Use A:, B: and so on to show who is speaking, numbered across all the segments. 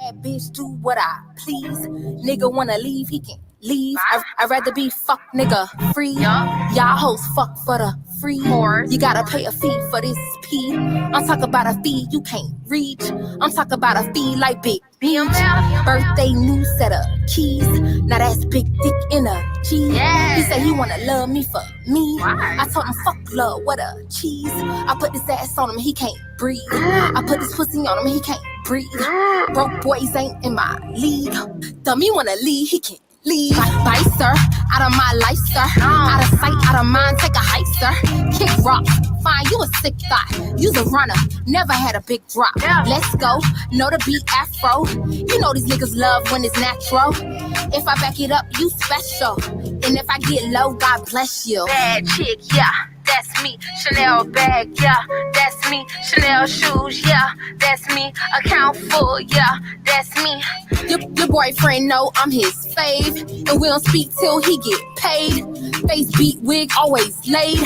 A: Bad bitch, do what I please. Nigga wanna leave, he can leave. I'd rather be fuck nigga free. Y'all hoes fuck for the free. You gotta pay a fee for this pee. I'm talking about a fee you can't reach. I'm talking about a fee like Big Beach. Birthday new set of keys. Now that's big dick in a G. He said he wanna love me for me. I told him fuck love, what a cheese. I put this ass on him, he can't breathe. I put this pussy on him, he can't breathe. Broke boys ain't in my league. Dummy wanna leave, he can't leave. Bye, sir. Out of my life, sir. Out of sight, out of mind, take a hike, sir. Kick rocks. Fine, you a sick thought. You's a runner, never had a big drop. Let's go. Know the beat afro. You know these niggas love when it's natural. If I back it up, you special. And if I get low, God bless you. Bad chick, yeah. That's me, Chanel bag, yeah, that's me, Chanel shoes, yeah, that's me, account full, yeah, that's me. Your boyfriend know I'm his fave, and we don't speak till he get paid. Face beat wig always laid.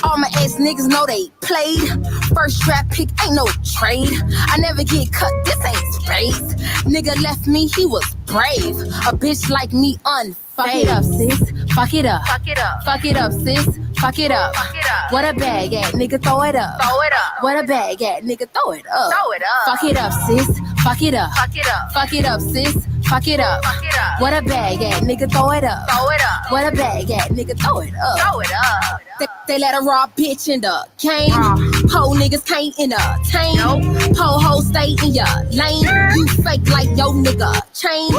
A: All my ex niggas know they played. First draft pick ain't no trade. I never get cut, this ain't space. Nigga left me, he was brave. A bitch like me unfazed. Fuck it up, sis. Fuck it up. Fuck it up. Fuck it up, sis. Fuck it up. Fuck it up. What a bag at, nigga, throw it up. Throw it up. What a bag at, nigga, throw it up. Throw it up. Fuck it up, sis. Fuck it up. Fuck it up. Fuck it up, sis. Fuck it up. Fuck it up. What a bag at, nigga, throw it up. Throw it up. What a bag at, nigga, throw it up. Throw it up. They let a raw bitch in the cane. Ho niggas can't entertain. Po ho stay in your lane. You fake like yo nigga chain.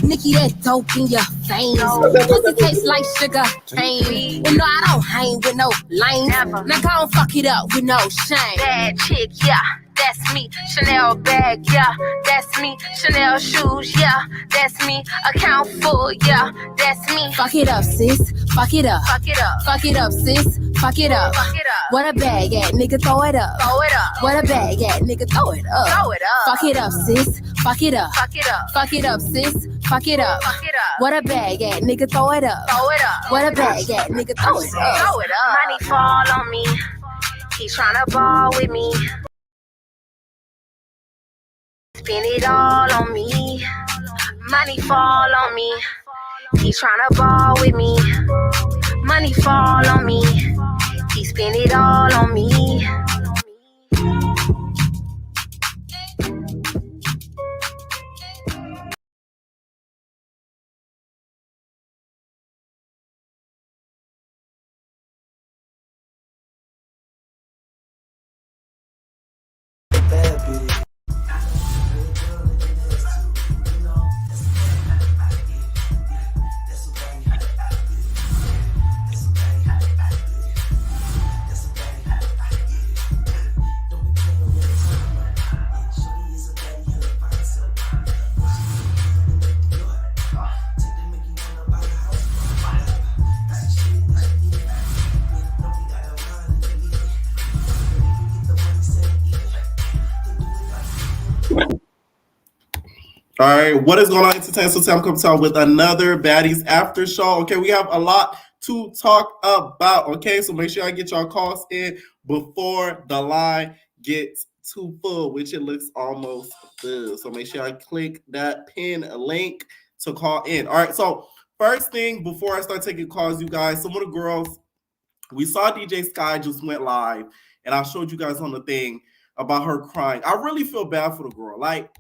A: Nikki, that dope in your veins. Pussy tastes like sugar cane. And no, I don't hang with no lame. Now go and fuck it up with no shame. Bad chick, yeah. That's me, Chanel bag, yeah, that's me, Chanel shoes, yeah, that's me, account full, yeah, that's me. Fuck it up, sis, fuck it up, fuck it up, fuck it up, sis, fuck it up, fuck it up. What a bag at, nigga, throw it up, throw it up. What a bag at, nigga, throw it up, throw it up. Fuck it up, sis, fuck it up, fuck it up, fuck it up, sis, fuck it up, fuck it up. What a bag at, nigga, throw it up, throw it up. What a bag at, nigga, throw it up, throw it up. Money fall on me, he tryna ball with me. Spend it all on me. Money fall on me. He tryna ball with me. Money fall on me. He spend it all on me.
B: All right, what is going on, Entertainment? So I'm coming to talk with another Baddies Aftershow. Okay, we have a lot to talk about. Okay, so make sure I get y'all calls in before the line gets too full, which it looks almost full. So make sure I click that pin link to call in. All right, so first thing before I start taking calls, you guys, some of the girls, we saw DJ Sky just went live, and I showed you guys on the thing about her crying. I really feel bad for the girl. Like,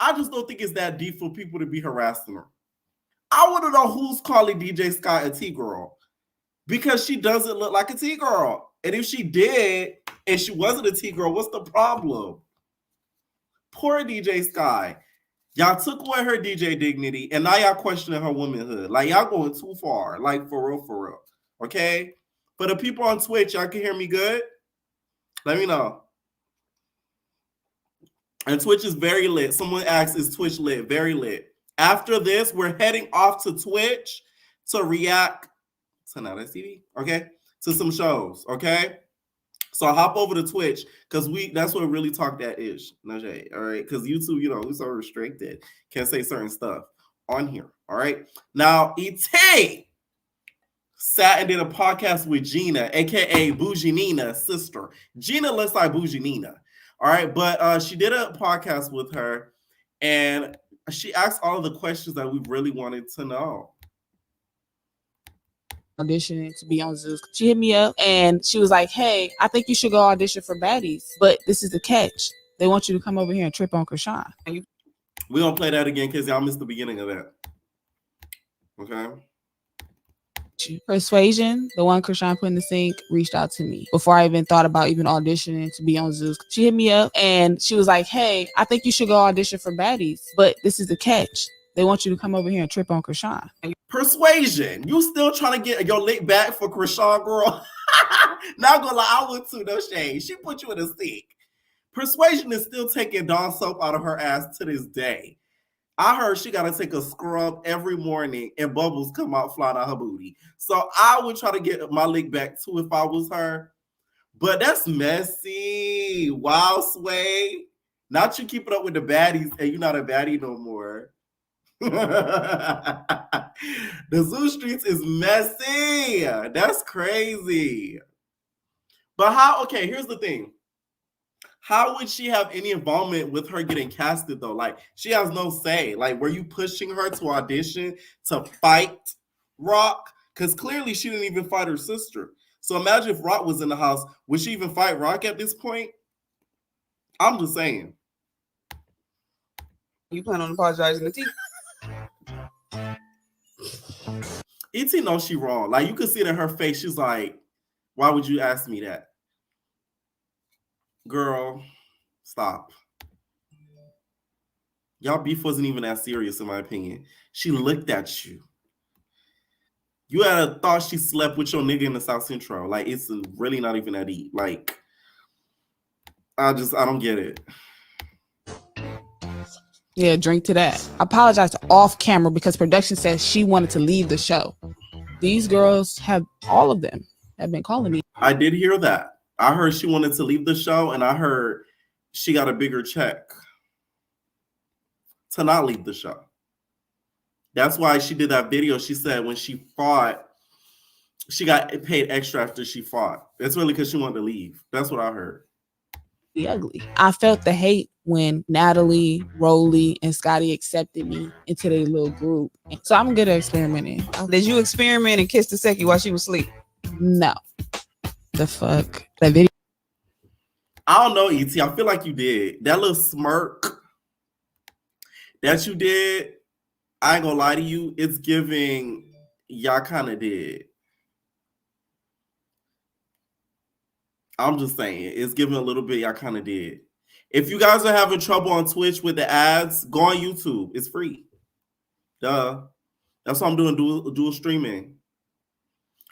B: I just don't think it's that deep for people to be harassing her. I want to know who's calling DJ Sky a T-girl, because she doesn't look like a T-girl. And if she did, and she wasn't a T-girl, what's the problem? Poor DJ Sky. Y'all took away her DJ dignity, and now y'all questioning her womanhood. Like, y'all going too far. Like, for real. Okay? For the people on Twitch, y'all can hear me good? Let me know. And Twitch is very lit. Someone asked, is Twitch lit? Very lit. After this, we're heading off to Twitch to react to Now That's TV, okay? To some shows, okay? So hop over to Twitch, because that's where really talk that ish. No shade, all right? Because YouTube, we're so restricted. Can't say certain stuff on here, all right? Now, E.T. sat and did a podcast with Gina, a.k.a. Bougie Nina's sister. Gina looks like Bougie Nina. All right, but she did a podcast with her, And she asked all of the questions that we really wanted to know.
A: Auditioning to be on Zeus. She hit me up and she was like, "Hey, I think you should go audition for Baddies, but this is the catch. They want you to come over here and trip on Krishan."
B: We're gonna play that again because y'all missed the beginning of that. Okay.
A: Persuasion, the one Krishan put in the sink, reached out to me before I even thought about even auditioning to be on Zeus. She hit me up and she was like, "Hey, I think you should go audition for Baddies, but this is the catch. They want you to come over here and trip on Krishan."
B: Persuasion, you still trying to get your lick back for Krishan, girl? Not gonna lie, I would too. No shade. She put you in a sink. Persuasion is still taking Dawn soap out of her ass to this day. I heard she gotta take a scrub every morning and bubbles come out flying out her booty. So I would try to get my lick back too if I was her. But that's messy. Wow, Sway. Not you keeping up with the baddies and you're not a baddie no more. The Zoo Streets is messy. That's crazy. But how? Okay, here's the thing. How would she have any involvement with her getting casted though? Like, she has no say. Like, were you pushing her to audition to fight Rock? Because clearly she didn't even fight her sister. So imagine if Rock was in the house. Would she even fight Rock at this point? I'm just saying.
C: You plan on apologizing to T?
B: E.T. knows she wrong. Like, you could see it in her face. She's like, why would you ask me that? Girl, stop. Y'all beef wasn't even that serious, in my opinion. She looked at you. You had a thought she slept with your nigga in the South Central. Like, it's really not even that deep. Like, I don't get it.
A: Yeah, drink to that. I apologized off camera because production says she wanted to leave the show. These girls all of them have been calling me.
B: I did hear that. I heard she wanted to leave the show, and I heard she got a bigger check to not leave the show. That's why she did that video. She said when she fought, she got paid extra after she fought. It's really because she wanted to leave. That's what I heard.
A: Ugly. I felt the hate when Natalie, Rolly, and Scotty accepted me into their little group. So I'm good at experimenting.
C: Did you experiment and kiss the Seki while she was asleep?
A: No. The fuck? That video.
B: I don't know, E.T. I feel like you did. That little smirk that you did, I ain't gonna lie to you, it's giving y'all kind of did. I'm just saying, it's giving a little bit y'all kind of did. If you guys are having trouble on Twitch with the ads, go on YouTube. It's free. Duh. That's what I'm doing, dual streaming.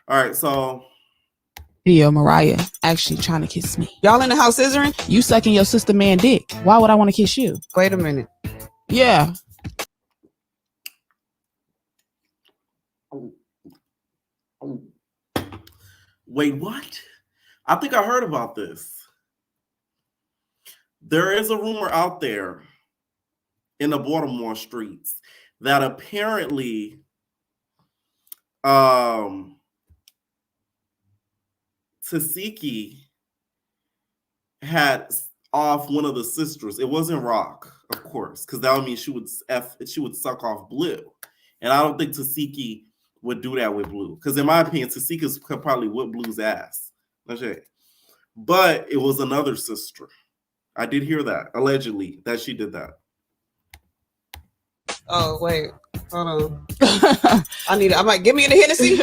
B: All right, so...
A: Video, Mariah actually trying to kiss me.
C: Y'all in the house scissoring?
A: You sucking your sister man dick. Why would I want to kiss you?
C: Wait a minute.
A: Yeah.
B: Wait, what? I think I heard about this. There is a rumor out there in the Baltimore streets that apparently Tasiki had off one of the sisters. It wasn't Rock, of course, because that would mean she would suck off Blue. And I don't think Tasiki would do that with Blue. Because in my opinion, Tasiki could probably whip Blue's ass. But it was another sister. I did hear that, allegedly, that she did that.
C: Oh, wait. Hold on. Give me the Hennessy.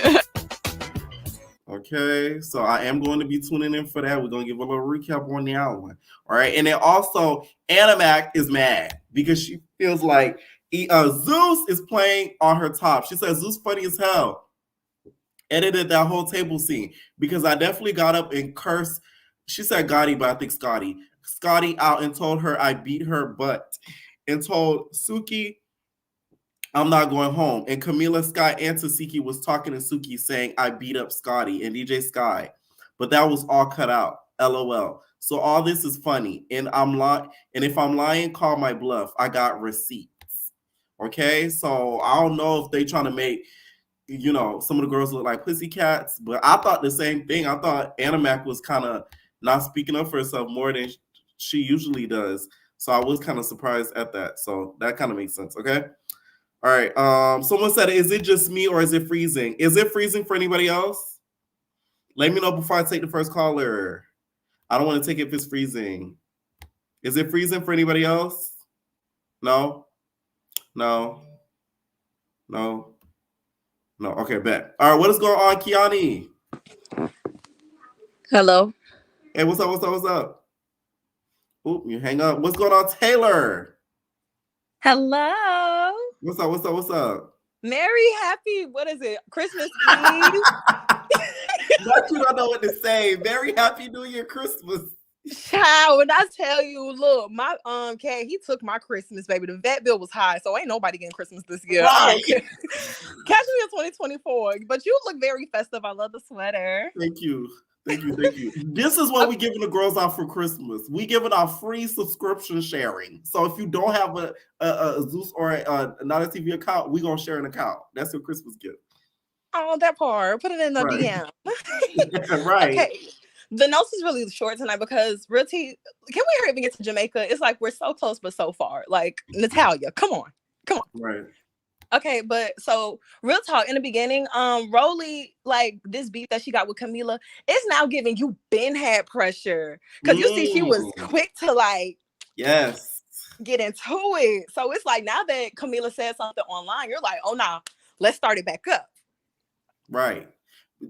B: Okay, so I am going to be tuning in for that. We're going to give a little recap on the one. All right, and then also, Animac is mad because she feels like Zeus is playing on her top. She says Zeus funny as hell. Edited that whole table scene because I definitely got up and cursed. She said Gotti, but I think Scotty out and told her I beat her butt and told Suki I'm not going home. And Camila, Sky, and Tasiki was talking to Suki saying I beat up Scotty and DJ Sky. But that was all cut out. LOL. So all this is funny. And I'm lying. And if I'm lying, call my bluff. I got receipts. Okay? So I don't know if they trying to make, some of the girls look like pussycats. But I thought the same thing. I thought Animac was kind of not speaking up for herself more than she usually does. So I was kind of surprised at that. So that kind of makes sense. Okay. All right. Someone said, is it just me or is it freezing? Is it freezing for anybody else? Let me know before I take the first caller. I don't want to take it if it's freezing. Is it freezing for anybody else? No? No? No? No. Okay, bet. All right, what is going on, Kiani?
D: Hello.
B: Hey, what's up? What's up? What's up? Oop, you hang up. What's going on, Taylor?
D: Hello.
B: What's up? What's up? What's up?
D: Merry, happy, what is it? Christmas Eve.
B: But you don't know what to say. Very happy New Year, Christmas.
D: Child, when I tell you, look, my cat, he took my Christmas, baby. The vet bill was high, so ain't nobody getting Christmas this year.
B: Right.
D: Catch me in 2024. But you look very festive. I love the sweater.
B: Thank you. Thank you. Thank you. This is what we giving the girls out for Christmas. We giving out free subscription sharing. So if you don't have a Zeus or not a TV account, we gonna share an account. That's your Christmas gift.
D: Oh, that part. Put it in the
B: Right.
D: DM.
B: Right.
D: Okay. The notes is really short tonight because can we hurry up and get to Jamaica? It's like we're so close but so far. Like, Natalia, come on.
B: Right.
D: Okay, but so real talk, in the beginning, Rolly, like this beat that she got with Camila, it's now giving you been had pressure. Cause you see she was quick to like get into it. So it's like now that Camila said something online, you're like, oh nah, let's start it back up.
B: Right.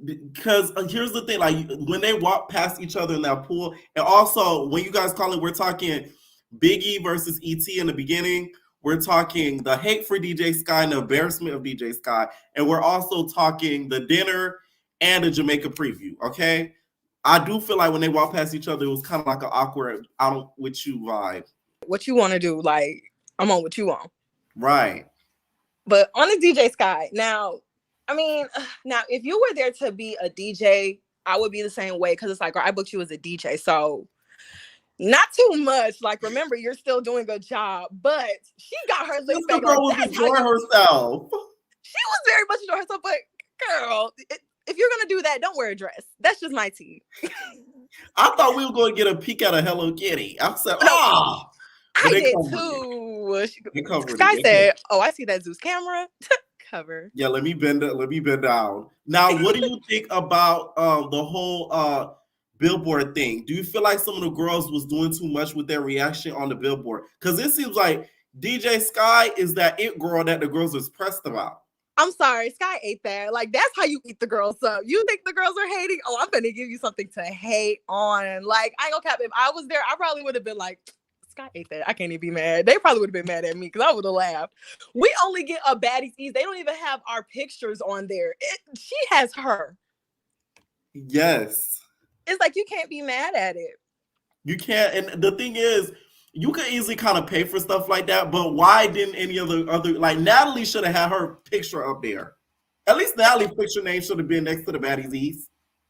B: Because here's the thing, like when they walk past each other in that pool, and also when you guys call it, we're talking Biggie versus E.T. in the beginning. We're talking the hate for DJ Sky and the embarrassment of DJ Sky. And we're also talking the dinner and the Jamaica preview, okay? I do feel like when they walk past each other, it was kind of like an awkward, I don't with you vibe.
D: What you want to do, like, I'm on what you want.
B: Right.
D: But on the DJ Sky, now, I mean, now, if you were there to be a DJ, I would be the same way because it's like, I booked you as a DJ, so not too much. Like, remember, you're still doing a job, but she got her lick back.
B: Girl was enjoying herself.
D: She was very much enjoying herself, but girl, if you're gonna do that, don't wear a dress. That's just my tea.
B: I thought we were going to get a peek at a Hello Kitty. I said,
D: I did too. Sky said, "Oh, I see that Zeus camera." Cover.
B: Yeah, let me bend down. Now, what do you think about the whole Billboard thing? Do you feel like some of the girls was doing too much with their reaction on the Billboard? Because it seems like DJ Sky is that it girl that the girls was pressed about.
D: I'm sorry, Sky ate that. Like, that's how you eat the girls up. You think the girls are hating? Oh, I'm gonna give you something to hate on. Like, I ain't gonna cap. If I was there, I probably would have been like, Sky ate that. I can't even be mad. They probably would have been mad at me because I would have laughed. We only get a Baddies. They don't even have our pictures on there. She has her.
B: Yes.
D: It's like you can't be mad at it.
B: You can't. And the thing is, you could easily kind of pay for stuff like that, but why didn't any of the other, like Natalie should have had her picture up there. At least Natalie's picture name should have been next to the Baddies.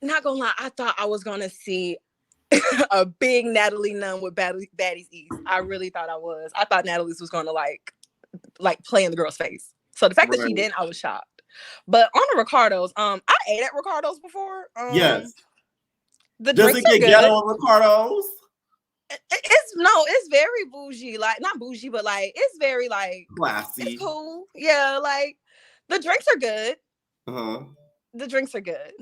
D: Not gonna lie, I thought I was gonna see a big Natalie Nunn with Baddies East. I really thought I was. I thought Natalie's was gonna like play in the girl's face. So the fact that she didn't, I was shocked. But on the Ricardo's, I ate at Ricardo's before.
B: Yes.
D: The
B: Does
D: drinks
B: it get
D: are good.
B: ghetto at Ricardo's?
D: It's very bougie, like not bougie, but like it's very like
B: classy.
D: It's cool. Yeah, like the drinks are good. The drinks are good.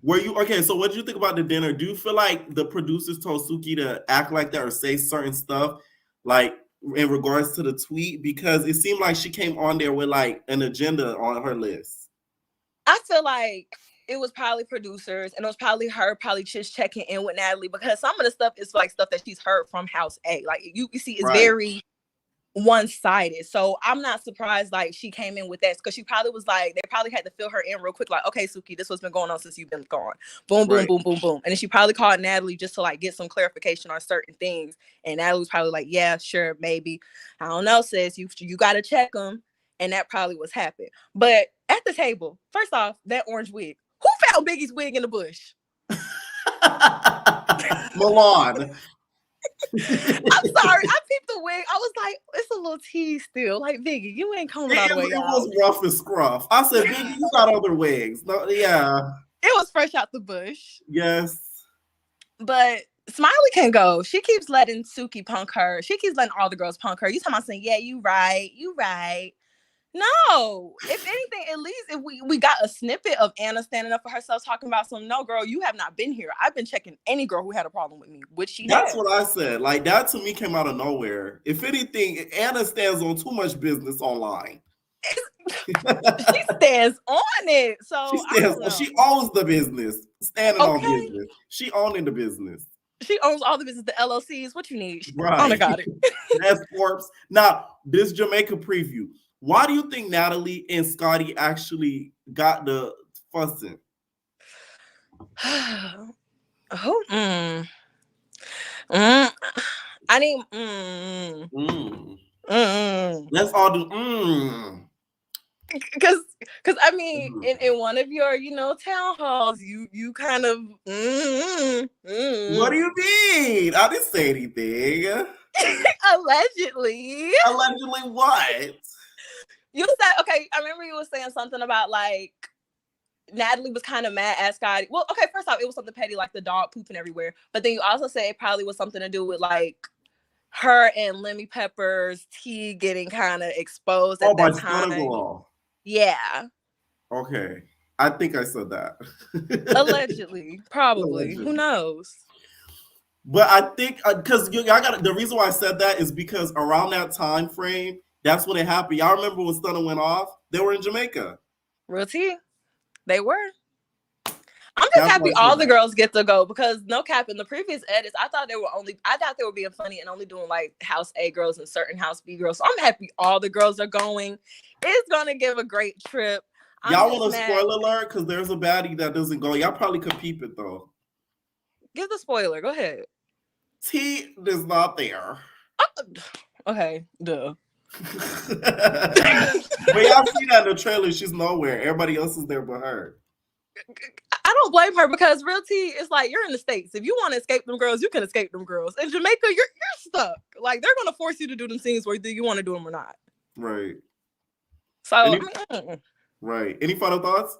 B: Were you okay? So, what did you think about the dinner? Do you feel like the producers told Suki to act like that or say certain stuff, like in regards to the tweet? Because it seemed like she came on there with like an agenda on her list.
D: I feel like it was probably producers and it was probably her just checking in with Natalie because some of the stuff is like stuff that she's heard from House A. Like you see, it's very one-sided. So I'm not surprised like she came in with that because she probably was like, they probably had to fill her in real quick, like, okay, Suki, this what's been going on since you've been gone. Boom, boom, boom, boom, boom. And then she probably called Natalie just to like get some clarification on certain things. And Natalie was probably like, yeah, sure, maybe. I don't know, sis. You got to check them. And that probably was happening. But at the table, first off, that orange wig. Who found Biggie's wig in the bush?
B: Milan.
D: I'm sorry, I peeped the wig. I was like, it's a little tease still. Like, Biggie, you ain't coming all the way out.
B: It was rough and scruff. I said, Biggie, you got other wigs. No, yeah.
D: It was fresh out the bush.
B: Yes.
D: But Smiley can go. She keeps letting Suki punk her. She keeps letting all the girls punk her. You talking about saying, yeah, you right. No. If anything, at least if we got a snippet of Anna standing up for herself talking about some, no, girl, you have not been here. I've been checking any girl who had a problem with me, which she
B: That's
D: has.
B: what I said. Like, that to me came out of nowhere. If anything, Anna stands on too much business online.
D: She stands on it. So
B: she owns the business. Standing on
D: Okay.
B: business. She owning the business.
D: She owns all the business, the LLCs. What you need?
B: Right.
D: Anna got it.
B: That's Forbes. Now, this Jamaica preview. Why do you think Natalie and Scotty actually got the fussing?
D: I need.
B: Let's all do.
D: Because I mean, in one of your town halls, you kind of.
B: What do you mean? I didn't say anything.
D: Allegedly.
B: Allegedly what?
D: You said, okay, I remember you were saying something about like Natalie was kind of mad at Scotty. Well, okay, first off, it was something petty like the dog pooping everywhere. But then you also said it probably was something to do with like her and Lemmy Pepper's tea getting kind of exposed at that time. Yeah.
B: Okay. I think I said that.
D: Allegedly. Probably. Allegedly. Who knows?
B: But I think because the reason why I said that is because around that time frame, that's when it happened. Y'all remember when Stunner went off? They were in Jamaica.
D: Real tea. They were. I'm just happy all the girls get to go because no cap in the previous edits, I thought they were being funny and only doing like House A girls and certain House B girls. So I'm happy all the girls are going. It's gonna give a great trip.
B: Y'all want a spoiler alert? Because there's a baddie that doesn't go. Y'all probably could peep it though.
D: Give the spoiler. Go ahead.
B: T is not there.
D: Okay, duh.
B: But y'all see that in the trailer, she's nowhere. Everybody else is there but her.
D: I don't blame her because real tea is like you're in the States. If you want to escape them girls, you can escape them girls. In Jamaica, you're stuck. Like they're gonna force you to do them scenes whether you want to do them or not.
B: Right.
D: So
B: right. Any final thoughts?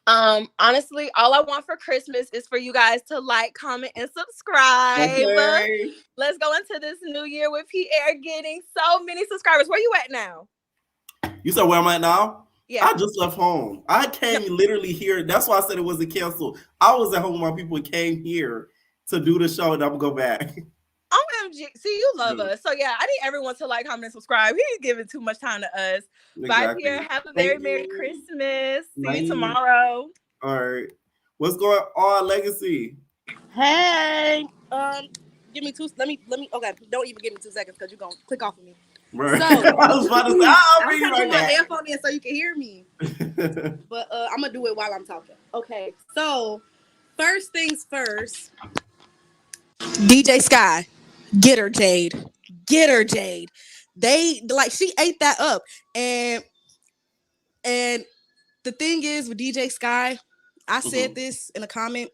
D: Honestly, all I want for Christmas is for you guys to like, comment, and subscribe. Okay. Let's go into this new year with Pierre getting so many subscribers. Where you at now?
B: You said where am I now?
D: Yeah.
B: I just left home. I came literally here. That's why I said it wasn't canceled. I was at home when my people came here to do the show and I'm gonna go back.
D: OMG. See, you love us. So yeah, I need everyone to like, comment, and subscribe. He's giving too much time to us. Exactly. Bye, Pierre. Have a very Merry Christmas. See you tomorrow.
B: All right. What's going on, Legacy?
E: Hey. Give me two. Let me. Okay. Don't even give me 2 seconds because you're gonna click off of me. Right. So I was about to say, I'll bring you right back. My headphone in so you can hear me. But I'm gonna do it while I'm talking. Okay. So first things first. DJ Sky, get her, Jade. Get her, Jade. They like she ate that up, and the thing is with DJ Sky, I said this in a comment.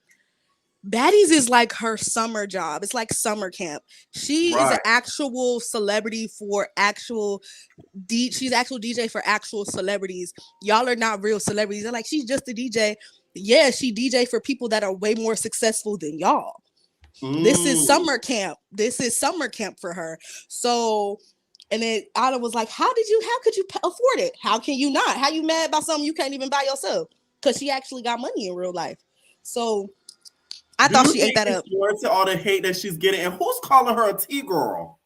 E: Baddies is like her summer job. It's like summer camp. She is an actual celebrity for actual she's actual DJ for actual celebrities. Y'all are not real celebrities. They're like, she's just a DJ. Yeah, she DJ for people that are way more successful than y'all. This is summer camp. This is summer camp for her. So, and then Ada was like, how could you afford it? How can you not? How you mad about something you can't even buy yourself? Because she actually got money in real life. So I thought she ate that up.
B: To all the hate that she's getting, and who's calling her a T-girl?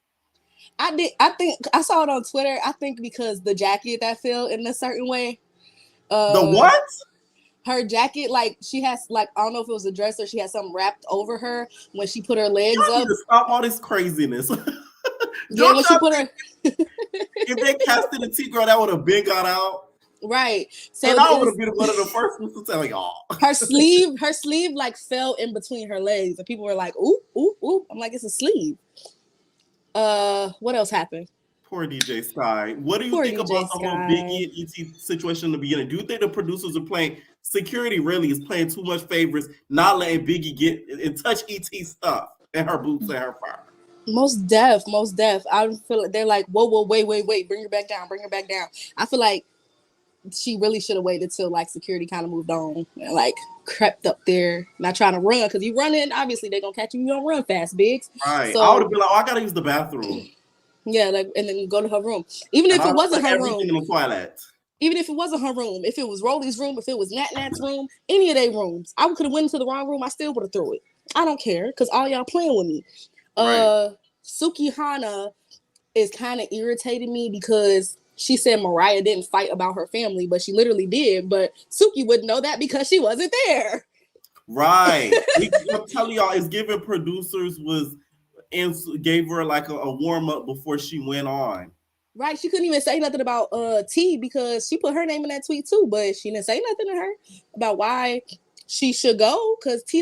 E: I think I saw it on Twitter. I think because the jacket that fell in a certain way.
B: The what?
E: Her jacket, like she has, like I don't know if it was a dress or she had something wrapped over her when she put her legs up.
B: Need to stop all this craziness.
E: Yeah, when she put her.
B: If they casted a T-girl, that would have been got out.
E: Right. So
B: and I would have been one of the first ones to tell y'all.
E: Her sleeve like fell in between her legs, and people were like, "Ooh, ooh, ooh!" I'm like, "It's a sleeve." What else happened?
B: Poor DJ Sky. What do you think about the whole Biggie and ET situation in the beginning? Do you think the producers are playing security? Really, is playing too much favorites, not letting Biggie get and touch ET stuff and her boots and her fire?
E: Most deaf. I feel like they're like, whoa, wait, bring her back down. I feel like she really should have waited till like security kind of moved on and like crept up there, not trying to run, because you run in, obviously they're gonna catch you. You don't run fast, Biggs.
B: Right.
E: So
B: I would have been like, oh, I gotta use the bathroom.
E: Yeah, like, and then go to her room. Even if it wasn't her room.
B: In the toilet.
E: Even if it wasn't her room, if it was Rolly's room, if it was Nat's room, any of their rooms, I could have went into the wrong room. I still would have threw it. I don't care, because all y'all playing with me. Right. Suki Hana is kind of irritating me because she said Mariah didn't fight about her family, but she literally did. But Suki wouldn't know that because she wasn't there.
B: Right. I'm telling y'all, it's giving producers gave her like a warm up before she went on.
E: Right, she couldn't even say nothing about T because she put her name in that tweet too, but she didn't say nothing to her about why she should go because T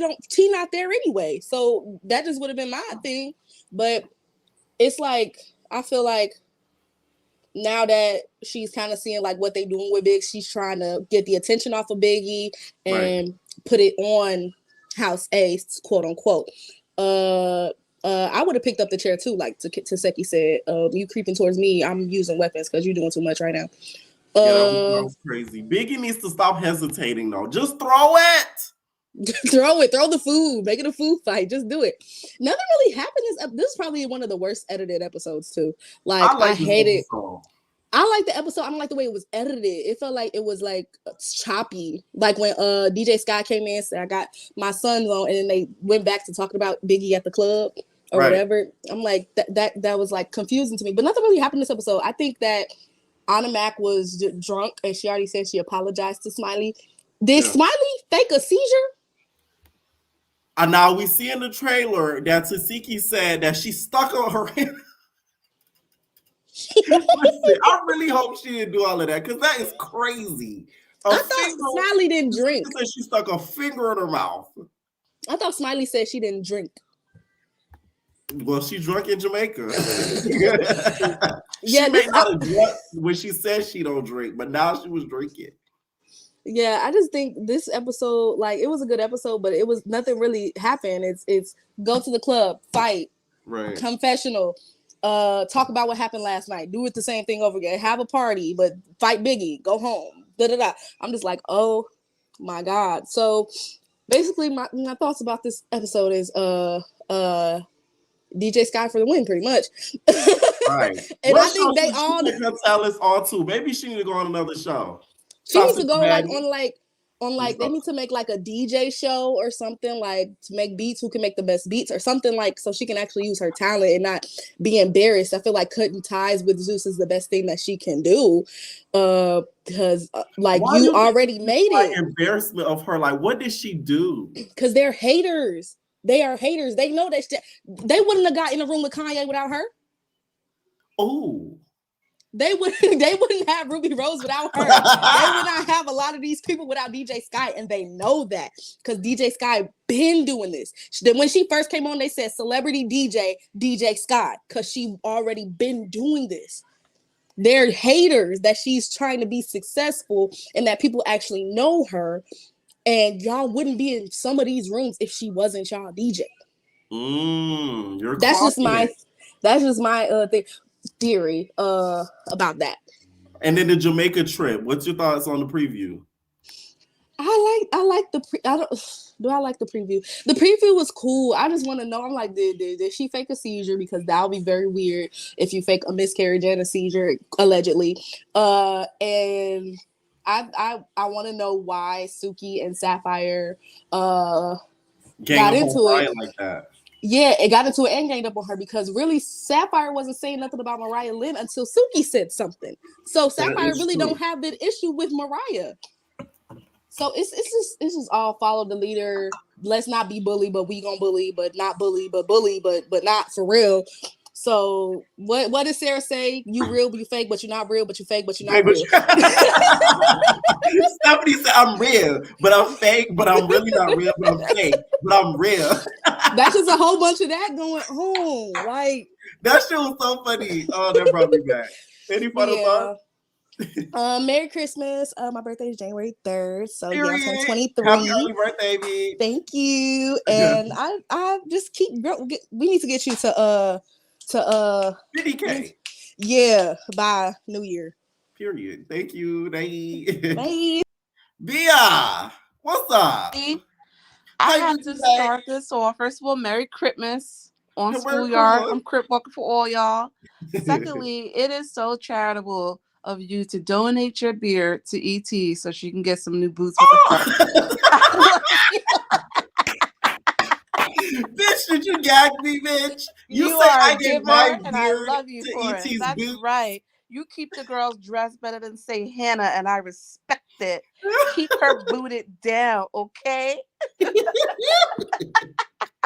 E: not there anyway. So that just would have been my thing. But it's like I feel like now that she's kind of seeing like what they doing with Big, she's trying to get the attention off of Biggie and put it on House A, quote unquote. I would have picked up the chair too, like Taseki said. You creeping towards me, I'm using weapons because you're doing too much right now.
B: That was crazy. Biggie needs to stop hesitating though. Just throw it.
E: Throw the food. Make it a food fight. Just do it. Nothing really happened. This is probably one of the worst edited episodes too. Like I hate it. I like the episode. I don't like the way it was edited. It felt like it was like choppy. Like when DJ Sky came in and said, I got my sons on, and then they went back to talking about Biggie at the club or whatever. I'm like, that was like confusing to me. But nothing really happened this episode. I think that Anna Mac was drunk, and she already said she apologized to Smiley. Did Smiley fake a seizure?
B: Now we see in the trailer that Taseki said that she stuck on her hand. Listen, I really hope she didn't do all of that because that is crazy.
E: I thought Smiley didn't drink.
B: She said she stuck a finger in her mouth.
E: I thought Smiley said she didn't drink.
B: Well, she drunk in Jamaica. She may not have drunk when she said she don't drink, but now she was drinking.
E: Yeah, I just think this episode, like, it was a good episode, but it was nothing really happened. It's go to the club, fight, confessional, talk about what happened last night, do it the same thing over again, have a party, but fight Biggie, go home. I'm just like, oh my God. So basically, my thoughts about this episode is DJ Sky for the win, pretty much.
B: Right.
E: And I think they all
B: tell us all too. Maybe she need to go on another show.
E: She needs to go on they need to make like a DJ show or something, like to make beats, who can make the best beats or something, like so she can actually use her talent and not be embarrassed. I feel like cutting ties with Zeus is the best thing that she can do. Because like why you already made it.
B: Embarrassment of her, like what did she do? Because
E: they're haters. They are haters. They know that they wouldn't have got in a room with Kanye without her.
B: Oh.
E: They wouldn't have Ruby Rose without her. They would not have a lot of these people without DJ Sky, and they know that because DJ Sky been doing this. When she first came on, they said celebrity DJ Sky because she already been doing this. They're haters that she's trying to be successful and that people actually know her, and y'all wouldn't be in some of these rooms if she wasn't y'all DJ. That's just my thing. Theory about that.
B: And then the Jamaica trip. What's your thoughts on the preview?
E: I like the preview? The preview was cool. I just want to know. I'm like, did she fake a seizure? Because that would be very weird if you fake a miscarriage and a seizure allegedly. And I want to know why Suki and Sapphire got into it
B: like that.
E: Yeah, it got into it and ganged up on her because really Sapphire wasn't saying nothing about Mariah Lynn until Suki said something. So Sapphire really don't have an issue with Mariah. So it's just all follow the leader. Let's not be bully, but we gonna bully, but not bully, but not for real. So what did Sarah say? You real, but you fake, but you're not real, but you fake, but you're not real.
B: Stephanie said, I'm real, but I'm fake, but I'm really not real, but I'm fake, but I'm real.
E: That's just a whole bunch of that going on. Like
B: that shit was so funny. Oh, that brought me back. Any final thoughts?
E: Merry Christmas. My birthday is January 3rd. So
B: yeah,
E: I'm 23.
B: Happy early birthday, baby.
E: Thank you. And I just we need to get you to
B: 50K.
E: Yeah, by New Year.
B: Period. Thank you.
E: Bye.
B: Bia. What's up?
F: I
B: Hi,
F: had
B: Biggie
F: to
B: Bag.
F: start this off. First of all, Merry Christmas on
B: Hey, Merry
F: Schoolyard.
B: Christmas.
F: I'm crip walking for all y'all. Secondly, it is so charitable of you to donate your beard to ET so she can get some new boots with the fur.
B: Bitch, did you gag me, bitch? You
F: You
B: say
F: are
B: I
F: a
B: gave
F: giver,
B: my
F: and I
B: beard
F: love you
B: to
F: for it.
B: ET's
F: That's
B: boots?
F: right. You keep the girls dressed better than say Hannah, and I respect it. Keep her booted down, okay?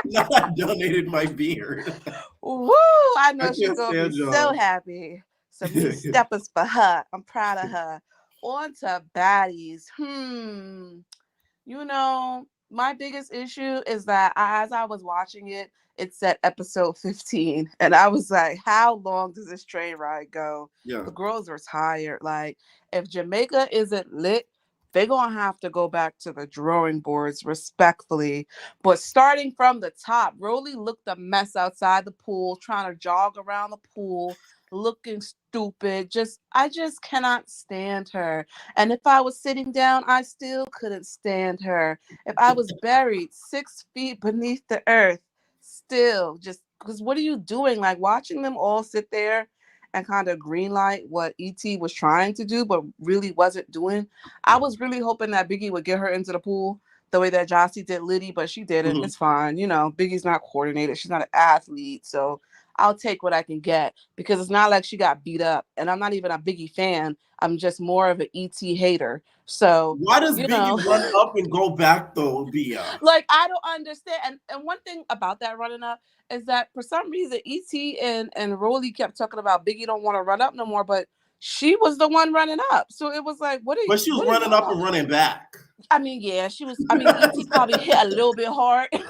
B: Now I donated my beard.
F: Woo! I know
B: I
F: she's
B: can't
F: gonna be
B: stand
F: so
B: y'all.
F: happy. Some new steppers for her. I'm proud of her. On to baddies. You know, my biggest issue is that as I was watching it, it said episode 15. And I was like, how long does this train ride go?
B: Yeah.
F: The girls were tired. Like, if Jamaica isn't lit, they're going to have to go back to the drawing boards respectfully. But starting from the top, Rolly looked a mess outside the pool, trying to jog around the pool, looking stupid. I just cannot stand her. And if I was sitting down, I still couldn't stand her. If I was buried 6 feet beneath the earth, still just because what are you doing? Like watching them all sit there and kind of greenlight what ET was trying to do, but really wasn't doing. I was really hoping that Biggie would get her into the pool the way that Jossie did Liddy, but she didn't. It's fine. You know, Biggie's not coordinated. She's not an athlete. So I'll take what I can get because it's not like she got beat up. And I'm not even a Biggie fan. I'm just more of an ET hater. So
B: why does
F: you
B: Biggie
F: know,
B: run up and go back though, Bia?
F: like I don't understand. And one thing about that running up is that for some reason ET and Rolly kept talking about Biggie don't want to run up no more, but she was the one running up. So it was like,
B: But she was
F: what are
B: running up
F: y'all?
B: and running back.
F: I mean, yeah, she was. I mean, ET probably hit a little bit hard.
B: That's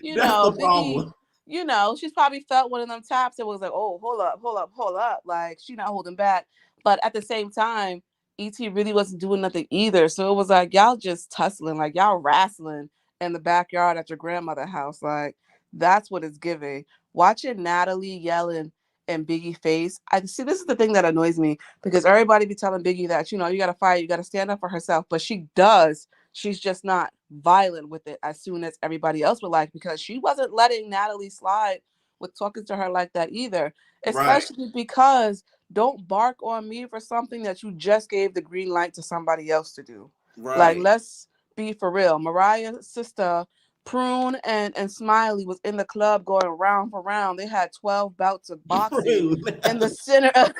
B: the
F: Biggie,
B: problem.
F: she's probably felt one of them taps. It was like, oh, hold up. Like, she not holding back. But at the same time, E.T. really wasn't doing nothing either. So it was like, y'all just tussling, like y'all wrestling in the backyard at your grandmother's house. Like, that's what it's giving. Watching Natalie yelling in Biggie face. I see this is the thing that annoys me because everybody be telling Biggie that, you gotta fight, you gotta stand up for herself. But she does. She's just not violent with it as soon as everybody else would like, because she wasn't letting Natalie slide with talking to her like that either,
B: Right.
F: especially because don't bark on me for something that you just gave the green light to somebody else to do.
B: Right.
F: Like, let's be for real. Mariah's sister Prune and Smiley was in the club going round for round. They had 12 bouts of boxing in the center of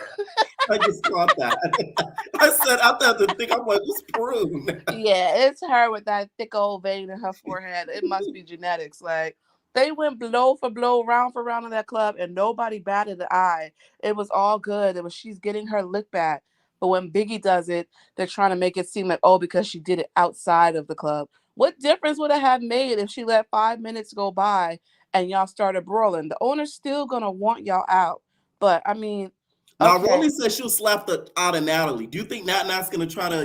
B: I just caught that. I said, I thought the thing, I'm like, what's Prune?
F: Yeah, it's her with that thick old vein in her forehead. It must be genetics. Like, they went blow for blow, round for round in that club, and nobody batted an eye. It was all good. It was she's getting her lick back. But when Biggie does it, they're trying to make it seem like, oh, because she did it outside of the club. What difference would it have made if she let 5 minutes go by and y'all started brawling? The owner's still gonna want y'all out. But I mean,
B: Now,
F: okay.
B: Rolly said she'll slap out of Natalie. Do you think Nat's gonna try to,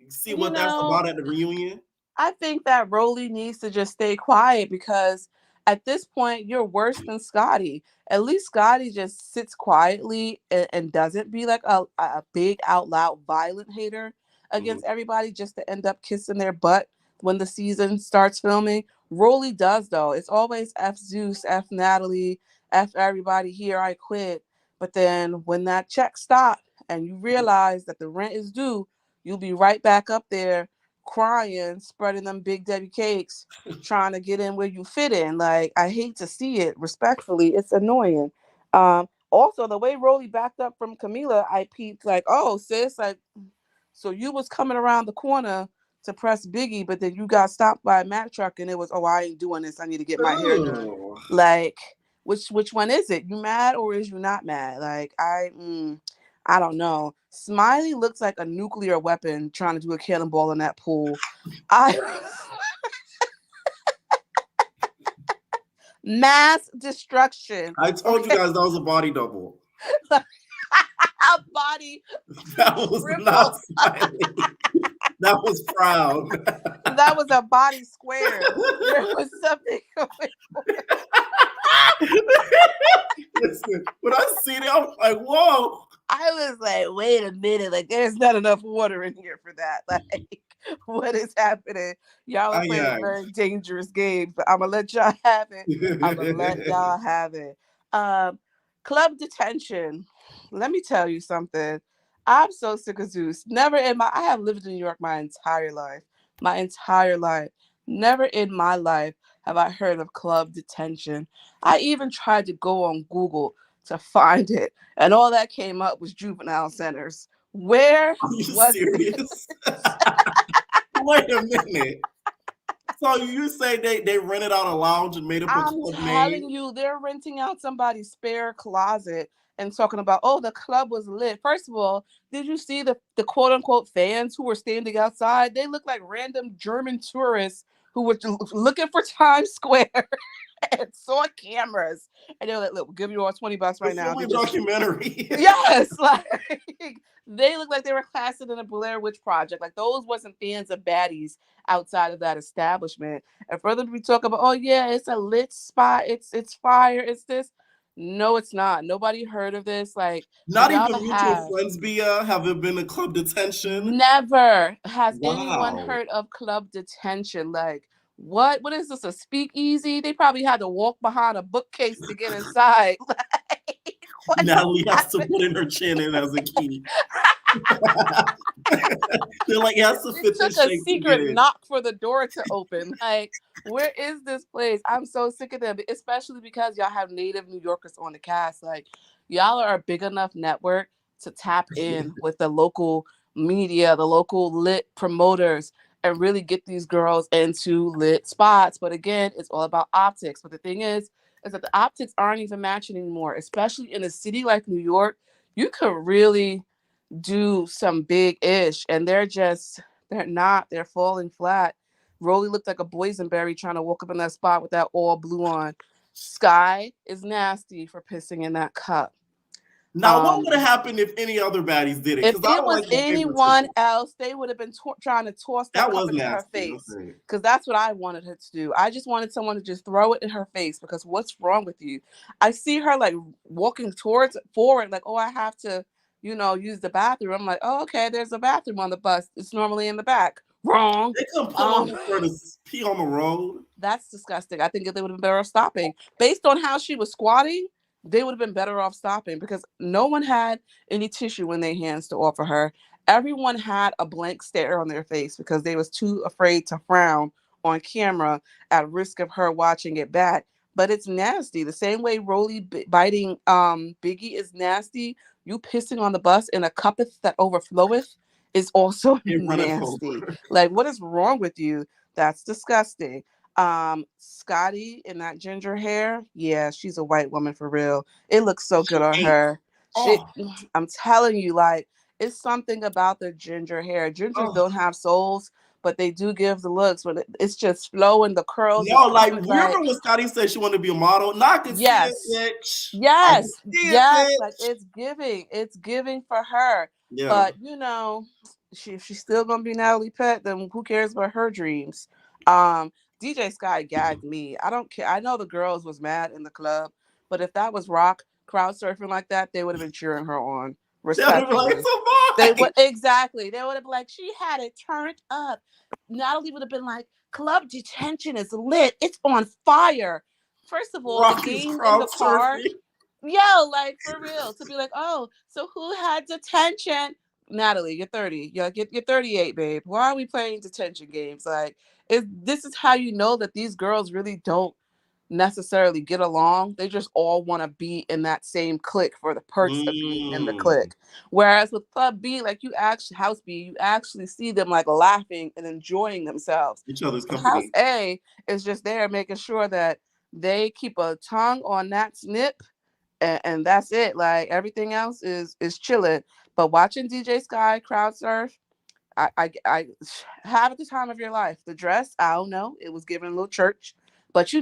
B: see what that's about at the reunion?
F: I think that Rolly needs to just stay quiet because at this point you're worse than Scotty. At least Scotty just sits quietly and doesn't be like a big out loud violent hater against everybody just to end up kissing their butt when the season starts filming. Rolly does though. It's always F Zeus, F Natalie, F everybody here, I quit. But then when that check stops and you realize that the rent is due, you'll be right back up there crying, spreading them big Debbie cakes, trying to get in where you fit in. Like, I hate to see it. Respectfully, it's annoying. Also, the way Rolly backed up from Camila, I peeped like, oh, sis, like, so you was coming around the corner to press Biggie, but then you got stopped by a Mack truck, and it was, oh, I ain't doing this. I need to get my hair done. Like, which one is it? You mad or is you not mad? Like, I don't know. Smiley looks like a nuclear weapon trying to do a cannonball in that pool. Mass destruction.
B: I told you guys that was a body double.
F: A body.
B: That was not Smiley. That was Proud.
F: That was a body square. There was something going on.
B: Listen, when I seen it, I was like, whoa.
F: I was like, wait a minute, like there's not enough water in here for that. Like, what is happening? Y'all are playing very dangerous games, but I'm gonna let y'all have it. I'm gonna let y'all have it. Club detention. Let me tell you something. I'm so sick of Zeus. I have lived in New York my entire life. My entire life. Never in my life have I heard of club detention. I even tried to go on Google to find it, and all that came up was juvenile centers. Where
B: Are you
F: was
B: serious? Wait a minute. So you say they rented out a lounge and made up a
F: I'm
B: club
F: telling
B: name?
F: you, they're renting out somebody's spare closet and talking about, oh, the club was lit. First of all, did you see the quote unquote fans who were standing outside? They look like random German tourists who were looking for Times Square and saw cameras. And they were like, look, we'll give you all $20 right now.
B: Film a documentary.
F: Yes, like they look like they were casted in a Blair Witch Project. Like those wasn't fans of Baddies outside of that establishment. And for them to be talking about, oh yeah, it's a lit spot, it's fire, it's this. No, it's not. Nobody heard of this. Like, so
B: Not
F: y'all
B: even mutual
F: have
B: friends have it been a club detention?
F: never has anyone
B: Wow.
F: heard of club detention. Like, what is this? A speakeasy? They probably had to walk behind a bookcase to get inside. Like, what is
B: Natalie has to
F: happening?
B: put in her chin in as a key. They're like, it has to fit
F: It
B: this
F: took a
B: shape to get
F: secret
B: in.
F: knock for the door to open. Like, where is this place? I'm so sick of them, especially because y'all have native New Yorkers on the cast. Like, y'all are a big enough network to tap in with the local media, the local lit promoters, and really get these girls into lit spots. But again, it's all about optics. But the thing is that the optics aren't even matching anymore, especially in a city like New York. You could really do some big ish, and they're falling flat. Rolly looked like a boysenberry trying to walk up in that spot with that all blue on. Sky is nasty for pissing in that cup.
B: Now, what would have happened if any other baddies did it?
F: If
B: Because I
F: it
B: don't
F: was
B: like the
F: anyone
B: favoritism.
F: else, they would have been trying to toss that
B: That
F: cup
B: was
F: into her
B: nasty.
F: face.
B: Okay.
F: Because that's what I wanted her to do. I just wanted someone to just throw it in her face. Because what's wrong with you? I see her like walking forward, like, oh, I have to, use the bathroom. I'm like, oh, okay, there's a bathroom on the bus. It's normally in the back. Wrong.
B: They couldn't pull over for her to pee on the road.
F: That's disgusting. I think they would have been better off stopping. Based on how she was squatting, they would have been better off stopping because no one had any tissue in their hands to offer her. Everyone had a blank stare on their face because they was too afraid to frown on camera at risk of her watching it back. But it's nasty. The same way Rolly biting Biggie is nasty. You pissing on the bus in a cuppeth that overfloweth is also nasty. Like, what is wrong with you? That's disgusting. Scotty in that ginger hair, yeah, she's a white woman for real. It looks so good on her. I'm telling you, like, it's something about the ginger hair. Gingers don't have souls, but they do give the looks. But it's just flowing. The curls.
B: No, like, remember when Scotty said she wanted to be a model? No, I can see it, bitch.
F: Yes. Like, it's giving for her.
B: Yeah.
F: But if she's still gonna be Natalie Pett, then who cares about her dreams? DJ Sky gagged me. I don't care. I know the girls was mad in the club, but if that was Rock crowd surfing like that, they would have been cheering her on. Respectfully. They would exactly. They would have been like, she had it turned up. Natalie would have been like, club detention is lit. It's on fire. First of all,
B: Rocky's
F: the game in
B: crowd
F: the car.
B: surfing.
F: Yo, like for real. To be like, oh, so who had detention? Natalie, you're 30. You're 38, babe. Why are we playing detention games? Like, this is how you know that these girls really don't necessarily get along. They just all want to be in that same clique for the perks of being in the clique. Whereas with Club B, like House B, you actually see them like laughing and enjoying themselves.
B: Each other's company.
F: House A is just there making sure that they keep a tongue on that snip, and that's it. Like everything else is chilling. But watching DJ Sky crowd surf, I have the time of your life. The dress, I don't know. It was given a little church, but she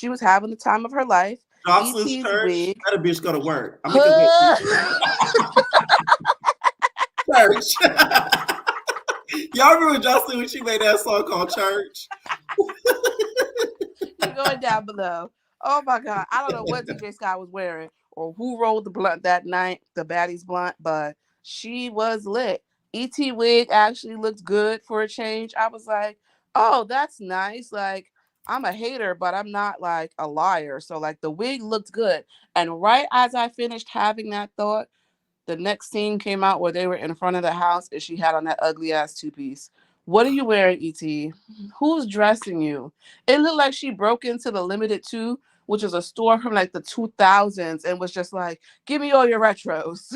F: was having the time of her life.
B: Jocelyn's church.
F: Wig.
B: That a bitch go to work. I mean, church. Y'all remember Jocelyn when she made that song called Church?
F: You're going down below. Oh my God. I don't know what DJ Sky was wearing. or who rolled the blunt that night, the Baddies blunt, but she was lit. E.T. wig actually looked good for a change. I was like, oh, that's nice. Like, I'm a hater, but I'm not like a liar. So like the wig looked good. And right as I finished having that thought, the next scene came out where they were in front of the house and she had on that ugly ass two-piece. What are you wearing, E.T.? Who's dressing you? It looked like she broke into the Limited 2, which is a store from like the 2000s, and was just like, give me all your retros.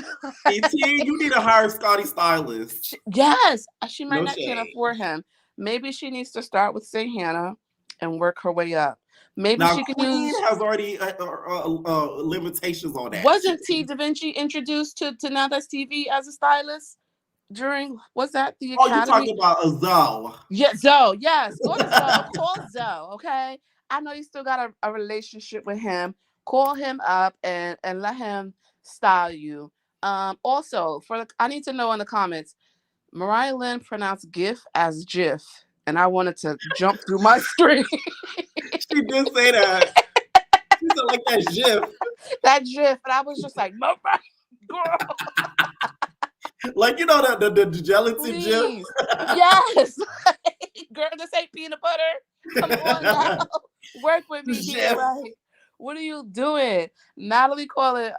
B: E.T., you need to hire Scotty Stylist.
F: Yes, she might
B: No
F: not can't
B: shade.
F: afford him. Maybe she needs to start with St. Hannah and work her way up. Maybe
B: Now,
F: she can
B: Queen
F: use.
B: has already limitations on that.
F: Wasn't T. Da Vinci introduced to Now That's TV as a stylist during, was that the
B: Oh, you
F: Academy?
B: talking about a Zoe.
F: Yeah, Zoe. Yes, go to Zoe. Call Zoe, okay? I know you still got a relationship with him. Call him up and let him style you. Also, I need to know in the comments, Mariah Lynn pronounced GIF as GIF, and I wanted to jump through my screen.
B: She did say that. She said like that GIF.
F: That GIF, and I was just like, Mariah, girl,
B: Like, you know, the gelatin GIF?
F: please. Yes. Girl, this ain't peanut butter. Come on now. Work with me here,
B: GIF.
F: right? What are you doing? Natalie calling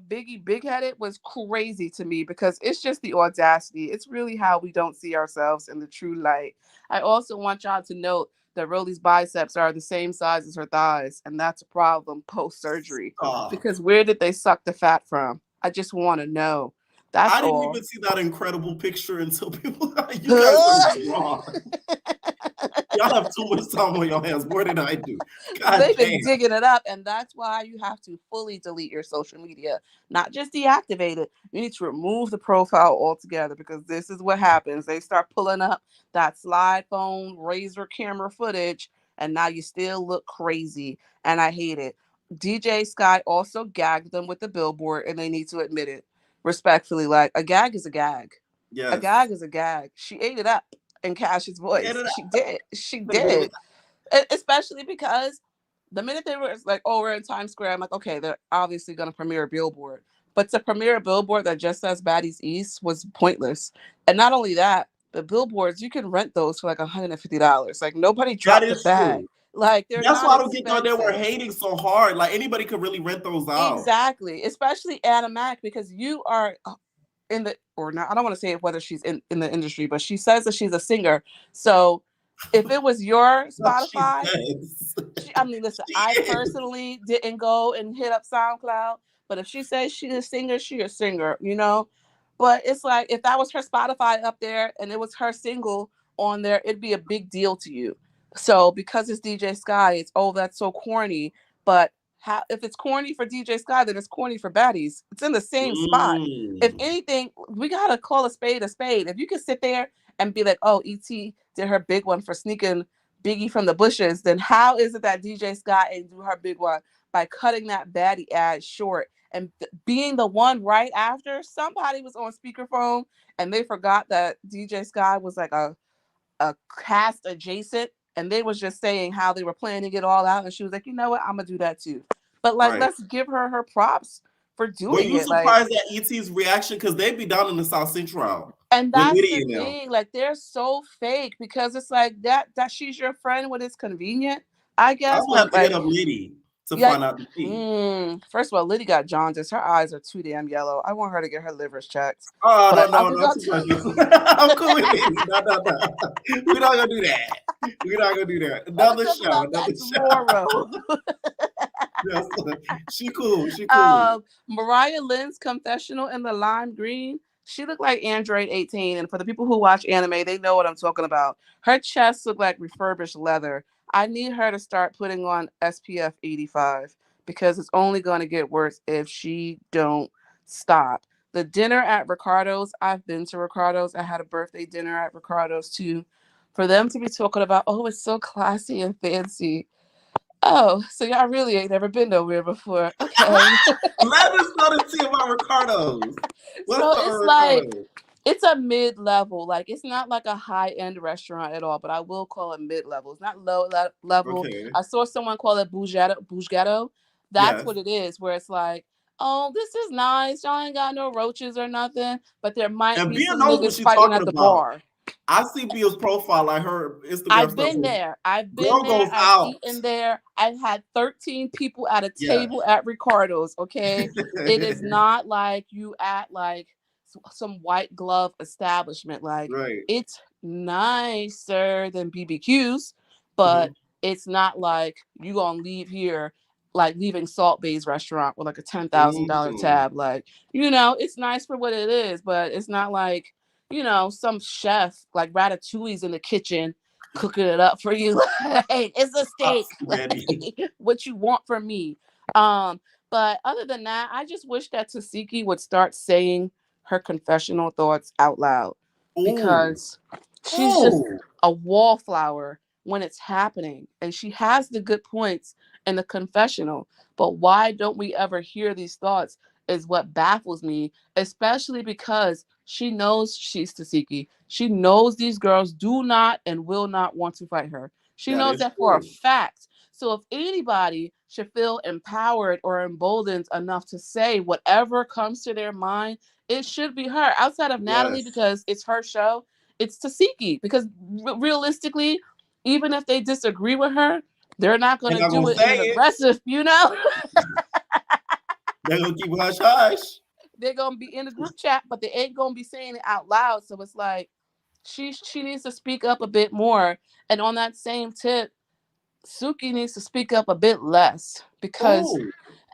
F: Biggie big-headed was crazy to me because it's just the audacity. It's really how we don't see ourselves in the true light. I also want y'all to note that Rolly's biceps are the same size as her thighs, and that's a problem post-surgery. Because where did they suck the fat from? I just want to know. That's
B: I didn't
F: all.
B: even see that incredible picture until people. You guys are wrong. Y'all have too much time on your hands. More than I do. God
F: They've
B: damn.
F: been digging it up, and that's why you have to fully delete your social media, not just deactivate it. You need to remove the profile altogether because this is what happens. They start pulling up that slide phone, razor camera footage, and now you still look crazy, and I hate it. DJ Sky also gagged them with the billboard, and they need to admit it respectfully. Like, a gag is a gag.
B: Yes.
F: A gag is a gag. She ate it up in Cash's voice. She did. She did. Especially because the minute they were like, oh, we're in Times Square, I'm like, okay, they're obviously going to premiere a billboard. But to premiere a billboard that just says Baddies East was pointless. And not only that, the billboards, you can rent those for like $150. Like, nobody dropped the bag.
B: True.
F: Like, they're
B: That's
F: not
B: why I don't get
F: expensive.
B: they were hating so hard. Like, anybody could really rent those out.
F: Exactly. Especially Anna Mac, because you are in the, or not, I don't want to say whether she's in the industry, but she says that she's a singer. So if it was your Spotify, I mean, listen, I personally didn't go and hit up SoundCloud, but if she says she's a singer, she's a singer, you know? But it's like, if that was her Spotify up there and it was her single on there, it'd be a big deal to you. So because it's DJ Sky, it's, oh, that's so corny. But if it's corny for DJ Sky, then it's corny for Baddies. It's in the same spot. If anything, we got to call a spade a spade. If you can sit there and be like, oh, E.T. did her big one for sneaking Biggie from the bushes, then how is it that DJ Scott ain't do her big one by cutting that Baddie ad short and being the one right after? Somebody was on speakerphone and they forgot that DJ Scott was like a cast adjacent, and they was just saying how they were planning it all out, and she was like, you know what, I'm gonna do that too. But like, let's give her props for doing it.
B: Were you surprised at E.T.'s reaction? Because they'd be down in the South Central.
F: And that's the thing. Like, they're so fake because it's like that she's your friend when it's convenient, I guess.
B: I'm gonna have to hit up Liddy to find out the tea.
F: First of all, Liddy got jaundice. Her eyes are too damn yellow. I want her to get her livers checked.
B: Oh, no. I'm cool with it. No. We're not gonna do that. Another show. Yes, she cool.
F: Mariah Lynn's confessional in the lime green. She looked like Android 18. And for the people who watch anime, they know what I'm talking about. Her chest looked like refurbished leather. I need her to start putting on SPF 85 because it's only going to get worse if she don't stop. The dinner at Ricardo's, I've been to Ricardo's. I had a birthday dinner at Ricardo's too. For them to be talking about, oh, it's so classy and fancy. Oh, so y'all really ain't never been nowhere before. Okay.
B: Let us know the tea about Ricardo's.
F: So it's like, it's a mid-level. Like, it's not like a high-end restaurant at all, but I will call it mid-level. It's not low level. Okay. I saw someone call it Bougetto. That's what it is, where it's like, oh, this is nice. Y'all ain't got no roaches or nothing. But there might be
B: Bia
F: some
B: knows what
F: niggas
B: she's
F: fighting
B: talking
F: at the
B: about.
F: bar.
B: I see Bia's profile, like her Instagram
F: I've
B: stuff.
F: been there. I've been
B: Girl
F: there.
B: goes
F: I've
B: out.
F: eaten there. I've had 13 people at a
B: Yeah.
F: table at Ricardo's. Okay. It is not like you at like some white glove establishment. Like
B: Right.
F: it's nicer than BBQ's, but it's not like you gonna leave here like leaving Salt Bay's restaurant with like a $10,000 tab. Like, you know, it's nice for what it is, but it's not like, you know, some chef like Ratatouille's in the kitchen cooking it up for you. Like, it's a steak. Like, what you want from me. But other than that, I just wish that Tasiki would start saying her confessional thoughts out loud. Because she's just a wallflower when it's happening. And she has the good points in the confessional. But why don't we ever hear these thoughts is what baffles me, especially because she knows she's Tasiki. She knows these girls do not and will not want to fight her. She knows that for a fact. So if anybody should feel empowered or emboldened enough to say whatever comes to their mind, it should be her. Outside of Natalie, because it's her show, it's Tasiki. Because realistically, even if they disagree with her, they're not going to do it in an aggressive, you know?
B: They're going to keep hush hush.
F: They're going to be in the group chat, but they ain't going to be saying it out loud. So it's like, she needs to speak up a bit more. And on that same tip, Suki needs to speak up a bit less, because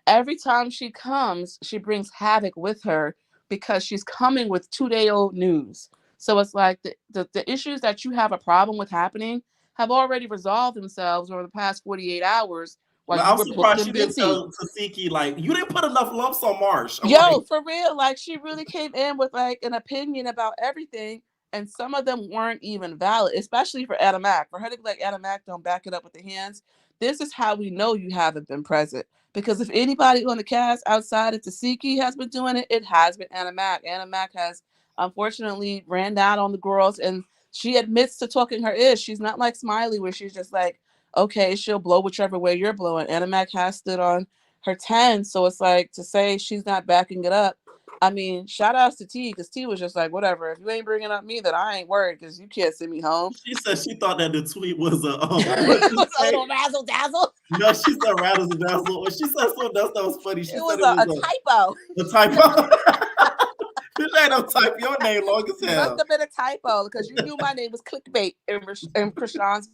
F: every time she comes, she brings havoc with her because she's coming with 2-day-old news. So it's like the issues that you have a problem with happening have already resolved themselves over the past 48 hours. While you
B: I'm
F: were
B: surprised
F: booked
B: she
F: and
B: didn't
F: busy.
B: tell Tasiki, like, you didn't put enough lumps on Marsh.
F: Yo, for real, like she really came in with like an opinion about everything, and some of them weren't even valid, especially for Anna Mac. For her to be like, Anna Mac, don't back it up with the hands. This is how we know you haven't been present. Because if anybody on the cast outside of Tasiki has been doing it, it has been Anna Mac. Anna Mac has unfortunately ran down on the girls, and she admits to talking her ish. She's not like Smiley, where she's just like, okay, she'll blow whichever way you're blowing. Anna Mac has stood on her 10. So it's like, to say she's not backing it up. I mean, shout outs to T, because T was just like, whatever. If you ain't bringing up me, then I ain't worried, because you can't send me home.
B: She said she thought that the tweet was a
F: it was a little razzle dazzle.
B: No, she said razzle dazzle. She said something else that was funny. She
F: it
B: said
F: was
B: it was
F: a typo.
B: A typo. This ain't no type. Your name long as hell.
F: Must have been a typo, because you knew my name was clickbait in Krishan's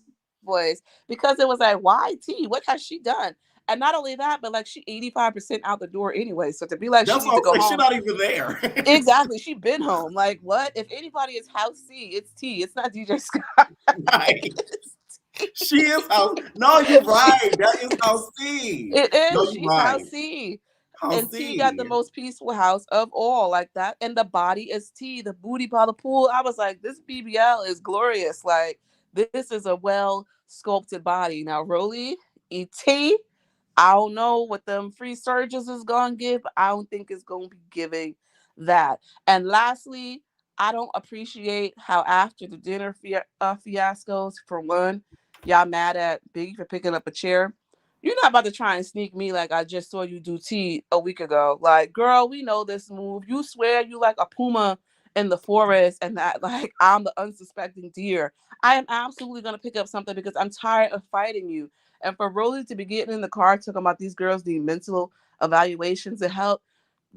F: voice, because it was like, why T? What has she done? And not only that, but like she 85% out the door anyway. So to be like,
B: that's
F: she needs to go home.
B: She's not even there.
F: Exactly. She been home. Like, what? If anybody is house C, it's T. It's not DJ Scott.
B: Right. She is house. No, you're right. That is house C.
F: It is.
B: No,
F: She's house C. And T got the most peaceful house of all, like that. And the body is T, the booty by the pool. I was like, this BBL is glorious. Like, this is a well sculpted body. Now, Rolly, ET, I don't know what them free surges is gonna give, but I don't think it's gonna be giving that. And lastly, I don't appreciate how after the dinner fiascos, for one, y'all mad at Biggie for picking up a chair. You're not about to try and sneak me like I just saw you do tea a week ago. Like, girl, we know this move. You swear you like a puma in the forest and that like I'm the unsuspecting deer. I am absolutely gonna pick up something because I'm tired of fighting you. And for Rolly to be getting in the car talking about these girls need mental evaluations and help,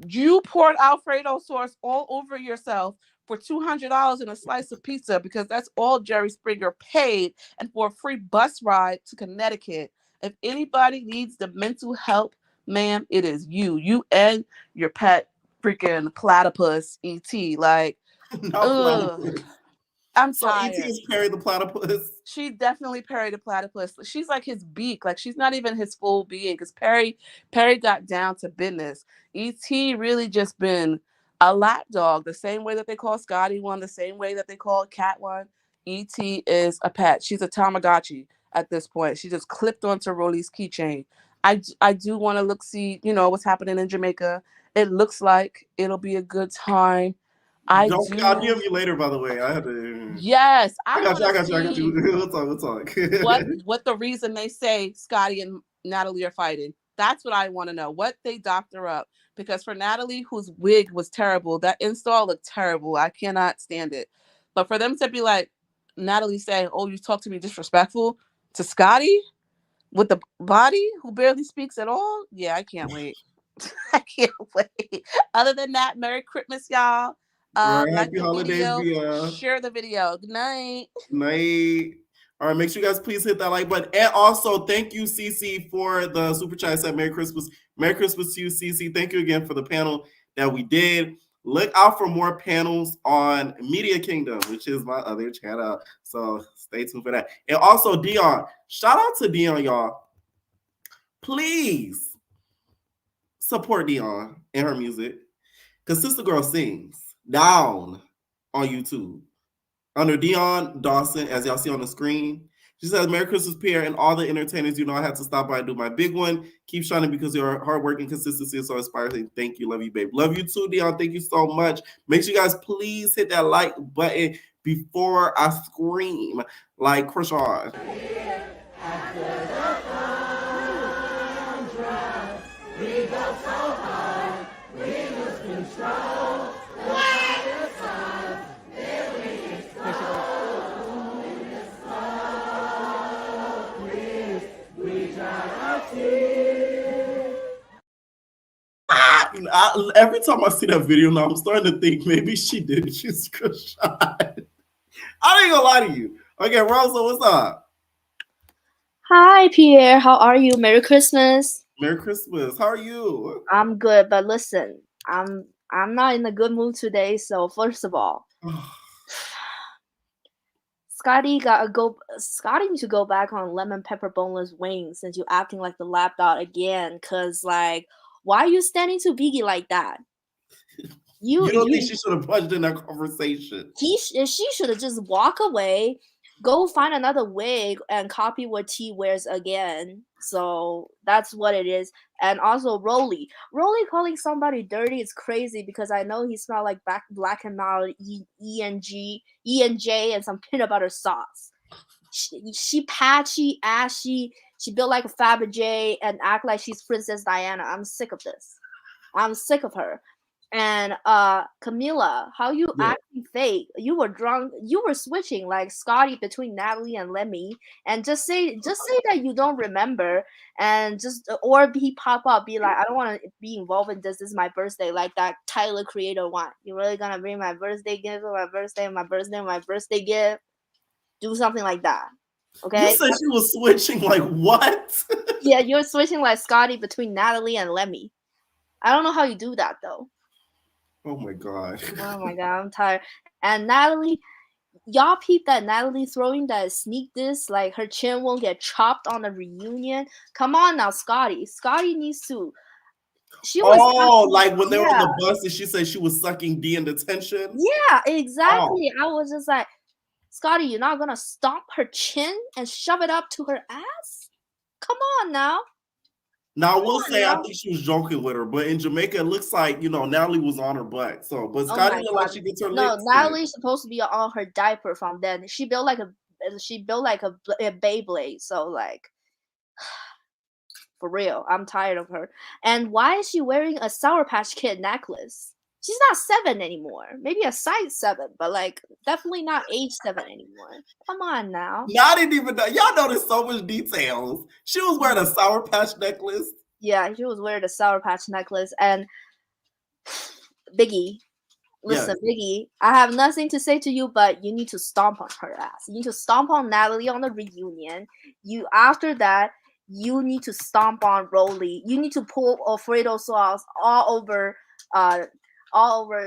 F: you poured Alfredo sauce all over yourself for $200 and a slice of pizza, because that's all Jerry Springer paid, and for a free bus ride to Connecticut. If anybody needs the mental help, ma'am, it is you. You and your pet freaking platypus ET. Like, ugh. I'm tired.
B: So ET is Perry the platypus.
F: She definitely Perry the platypus. She's like his beak. Like, she's not even his full being, because Perry got down to business. ET really just been a lapdog, the same way that they call Scotty one, the same way that they call Cat one. ET is a pet. She's a Tamagotchi at this point. She just clipped onto Rolly's keychain. I do want to see, what's happening in Jamaica. It looks like it'll be a good time.
B: I'll DM you later, by the way. I have to.
F: Yes,
B: I got you. We'll talk.
F: what the reason they say Scotty and Natalie are fighting? That's what I want to know. What they doctor up. Because for Natalie, whose wig was terrible, that install looked terrible. I cannot stand it. But for them to be like, Natalie saying, oh, you talk to me disrespectful to Scotty with the body who barely speaks at all. Yeah, I can't wait. I can't wait. Other than that, Merry Christmas, y'all. Like
B: Happy
F: the
B: holidays,
F: video,
B: Bia.
F: share the video. Good night.
B: Night. All right, make sure you guys please hit that like button. And also, thank you, Cece, for the super chat. Said Merry Christmas. Merry Christmas to you, Cece. Thank you again for the panel that we did. Look out for more panels on Media Kingdom, which is my other channel. So stay tuned for that. And also, Dion. Shout out to Dion, y'all. Please support Dion and her music. Because Sister Girl sings down on YouTube. Under Dion Dawson, as y'all see on the screen. She says, Merry Christmas, Pierre, and all the entertainers. You know I had to stop by and do my big one. Keep shining because your hard work and consistency is so inspiring. Thank you. Love you, babe. Love you too, Dion. Thank you so much. Make sure you guys please hit that like button before I scream like Krishan. Every time I see that video now, I'm starting to think maybe she did. She's Krishan. I ain't gonna lie to you. Okay, Rosa, what's up?
G: Hi, Pierre. How are you? Merry Christmas.
B: Merry Christmas. How are you?
G: I'm good, but listen, I'm not in a good mood today. So first of all, Scotty needs to go back on lemon pepper boneless wings since you're acting like the lapdog again. Cause like, why are you standing to Biggie like that?
B: You don't think she should have punched in that conversation?
G: She should have just walk away, go find another wig, and copy what T wears again. So that's what it is. And also Rolly calling somebody dirty is crazy because I know he smelled like black and mild E&J and some peanut butter sauce. She patchy, ashy. She built like a Fabergé and act like she's Princess Diana. I'm sick of this. I'm sick of her. And Camila, how you acting fake? You were drunk. You were switching like Scotty between Natalie and Lemmy, and just say that you don't remember, and just or he pop up, be like, I don't want to be involved in this. This is my birthday, like that Tyler Creator one. You really gonna bring my birthday gift for my birthday gift? Do something like that, okay?
B: You said she was switching like what?
G: Yeah, you're switching like Scotty between Natalie and Lemmy. I don't know how you do that though.
B: Oh my god.
G: Oh my god, I'm tired. And Natalie, y'all peep that Natalie throwing that sneak diss, like her chin won't get chopped on the reunion. Come on now, Scotty. Scotty needs to. She was
B: like when they were on the bus and she said she was sucking D in detention.
G: Yeah, exactly. I was just like, Scotty, you're not gonna stomp her chin and shove it up to her ass? Come on now.
B: Now I will say I think she was joking with her, but in Jamaica it looks like Natalie was on her butt. So, but Scotty looked like she gets her lips.
G: No, Natalie's supposed to be on her diaper from then. She built like a Beyblade. So like, for real, I'm tired of her. And why is she wearing a Sour Patch Kid necklace? She's not 7 anymore. Maybe a size 7, but like definitely not age 7 anymore. Come on now.
B: I didn't even know. Y'all noticed so much details. She was wearing a Sour Patch necklace.
G: Yeah, she was wearing a Sour Patch necklace. And Biggie, listen, Biggie, I have nothing to say to you, but you need to stomp on her ass. You need to stomp on Natalie on the reunion. After that, you need to stomp on Rolly. You need to pull Alfredo sauce all over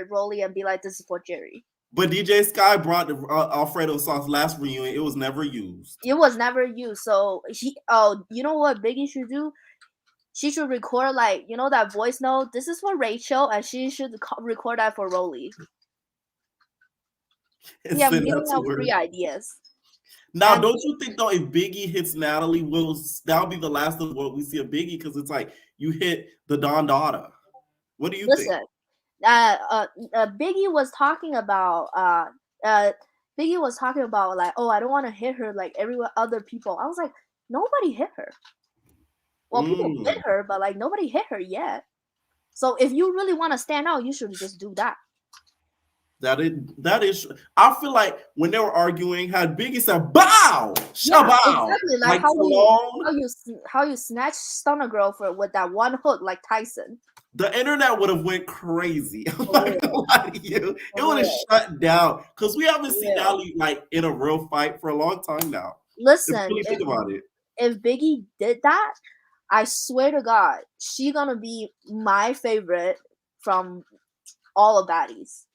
G: Rolly and be like, this is for Jerry.
B: But DJ Sky brought the Alfredo sauce last reunion. It was never used.
G: It was never used. So you know what Biggie should do? She should record that voice note. This is for Rachel, and she should record that for Rolly. Yeah, I'm giving out free ideas.
B: Now, don't you think though, if Biggie hits Natalie, that'll be the last of what we see of Biggie? Because it's like you hit the Don Dada. What do you think?
G: Biggie was talking about like, oh, I don't want to hit her like every other people. I was like, nobody hit her. Well, people hit her, but like nobody hit her yet. So if you really want to stand out, you should just do that.
B: That is. I feel like when they were arguing, had Biggie said "bow, shabow,"
G: exactly. Like how you snatch Stunner Girl with that one hook like Tyson.
B: The internet would have went crazy. I'm not gonna lie to you. It would have shut down because we haven't seen Ali like in a real fight for a long time now.
G: Listen,
B: really think about it.
G: If Biggie did that, I swear to God, she gonna be my favorite from all of Baddies,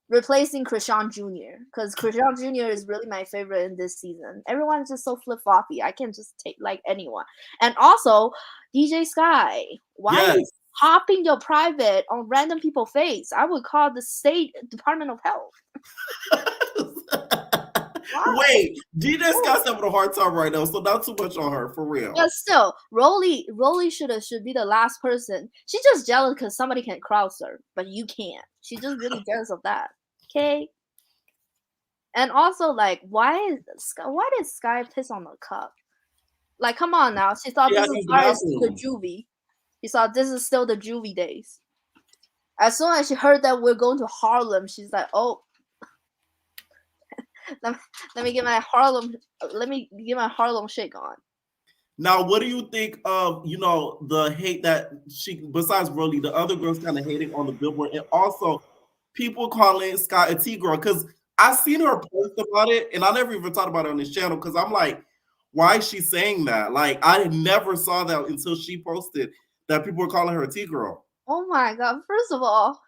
G: replacing Krishan Jr. Because Krishan Jr. is really my favorite in this season. Everyone's just so flip floppy. I can just take like anyone. And also, DJ Sky, why are you popping your private on random people's face? I would call the State Department of Health.
B: Wait, DJ Scott's having a hard time right now, so not too much on her, for real.
G: But still, Rolly should be the last person. She's just jealous because somebody can crowd surf, but you can't. She's just really jealous of that. Okay. And also, like, why did Sky piss on the cup? Like, come on now. She thought this is the juvie. She thought this is still the juvie days. As soon as she heard that we're going to Harlem, she's like, oh. let me get my Harlem shake on. Now,
B: what do you think of, the hate that besides Rolly, the other girls kind of hating on the Billboard, and also people calling Sky a T-girl? Because I seen her post about it, and I never even talked about it on this channel, because I'm like, why is she saying that? Like, I never saw that until she posted that people were calling her a T-girl.
G: Oh my God. First of all,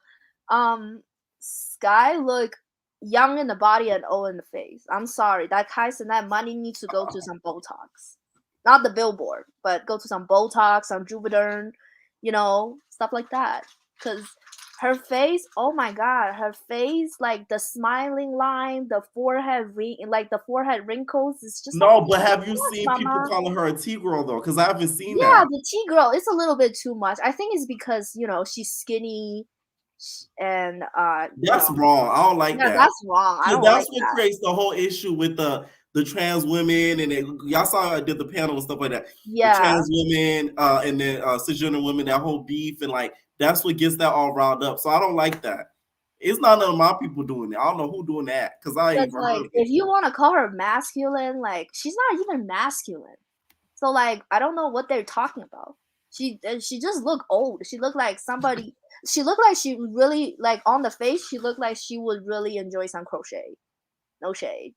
G: Sky look young in the body and old in the face. I'm sorry. That Tyson, that money needs to go to some Botox. Not the Billboard, but go to some Botox, some Juvederm, stuff like that. Because her face, oh my God, her face, like the smiling line, the forehead wrinkles, it's just
B: no. But have you seen people calling her a T-girl though? Because I haven't seen that.
G: Yeah, the T-girl, it's a little bit too much. I think it's because she's skinny. And
B: that's wrong. I don't like that.
G: That's wrong. I don't
B: that's
G: like
B: what creates the whole issue with the trans women, and y'all saw I did the panel and stuff like that.
G: Yeah,
B: the trans women and then cisgender women, that whole beef, and like that's what gets that all riled up. So I don't like that. It's not none of my people doing it. I don't know who doing that because I ain't
G: like if you want to call her masculine, like she's not even masculine. So like I don't know what they're talking about. She just looked old. She looked like somebody. She looked like she really, like, on the face, she looked like she would really enjoy some crochet. No shade.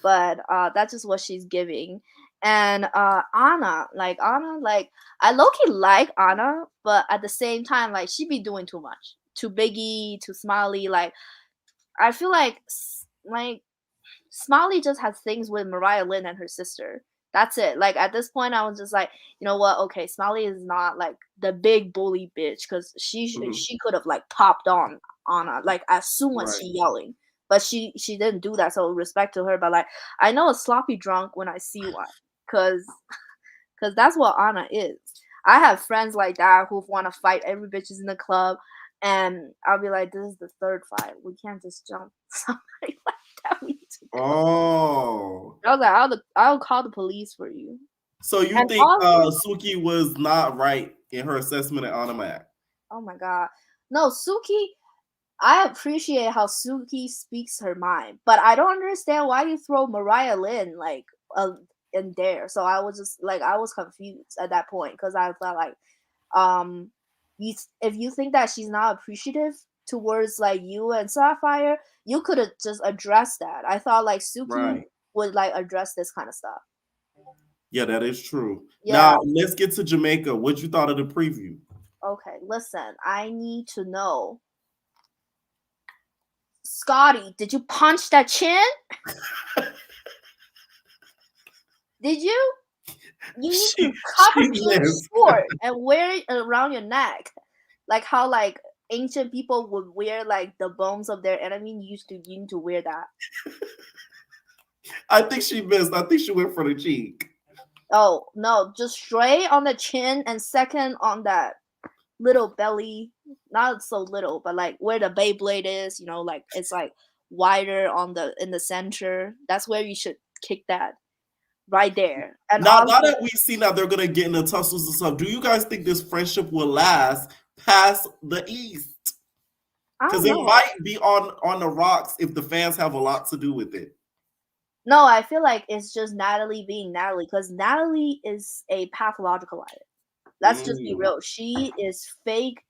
G: But that's just what she's giving. And Anna, I low-key like Anna, but at the same time, like, she be doing too much. To Biggie, to Smiley, like, I feel like Smiley just has things with Mariah Lynn and her sister. That's it. Like at this point, I was just like, you know what? Okay, Smiley is not like the big bully bitch because she could have like popped on Anna like as soon as she yelling, but she didn't do that. So respect to her. But like I know a sloppy drunk when I see one, because that's what Anna is. I have friends like that who want to fight every bitches in the club, and I'll be like, this is the third fight. We can't just jump somebody like that. We need to
B: Oh.
G: I was like, I'll call the police for you.
B: So you think Suki was not right in her assessment at Anna?
G: Oh my God. No, Suki, I appreciate how Suki speaks her mind, but I don't understand why you throw Mariah Lynn like in there. So I was just like, I was confused at that point because I felt like, if you think that she's not appreciative towards like you and Sapphire, you could have just addressed that. I thought like Suki would like address this kind of stuff.
B: Yeah, that is true. Yeah. Now let's get to Jamaica. What you thought of the preview?
G: Okay, listen, I need to know. Scotty, did you punch that chin? Did you? You need to cut her chin short and wear it around your neck. Like how like ancient people would wear like the bones of their enemy. You need to wear that.
B: I think she missed. I think she went for the cheek.
G: Oh no, just straight on the chin and second on that little belly. Not so little, but like where the Beyblade is, like it's like wider in the center. That's where you should kick that. right there. And
B: now that we see that they're gonna get into tussles and stuff, do you guys think this friendship will last past the East? Because it might be on the rocks if the fans have a lot to do with it.
G: No, I feel like it's just Natalie being Natalie, because Natalie is a pathological liar. Let's just be real. She is fake.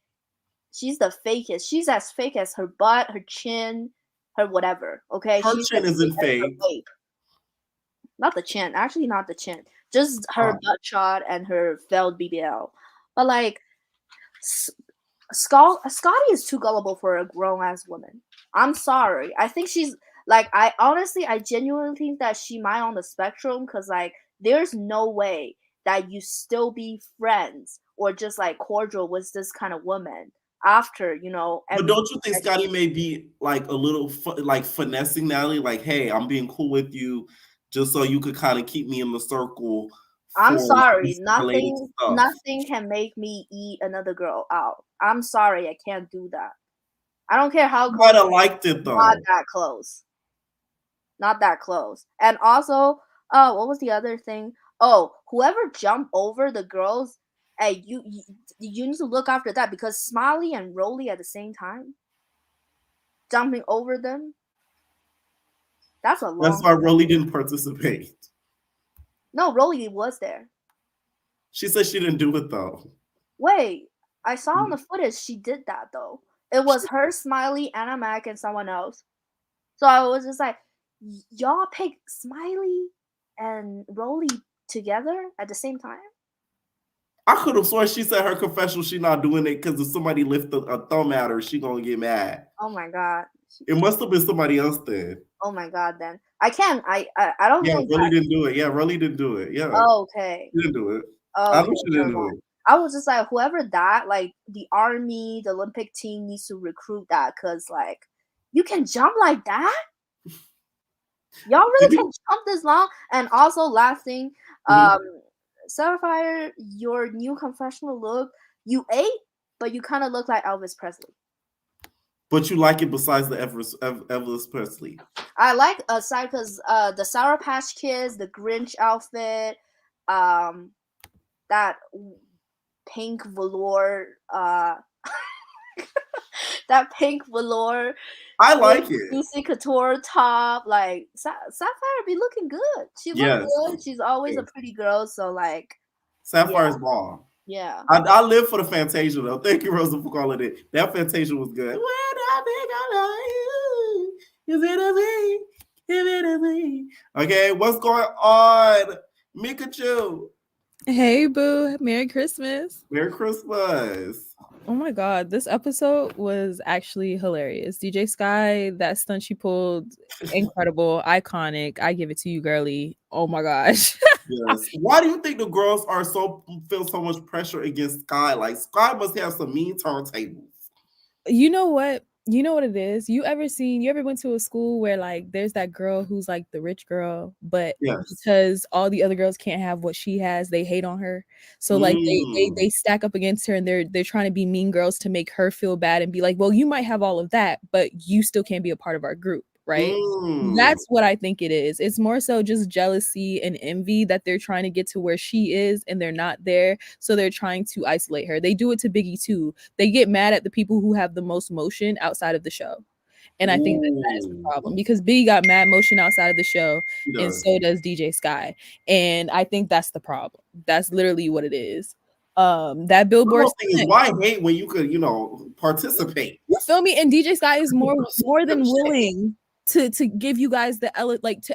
G: She's the fakest. She's as fake as her butt, her chin, her whatever. Okay,
B: her chin isn't fake.
G: Not the chin. Actually, not the chin. Just her butt shot and her failed BBL. But like, Scotty is too gullible for a grown ass woman. I'm sorry. I think she's like, I genuinely think that she might on the spectrum, because like, there's no way that you still be friends or just like cordial with this kind of woman after, you know.
B: But don't you think Scotty may be like a little like finessing Natalie, like, hey, I'm being cool with you just so you could kind of keep me in the circle?
G: I'm sorry, nothing can make me eat another girl out. I'm sorry, I can't do that. I don't care how
B: close. Might have liked it though.
G: Not that close. Not that close. And also, what was the other thing? Oh, whoever jumped over the girls, hey, you need to look after that, because Smiley and Rolly at the same time jumping over them. That's a long.
B: That's why Rolly didn't participate.
G: No, Rolly was there.
B: She said she didn't do it though.
G: Wait, I saw on the footage she did that though. It was her, Smiley, Anna Mac, and someone else. So I was just like, y'all pick Smiley and Rolly together at the same time?
B: I could have sworn she said her confessional she not doing it because if somebody lift a thumb at her, she gonna get mad.
G: Oh my god.
B: It must have been somebody else then.
G: Oh my god, then. I can't, I don't
B: think Rolly
G: that...
B: didn't do it. Yeah, Rolly didn't do it. Yeah.
G: Oh, okay.
B: She didn't do it.
G: Oh,
B: I know she didn't do it.
G: I was just like, whoever that, like, the army, the Olympic team needs to recruit that, because, like, you can jump like that? Y'all really can jump this long? And also, last thing, Sapphire, your new confessional look, you ate, but you kind of look like Elvis Presley.
B: But you like it besides the Elvis Presley?
G: I like aside because the Sour Patch Kids, the Grinch outfit, that pink velour, that pink velour.
B: I like it.
G: Lucy Couture top, like Sapphire be looking good. She looks good. She's always a pretty girl, so like
B: Sapphire's bomb.
G: Yeah.
B: I live for the Fantasia though. Thank you, Rosa, for calling it. That Fantasia was good. When I think I love you, is it a me? Is it a me? Okay, what's going on? Mikachu.
H: Hey boo, Merry Christmas.
B: Merry Christmas.
H: Oh my god, this episode was actually hilarious. DJ Sky, that stunt she pulled, incredible, iconic. I give it to you, girly. Oh my gosh.
B: Yes. Why do you think the girls feel so much pressure against Sky? Like, Sky must have some mean turntables.
H: You know what? You know what it is? You ever went to a school where like there's that girl who's like the rich girl, but because all the other girls can't have what she has, they hate on her. So like they stack up against her and they're trying to be mean girls to make her feel bad and be like, well, you might have all of that, but you still can't be a part of our group. Right? That's what I think it is. It's more so just jealousy and envy that they're trying to get to where she is and they're not there. So they're trying to isolate her. They do it to Biggie too. They get mad at the people who have the most motion outside of the show. And I think that is the problem because Biggie got mad motion outside of the show and so does DJ Sky. And I think that's the problem. That's literally what it is. That Billboard
B: thing is why hate when you could, participate.
H: You feel me? And DJ Sky is more than willing to give you guys to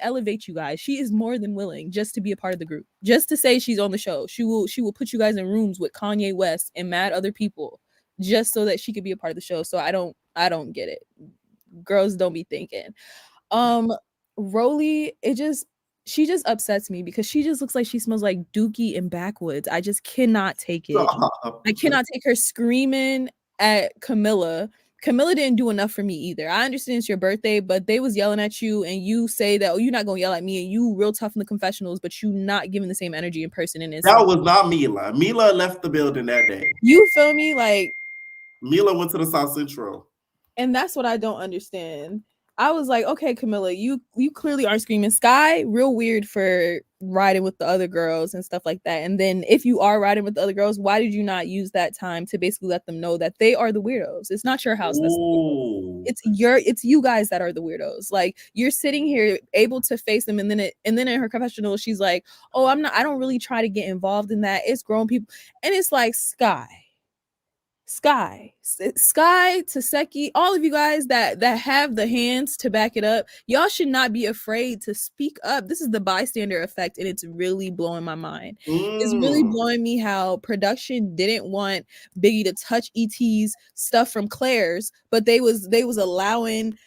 H: elevate you guys. She is more than willing just to be a part of the group, just to say she's on the show. She will put you guys in rooms with Kanye West and mad other people just so that she could be a part of the show. So I don't get it. Girls don't be thinking. Rolly, she just upsets me because she just looks like she smells like Dookie in Backwoods. I just cannot take it. I cannot take her screaming at Camilla. Camilla didn't do enough for me either. I understand it's your birthday, but they was yelling at you and you say that, oh, you're not going to yell at me and you real tough in the confessionals, but you not giving the same energy in person. And
B: that was not Mila. Mila left the building that day.
H: You feel me? Like
B: Mila went to the South Central.
H: And that's what I don't understand. I was like, okay, Camilla, you clearly aren't screaming. Sky, real weird for riding with the other girls and stuff like that. And then if you are riding with the other girls, why did you not use that time to basically let them know that they are the weirdos? It's not your house. It's you guys that are the weirdos. Like, you're sitting here able to face them, and then in her confessional, she's like, oh, I don't really try to get involved in that. It's grown people. And it's like, Sky, Taseki, all of you guys that have the hands to back it up, y'all should not be afraid to speak up. This is the bystander effect, and it's really blowing my mind. It's really blowing me how production didn't want Biggie to touch ET's stuff from Claire's, but they was allowing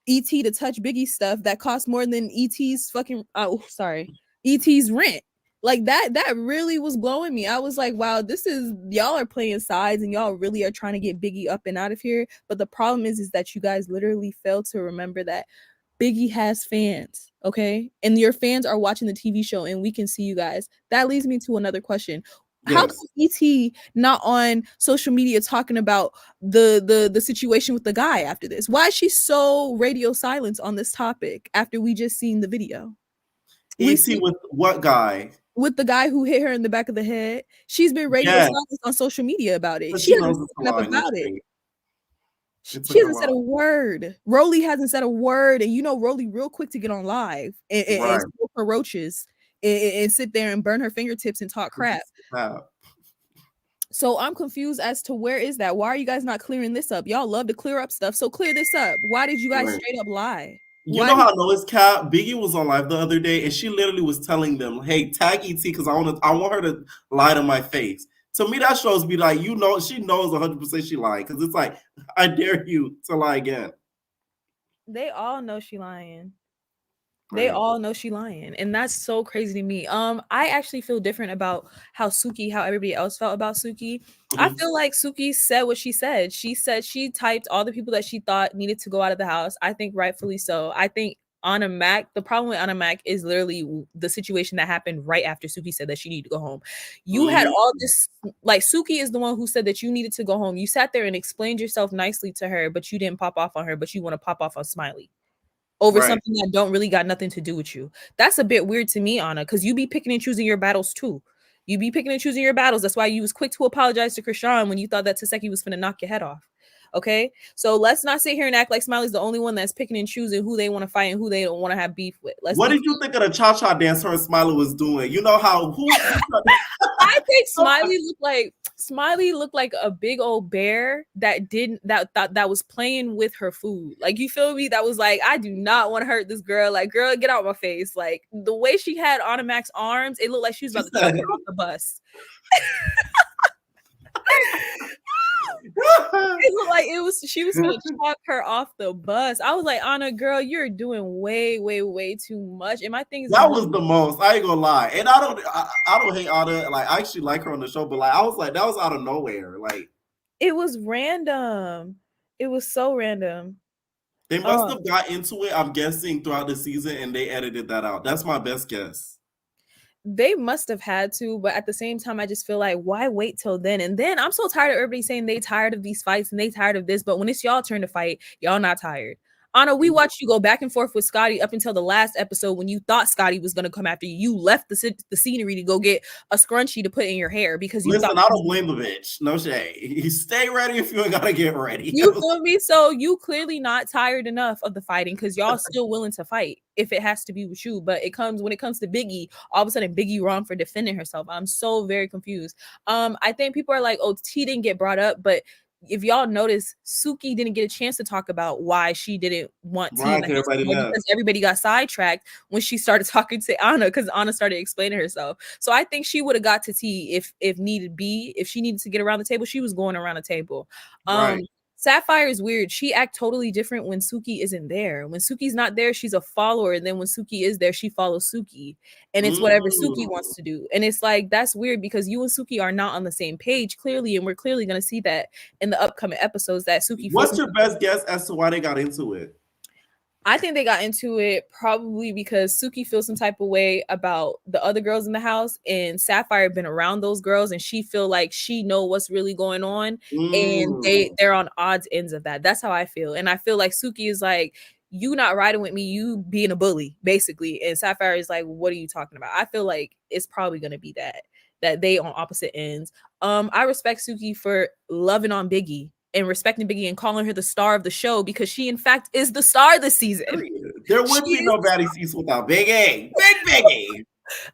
H: ET to touch Biggie's stuff that cost more than ET's ET's rent. Like that really was blowing me. I was like, wow, y'all are playing sides and y'all really are trying to get Biggie up and out of here. But the problem is that you guys literally fail to remember that Biggie has fans, okay? And your fans are watching the TV show, and we can see you guys. That leads me to another question. Yes. How come ET not on social media talking about the situation with the guy after this? Why is she so radio silent on this topic after we just seen the video?
B: ET with what guy?
H: With the guy who hit her in the back of the head. She's been radio silent on social media about it. She hasn't spoken up about it. She hasn't said a word. Rolly hasn't said a word. And you know Rolly real quick to get on live and smoke her roaches and sit there and burn her fingertips and talk crap. So I'm confused as to where is that? Why are you guys not clearing this up? Y'all love to clear up stuff. So clear this up. Why did you guys straight up lie?
B: You know how I know it's cap? Biggie was on live the other day, and she literally was telling them, "Hey, tag ET because I want her to lie to my face." To me, that shows me like she knows 100% she lied, because it's like, I dare you to lie again.
H: They all know she lying. They all know she lying, and that's so crazy to me. I actually feel different about how everybody else felt about Suki. I feel like Suki said what she said. She said she typed all the people that she thought needed to go out of the house. I think rightfully so. I think Anna Mac, the problem with Anna Mac is literally the situation that happened right after Suki said that she needed to go home. You had all this, like, Suki is the one who said that you needed to go home. You sat there and explained yourself nicely to her, but you didn't pop off on her, but you want to pop off on Smiley over something that don't really got nothing to do with you. That's a bit weird to me, Anna, because you be picking and choosing your battles too. You be picking and choosing your battles. That's why you was quick to apologize to Krishan when you thought that Taseki was finna knock your head off. Okay, so let's not sit here and act like Smiley's the only one that's picking and choosing who they want to fight and who they don't want to have beef with.
B: What did you think of the cha-cha dance her and Smiley was doing? You know how
H: I think Smiley looked like a big old bear that was playing with her food. Like, you feel me? That was like, I do not want to hurt this girl. Like, girl, get out my face. Like, the way she had Anna Mac's arms, it looked like she was about to chuck her off the bus. It looked like she was gonna chuck her off the bus. I was like, Anna, girl, you're doing way, way, way too much. And my thing is,
B: that was the most. I ain't gonna lie, and I don't hate Anna. Like, I actually like her on the show, but like, I was like, that was out of nowhere. Like,
H: it was random. It was so random.
B: They must have got into it, I'm guessing, throughout the season, and they edited that out. That's my best guess.
H: They must have had to, but at the same time, I just feel like, why wait till then? And then I'm so tired of everybody saying they tired of these fights and they tired of this, but when it's y'all turn to fight, y'all not tired. Anna, we watched you go back and forth with Scotty up until the last episode when you thought Scotty was going to come after you. You left the scenery to go get a scrunchie to put in your hair because you thought.
B: I don't blame the bitch. No shade. You stay ready if you ain't got to get ready.
H: You feel me? So you clearly not tired enough of the fighting because y'all still willing to fight if it has to be with you. But when it comes to Biggie, all of a sudden Biggie wrong for defending herself. I'm so very confused. I think people are like, oh, T didn't get brought up, but if y'all notice, Suki didn't get a chance to talk about why she didn't want T because everybody got sidetracked when she started talking to Anna because Anna started explaining herself. So I think she would have got to T if needed be. If she needed to get around the table, she was going around the table. Sapphire is weird. She act totally different when Suki isn't there. When Suki's not there, she's a follower. And then when Suki is there, she follows Suki. And it's whatever Suki wants to do. And it's like, that's weird because you and Suki are not on the same page, clearly. And we're clearly going to see that in the upcoming episodes that Suki...
B: What's your best guess as to why they got into it?
H: I think they got into it probably because Suki feels some type of way about the other girls in the house, and Sapphire been around those girls, and she feel like she know what's really going on, and they're on odds ends of that. That's how I feel, and I feel like Suki is like, you not riding with me, you being a bully, basically. And Sapphire is like, what are you talking about? I feel like it's probably gonna be that they on opposite ends. I respect Suki for loving on Biggie and respecting Biggie and calling her the star of the show, because she in fact is the star this season.
B: There would be no Baddies East without Biggie. Big Biggie.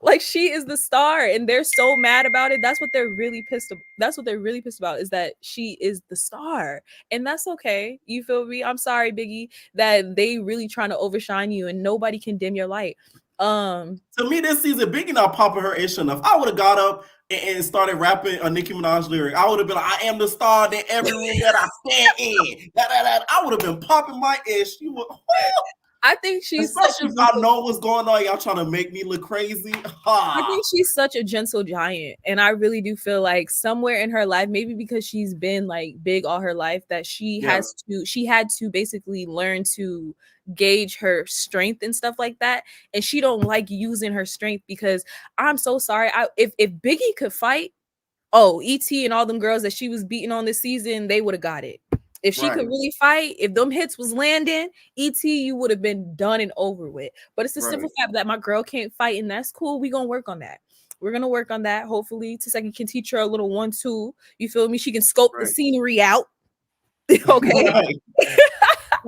H: Like, she is the star, and they're so mad about it. That's what they're really pissed about, is that she is the star. And that's okay. You feel me? I'm sorry, Biggie, that they really trying to overshine you and nobody can dim your light.
B: To me, this season, Biggie not popping her ish enough. I would have got up and started rapping a Nicki Minaj lyric. I would have been like, I am the star in every room that I stand in. I would have been popping my ish. You would.
H: I think she's
B: especially if I know what's going on. Y'all trying to make me look crazy.
H: I think she's such a gentle giant, and I really do feel like somewhere in her life, maybe because she's been like big all her life, that she had to basically learn to gauge her strength and stuff like that, and she don't like using her strength, because I'm so sorry, if Biggie could fight, ET and all them girls that she was beating on this season, they would have got it. If she could really fight, if them hits was landing, ET, you would have been done and over with. But it's the simple fact that my girl can't fight, and that's cool. We're gonna work on that. We're gonna work on that. Hopefully, Taseki can teach her a little 1-2. You feel me? She can scope the scenery out. Okay.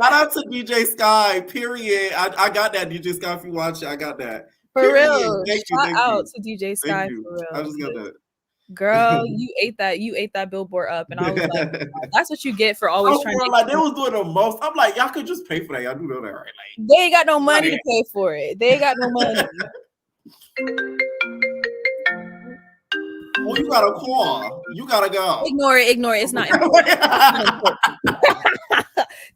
B: Shout out to DJ Sky. Period. I got that, DJ Sky. If you watch it, I got that.
H: For real.
B: Thank
H: Shout
B: you.
H: out to DJ Sky. For real.
B: I just got that.
H: Girl, you ate that billboard up, and I was like, that's what you get for always trying to
B: like they was doing the most. I'm like, y'all could just pay for that. Y'all do know that, right? Like,
H: they ain't got no money to pay for it. They ain't got no money.
B: Well, you gotta call. You gotta go.
H: Ignore it. It's not important.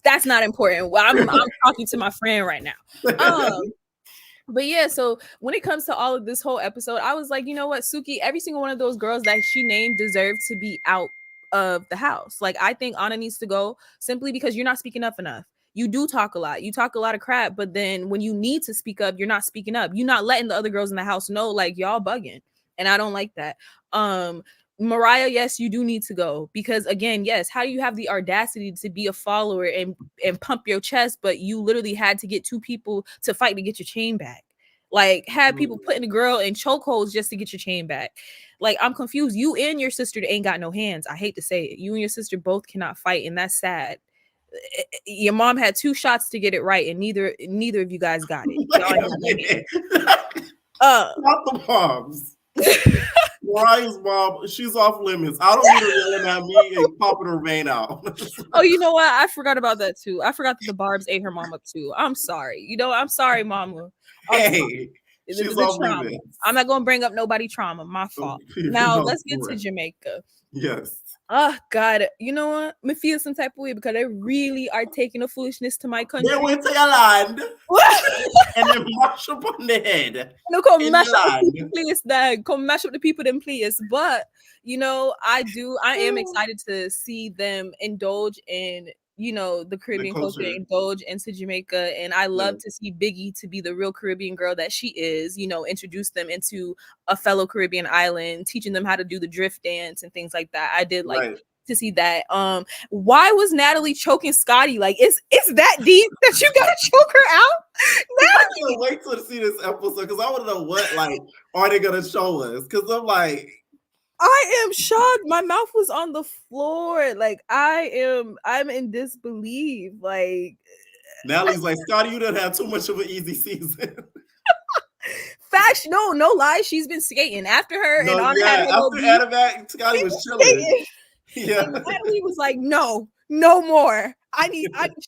H: That's not important. Well, I'm talking to my friend right now. But yeah, so when it comes to all of this whole episode, I was like, you know what, Suki, every single one of those girls that she named deserve to be out of the house. Like, I think Anna needs to go simply because you're not speaking up enough. You do talk a lot. You talk a lot of crap, but then when you need to speak up, you're not speaking up. You're not letting the other girls in the house know, like, y'all bugging. And I don't like that. Mariah, yes, you do need to go, because again, yes, how do you have the audacity to be a follower and pump your chest, but you literally had to get 2 people to fight to get your chain back? Like, have people putting the girl in chokeholds just to get your chain back? Like, I'm confused. You and your sister ain't got no hands. I hate to say it. You and your sister both cannot fight, and that's sad. Your mom had 2 shots to get it right, and neither of you guys got it.
B: Not the moms. Mariah's mom, she's off limits. I don't need her yelling at me and popping her vein out.
H: Oh, you know what? I forgot about that too. I forgot that the Barbs ate her mom up too. I'm sorry. I'm sorry, mama.
B: Hey, she's off limits.
H: I'm not gonna bring up nobody trauma. My fault. Now let's get to Jamaica.
B: Yes.
H: Oh God, you know what? Me feel some type of way because they really are taking the foolishness to my country.
B: They went to your land and then mash up on the head.
H: No, come mash up the people, please, Dad. Come mash up the people, then please. But I am excited to see them indulge in the Caribbean culture, indulge into Jamaica, and I love to see Biggie to be the real Caribbean girl that she is. Introduce them into a fellow Caribbean island, teaching them how to do the drift dance and things like that. I did like to see that. Why was Natalie choking Scotty? Like, it's that deep that you gotta choke her out?
B: I can't wait to see this episode because I want to know what are they gonna show us? Because I'm like,
H: I am shocked. My mouth was on the floor. Like, I'm in disbelief. Like,
B: Natalie's like, Scotty, you done had too much of an easy season.
H: Facts, no lie. She's been skating after her, and on
B: after Scotty was chilling.
H: Yeah, and Natalie was like, no more.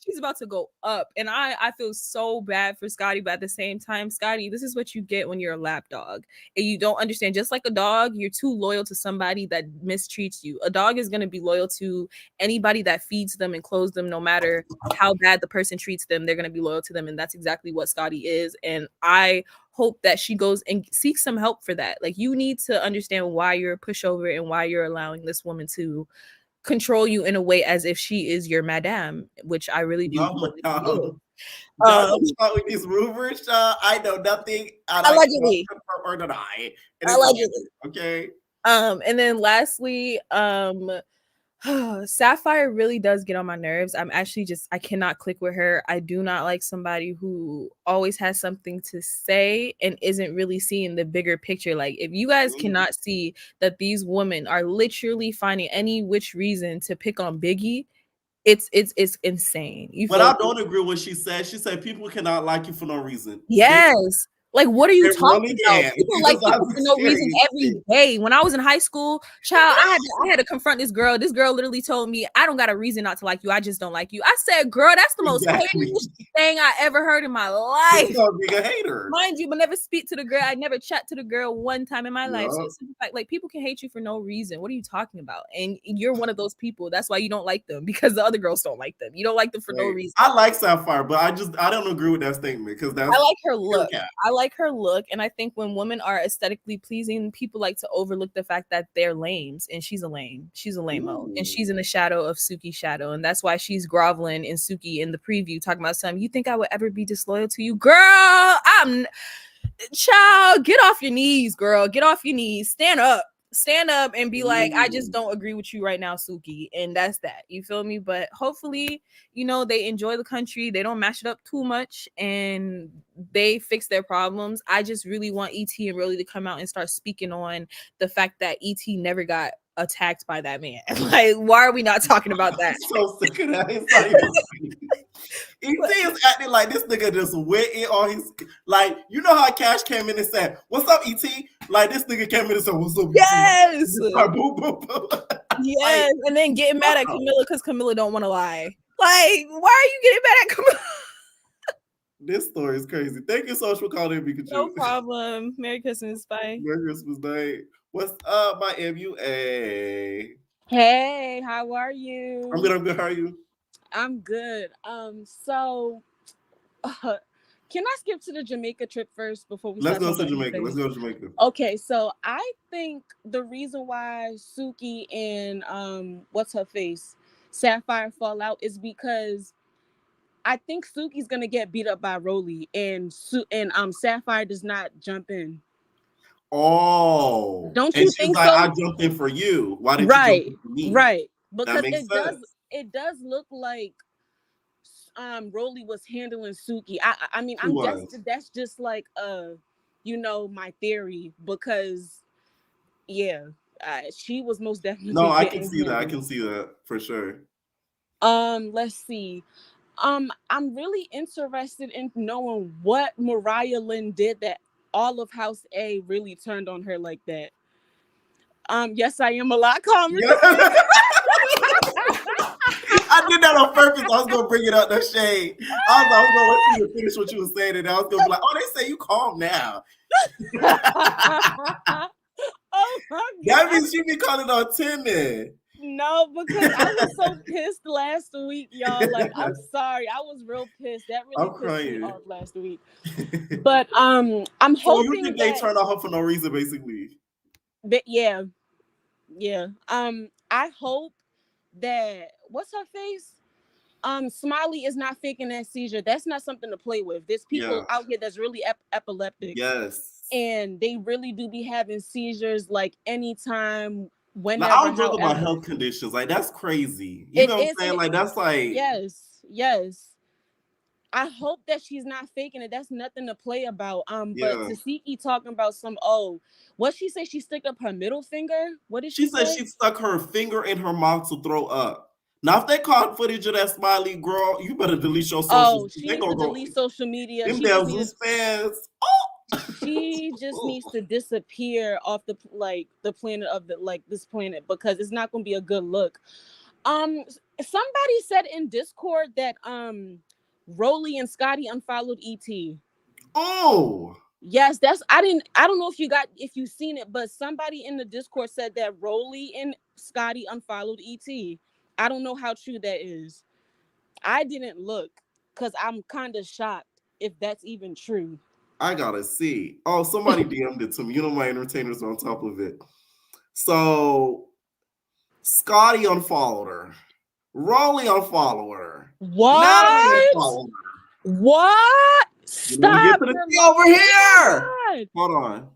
H: She's about to go up, and I feel so bad for Scotty, but at the same time, Scotty, this is what you get when you're a lap dog and you don't understand. Just like a dog, you're too loyal to somebody that mistreats you. A dog is going to be loyal to anybody that feeds them and clothes them, no matter how bad the person treats them. They're going to be loyal to them, and that's exactly what Scotty is. And I hope that she goes and seeks some help for that. Like, you need to understand why you're a pushover and why you're allowing this woman to control you in a way as if she is your madame, which I really do.
B: With these rumors, I know nothing.
H: Allegedly.
B: Or deny.
H: Allegedly.
B: Okay.
H: And then lastly, Sapphire really does get on my nerves. I cannot click with her. I do not like somebody who always has something to say and isn't really seeing the bigger picture. Like, if you guys cannot see that these women are literally finding any which reason to pick on Biggie, it's insane.
B: But I don't agree with what she said. She said people cannot like you for no reason.
H: Yes. Like, what are you talking
B: really
H: about? People like people for no reason every day. When I was in high school, child, I had to confront this girl. This girl literally told me, I don't got a reason not to like you. I just don't like you. I said, girl, that's the most hateful thing I ever heard in my life.
B: Being a hater.
H: Mind you, but never speak to the girl. I never chat to the girl one time in my life. So it's like people can hate you for no reason. What are you talking about? And you're one of those people. That's why you don't like them, because the other girls don't like them. You don't like them for no reason.
B: I like Sapphire, but I don't agree with that statement, because I
H: like her look. I like her look, and I think when women are aesthetically pleasing, people like to overlook the fact that they're lames, and she's a lame. She's a lame-o, and she's in the shadow of Suki's shadow, and that's why she's groveling in Suki in the preview, talking about something. You think I would ever be disloyal to you, girl? Child, get off your knees, girl. Get off your knees. Stand up and be like, I just don't agree with you right now, Suki, and that's that. You feel me? But hopefully, they enjoy the country, they don't mash it up too much, and they fix their problems. I just really want ET and Rolly to come out and start speaking on the fact that ET never got attacked by that man. Like, why are we not talking about that?
B: I'm so sick of that. It's not even ET is acting like this nigga just went in on his, like, you know how Cash came in and said, "What's up, ET?" Like, this nigga came in and said, "What's up, ET?"
H: Yes.
B: Like, boom, boom, boom.
H: Yes, and then getting mad at Camilla because Camilla don't want to lie. Like, why are you getting mad at Camilla?
B: This story is crazy. Thank you so much for calling in, Pikachu.
H: No problem. Merry Christmas. Bye.
B: Merry Christmas Day. What's up, my MUA?
I: Hey, how are you?
B: I'm good. How are you?
I: I'm good. So can I skip to the Jamaica trip first before we
B: Let's go to Jamaica.
I: Okay, so I think the reason why Suki and what's her face, Sapphire fall out is because I think Suki's gonna get beat up by Rolly, and Sapphire does not jump in.
B: Oh,
I: don't you think
B: like,
I: so?
B: I jumped in for you. Why didn't you jump in for me?
I: Right, because
B: it
I: does look like Rolly was handling Suki. I mean, that's just like my theory, because she was most definitely.
B: No, I can see that. I can see that for sure.
I: Let's see. I'm really interested in knowing what Mariah Lynn did that all of House A really turned on her like that. Yes, I am a lot calmer.
B: I did that on purpose. I was gonna bring it up, no shade. I was gonna wait for you to finish what you were saying, and I was gonna be like, "Oh, they say you calm now."
I: Oh my God.
B: That means you be calling on timid.
I: No, because I was so pissed last week, y'all. Like, I'm sorry, I was real pissed. That really pissed me off last week. But I'm hoping.
B: So you think they turned on her for no reason, basically?
I: But yeah. I hope that what's her face? Smiley is not faking that seizure. That's not something to play with. There's people out here that's really epileptic.
B: Yes.
I: And they really do be having seizures like anytime, whenever.
B: Like, I don't joke about health conditions. Like, that's crazy. You know what I'm saying? Like, that's like.
I: Yes. I hope that she's not faking it. That's nothing to play about. But Tasiki talking about what she say? She stuck up her middle finger. What did she say?
B: She said she stuck her finger in her mouth to throw up. Now, if they caught footage of that Smiley girl, you better delete your social.
I: She needs to delete social media.
B: Them damn Zeus fans.
I: She just needs to disappear off the planet of this planet, because it's not going to be a good look. Somebody said in Discord that Rolly and Scotty unfollowed ET.
B: Oh.
I: Yes, I don't know if you seen it, but somebody in the Discord said that Rolly and Scotty unfollowed ET. I don't know how true that is. I didn't look because I'm kind of shocked if that's even true.
B: I gotta see. Oh, somebody DM'd it to me. You know, my entertainers are on top of it. So Scotty unfollowed her. Rolly unfollowed her.
I: What? What? Stop
B: over here. Hold on.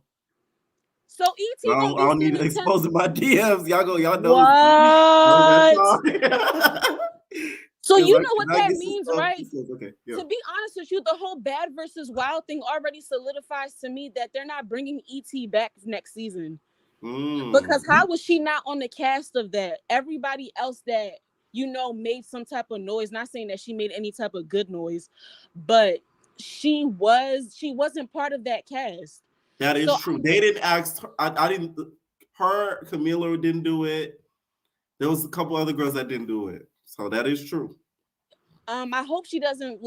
I: So ET
B: I don't need to expose my DMs. Y'all know.
I: What? So you know what that means, right?
B: Okay, yeah.
I: To be honest with you, the whole Bad versus Wild thing already solidifies to me that they're not bringing ET back next season. Because how was she not on the cast of that? Everybody else that made some type of noise. Not saying that she made any type of good noise, but she wasn't part of that cast.
B: That is true. They didn't ask her. I didn't. Her, Camila didn't do it. There was a couple other girls that didn't do it. So that is true.
I: I hope she doesn't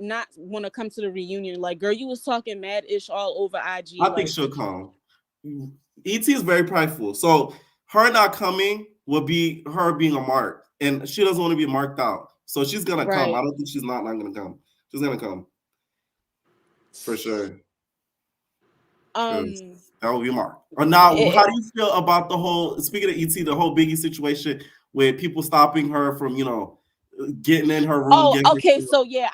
I: not want to come to the reunion. Like, girl, you was talking mad-ish all over IG.
B: I think she'll come. ET is very prideful. So her not coming will be her being a mark. And she doesn't want to be marked out. So she's going to come. I don't think she's not going to come. She's going to come. For sure. That would be marked. Now, how do you feel about the whole, speaking of ET, the whole Biggie situation with people stopping her from, getting in her room?
I: Oh, okay. So yeah,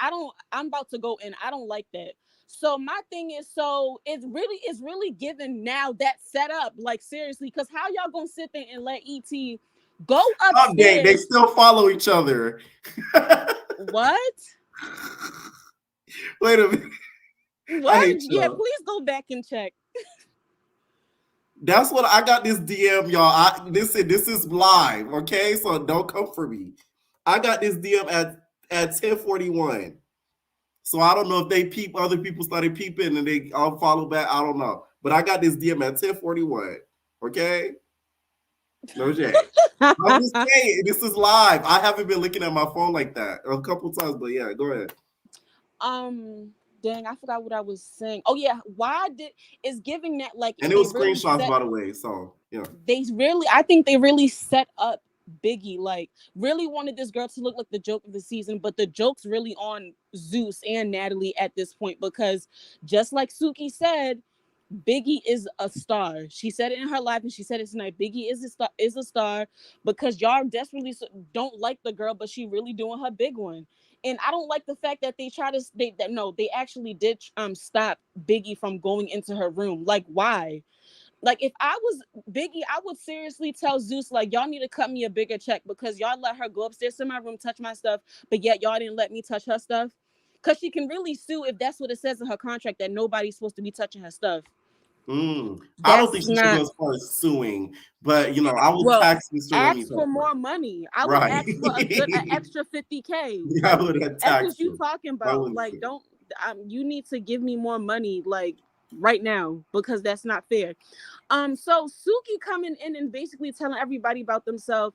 I: I'm about to go in. I don't like that. So my thing is, it's really given now that setup, like seriously, because how y'all gonna sit there and let ET go upstairs?
B: They still follow each other.
I: What?
B: Wait a minute.
I: What? Yeah, please go back and check.
B: That's what I got this DM, y'all. This is live, okay? So don't come for me. I got this DM at 10:41. So I don't know if they other people started peeping and they all follow back. I don't know. But I got this DM at 10:41. Okay? No Jay. I'm just saying, this is live. I haven't been looking at my phone like that a couple times, but yeah, go ahead.
I: Dang, I forgot what I was saying. Oh yeah, it's giving that
B: and it was screenshots by the way, so yeah.
I: I think they really set up Biggie, like really wanted this girl to look like the joke of the season, but the joke's really on Zeus and Natalie at this point, because just like Suki said, Biggie is a star. She said it in her life and she said it tonight. Biggie is a star because y'all desperately don't like the girl, but she really doing her big one. And I don't like the fact that they actually did stop Biggie from going into her room. Like, why? Like, if I was Biggie, I would seriously tell Zeus, like, y'all need to cut me a bigger check because y'all let her go upstairs to my room, touch my stuff, but yet y'all didn't let me touch her stuff. Because she can really sue if that's what it says in her contract, that nobody's supposed to be touching her stuff.
B: I don't think she should go as far as suing, but I would tax Mr.
I: Ask for more money. I would ask for an extra $50K.
B: Yeah, I would have taxed.
I: That's what you talking about. Like, you need to give me more money, like right now, because that's not fair. So Suki coming in and basically telling everybody about themselves.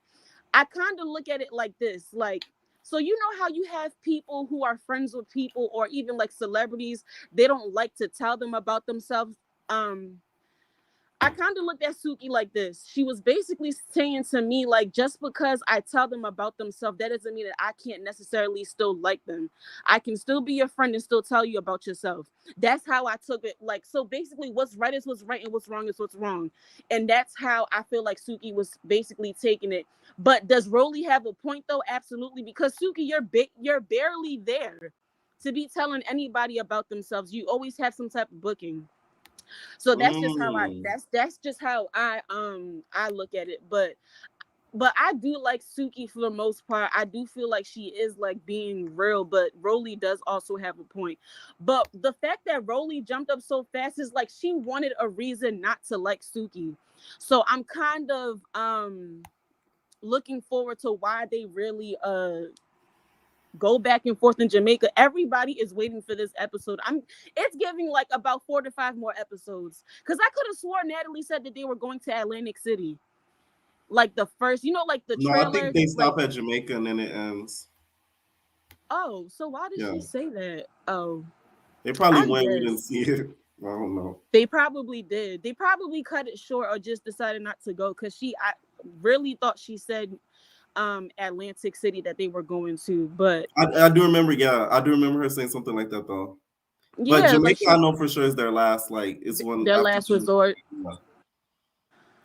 I: I kind of look at it like this, like. So you know how you have people who are friends with people or even like celebrities, they don't like to tell them about themselves. I kind of looked at Suki like this. She was basically saying to me, like, just because I tell them about themselves, that doesn't mean that I can't necessarily still like them. I can still be your friend and still tell you about yourself. That's how I took it. Like, so basically what's right is what's right and what's wrong is what's wrong. And that's how I feel like Suki was basically taking it. But does Rolly have a point though? Absolutely. Because Suki, you're barely there to be telling anybody about themselves. You always have some type of booking. So that's just how that's just how I look at it. But I do like Suki for the most part. I do feel like she is like being real, but Rolly does also have a point. But the fact that Rolly jumped up so fast is like she wanted a reason not to like Suki. So I'm kind of looking forward to why they really go back and forth in Jamaica. Everybody is waiting for this episode. It's giving like about 4 to 5 more episodes. Because I could have sworn Natalie said that they were going to Atlantic City. Like the first, like the trailer.
B: No, I think they stop at Jamaica and then it ends.
I: Oh, so why did she say that? Oh.
B: They probably went, we didn't see it. I don't know.
I: They probably did. They probably cut it short or just decided not to go because I really thought she said Atlantic City that they were going to, but
B: I do remember, I do remember her saying something like that though. Yeah, but Jamaica, I know for sure is their last, it's
I: their last resort.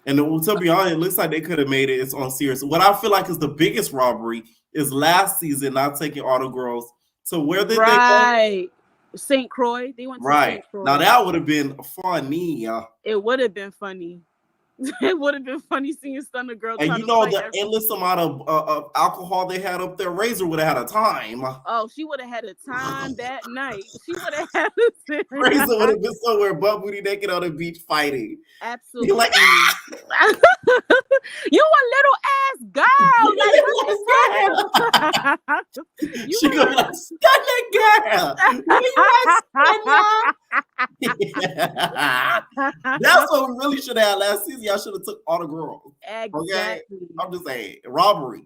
B: And to be honest, it looks like they could have made it. It's on serious. What I feel like is the biggest robbery is last season not taking all the girls. So where did they go?
I: St. Croix. They went to St. Croix.
B: Now that would have been funny.
I: It would have been funny. It would have been funny seeing Stunner Girl.
B: And you know the endless amount of alcohol they had up there. Razor would have had a time.
I: Oh, she would have had a time that night. She would have had a time.
B: Razor would have been somewhere butt booty naked on the beach fighting.
I: Absolutely.
B: You're like,
I: you a little ass girl.
B: She gonna like, stun that girl. That's what we really should have had last season. Y'all should have took all the girls.
I: Exactly.
B: Okay? I'm just saying, robbery.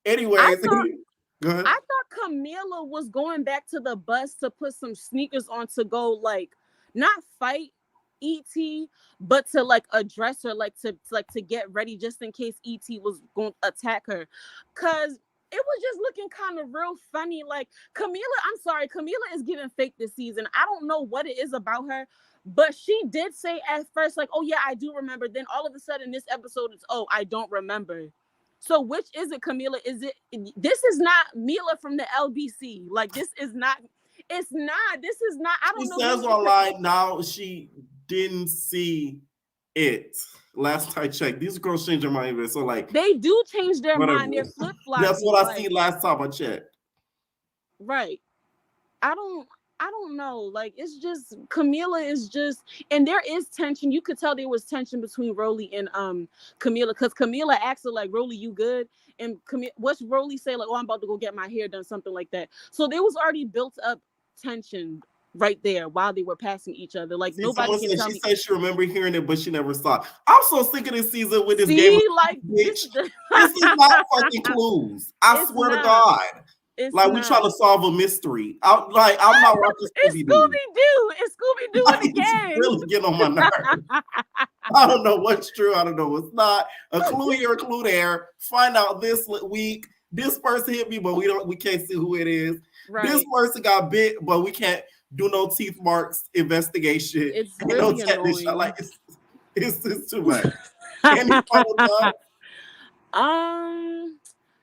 B: Anyways, go ahead.
I: I thought Camila was going back to the bus to put some sneakers on to go, like, not fight ET, but to like address her, like to get ready just in case ET was going to attack her. Cause it was just looking kind of real funny. Like Camila is giving fake this season. I don't know what it is about her, but she did say at first, like, oh yeah, I do remember. Then all of a sudden this episode is, oh, I don't remember. So which is it, Camila? This is not Mila from the LBC. Like this is not, I don't know.
B: She says online now she didn't see it. Last I checked, these girls change their mind. So like
I: they do change their mind. They're flip flops.
B: That's what I seen last time I checked. Right.
I: I don't know. Like it's just Camila is just, and there is tension. You could tell there was tension between Rolly and Camila, because Camila asked her like, "Rolly, you good?" And what's Rolly say? Like, "Oh, I'm about to go get my hair done," something like that. So there was already built up tension right there while they were passing each other. Like nobody can tell me.
B: She said she remembered hearing it, but she never saw it. I'm so sick of this season with this game.
I: Like
B: this is not fucking clues. I swear to God.
I: It's
B: like we trying to solve a mystery. I'm not watching Scooby-Doo.
I: It's Scooby-Doo again.
B: It's really getting on my nerves. I don't know what's true. I don't know what's not. A clue here, a clue there. Find out this week. This person hit me, but we can't see who it is. Right. This person got bit, but we can't do no teeth marks investigation.
I: It's really annoying.
B: Like it's too much. Any final
I: thought?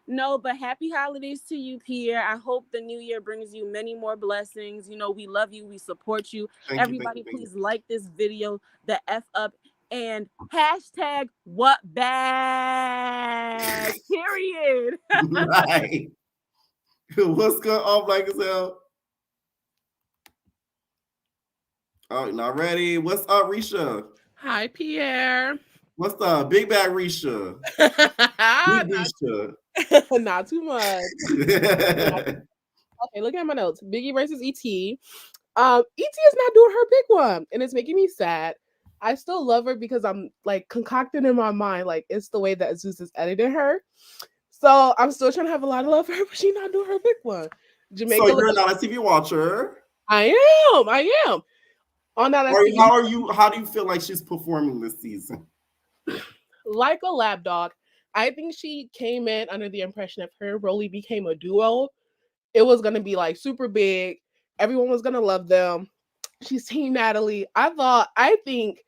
I: No, but happy holidays to you, Pierre. I hope the new year brings you many more blessings. You know, we love you. We support you. Everybody, please like this video, the F up, and hashtag what bag, period.
B: Right. What's going on, Black as hell? Oh, not ready. What's up, Risha?
C: Hi, Pierre.
B: What's up, Big Bag Risha? Risha.
C: Not too much. Okay, looking at my notes. Biggie versus ET. ET is not doing her big one, and it's making me sad. I still love her because I'm like concocting in my mind, like it's the way that Zeus is editing her. So I'm still trying to have a lot of love for her, but she's not doing her big one. Jamaica.
B: So you're not a TV watcher.
C: I am. On that,
B: how do you feel like she's performing this season?
C: Like a lapdog. I think she came in under the impression if her and Rolly became a duo, it was gonna be like super big. Everyone was gonna love them. She's Team Natalie. I think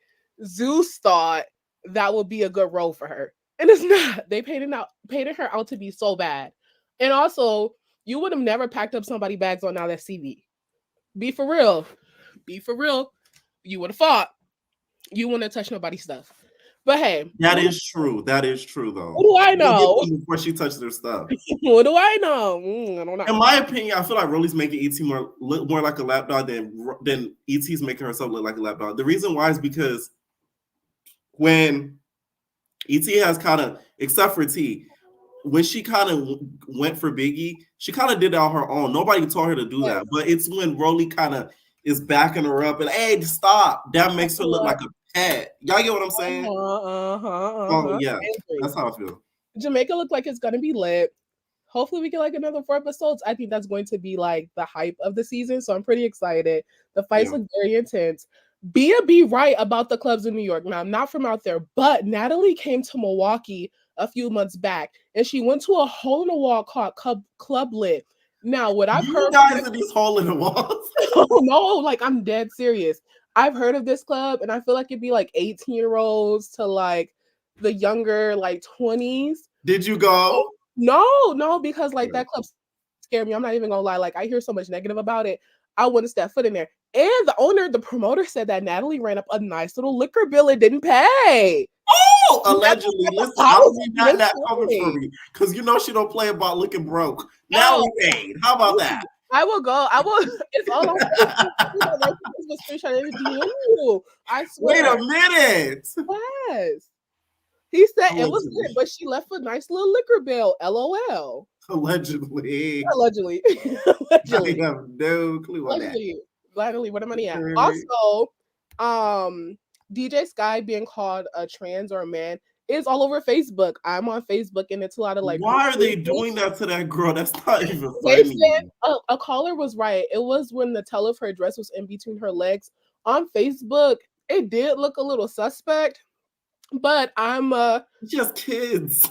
C: Zeus thought that would be a good role for her. And it's not. They painted her out to be so bad. And also, you would have never packed up somebody's bags on Now That's CV. Be for real. You would have fought. You wouldn't have touched nobody's stuff. But hey.
B: That is true, though.
C: What do I know?
B: Before she touched their stuff.
C: What do I know? I don't know.
B: In my opinion, I feel like Rolly's making ET more like a lapdog than ET's making herself look like a lapdog. The reason why is because when ET has kind of, except for T, when she kind of went for Biggie, she kind of did it on her own. Nobody told her to do that. But it's when Rolly kind of is backing her up and, hey, stop. That makes her look like a pet. Y'all get what I'm saying? Oh, yeah. That's how I feel.
C: Jamaica looked like it's going to be lit. Hopefully we get like another 4 episodes. I think that's going to be like the hype of the season. So I'm pretty excited. The fights look very intense. Be right about the clubs in New York. Now, I'm not from out there, but Natalie came to Milwaukee a few months back and she went to a hole in the wall called Club Lit. Now, what I've heard,
B: guys are these hole in the walls.
C: Oh no, like I'm dead serious. I've heard of this club, and I feel like it'd be like 18-year-olds to like the younger, like 20s.
B: Did you go?
C: No, because like that club scared me. I'm not even gonna lie. Like I hear so much negative about it. I wouldn't step foot in there. And the promoter said that Natalie ran up a nice little liquor bill and didn't pay.
B: Oh, allegedly. Listen, how is he not coming for me? Because you know she don't play about looking broke. Now we paid. How about that?
C: I will go. It's all on Facebook. Was screenshot DM you. I swear.
B: Wait a minute.
C: Yes. He said it was good, but she left a nice little liquor bill. LOL.
B: Allegedly.
C: Allegedly.
B: I have no clue on that.
C: Gladly, where the money at? Also, DJ Sky being called a trans or a man is all over Facebook. I'm on Facebook, and it's a lot of like.
B: Why are they doing that to that girl? That's not even
C: They
B: funny.
C: said a caller was right. It was when the tail of her dress was in between her legs. On Facebook, it did look a little suspect, but I'm
B: just kids.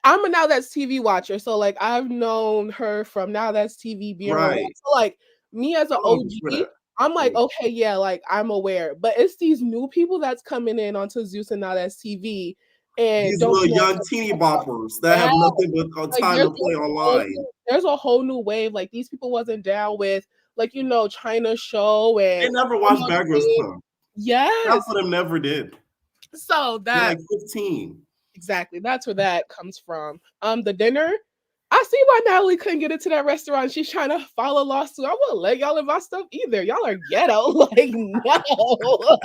C: I'm a Now That's TV watcher, so like I've known her from Now That's TV being right. So like me as an OG, I'm like, okay, yeah, like I'm aware. But it's these new people that's coming in onto Zeus and Now That's TV. And
B: these little young teeny boppers that have nothing but time to play online.
C: There's a whole new wave. Like these people wasn't down with like China Show and
B: they never watched Bad Girls Club.
C: Yes.
B: Half of them never did.
C: So
B: they're like 15.
C: Exactly. That's where that comes from. The dinner. I see why Natalie couldn't get into that restaurant. She's trying to file a lawsuit. I wouldn't let y'all in my stuff either. Y'all are ghetto. Like, no.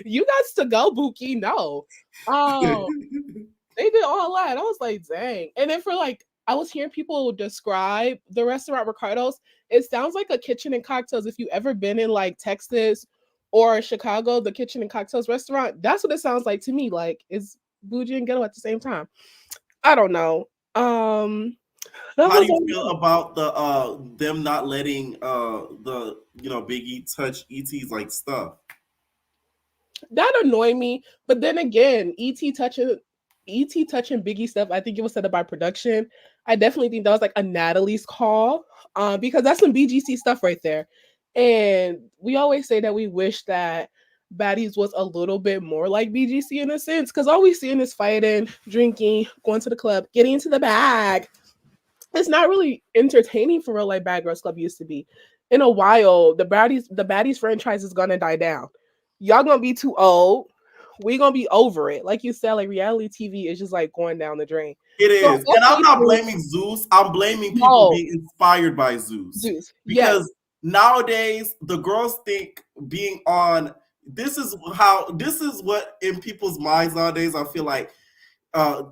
C: You got to go, Buki. No. They did all that. I was like, dang. And then I was hearing people describe the restaurant Ricardo's. It sounds like a kitchen and cocktails. If you ever been in like Texas or Chicago, the kitchen and cocktails restaurant, that's what it sounds like to me. Like, it's bougie and ghetto at the same time. I don't know.
B: How do you feel about the them not letting the Biggie touch ET's like stuff?
C: That annoyed me, but then again, ET touching Biggie stuff, I think it was set up by production. I definitely think that was like a Natalie's call, because that's some BGC stuff right there. And we always say that we wish that Baddies was a little bit more like BGC in a sense, because all we see is fighting, drinking, going to the club, getting into the bag. It's not really entertaining for real like Bad Girls Club used to be. In a while, the Baddies franchise is gonna die down. Y'all gonna be too old. We gonna be over it. Like you said, like reality TV is just like going down the drain.
B: It is. And I'm not blaming Zeus. I'm blaming people being inspired by Zeus. Because nowadays the girls think being on this is what in people's minds nowadays, I feel like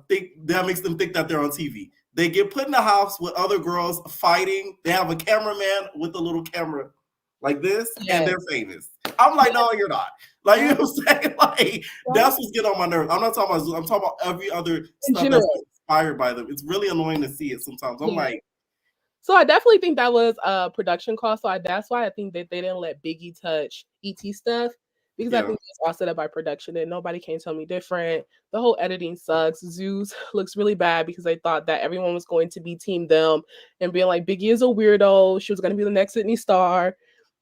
B: think that makes them think that they're on TV. They get put in the house with other girls fighting. They have a cameraman with a little camera like this, and they're famous. I'm like, no, you're not. Like, you know what I'm saying? Like, that's what's getting on my nerves. I'm not talking about Zeus. I'm talking about every other stuff that's inspired by them. It's really annoying to see it sometimes. I'm like.
C: So I definitely think that was a production cost. So that's why I think that they didn't let Biggie touch ET stuff. Because I think it's all set up by production and nobody can tell me different. The whole editing sucks. Zeus looks really bad because they thought that everyone was going to be team them and being like, Biggie is a weirdo. She was going to be the next Sydney Star.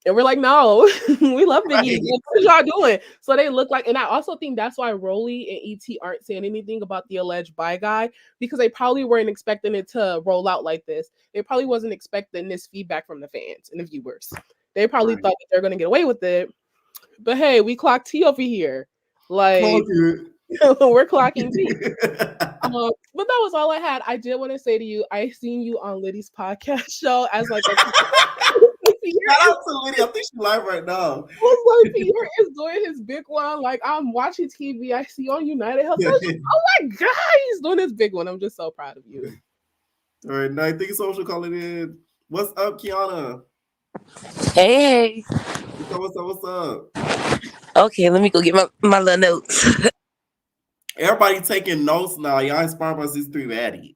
C: And we're like, no, we love Biggie. What y'all doing? So they look like, and I also think that's why Rolly and ET aren't saying anything about the alleged bi guy, because they probably weren't expecting it to roll out like this. They probably wasn't expecting this feedback from the fans and the viewers. They probably thought that they're going to get away with it. But hey, we clock T over here. Like, we're clocking T. But that was all I had. I did want to say to you, I seen you on Liddy's podcast show as like a
B: shout out to Liddy. I think she's live right now.
C: I was like, Pierre is doing his big one. Like, I'm watching TV. I see on United Health. Oh my God, he's doing his big one. I'm just so proud of you.
B: All right, now thank you so much for calling in. What's up, Kiana?
J: Hey.
B: What's up?
J: Okay, let me go get my little notes.
B: Everybody taking notes now. Y'all inspired by these three baddies.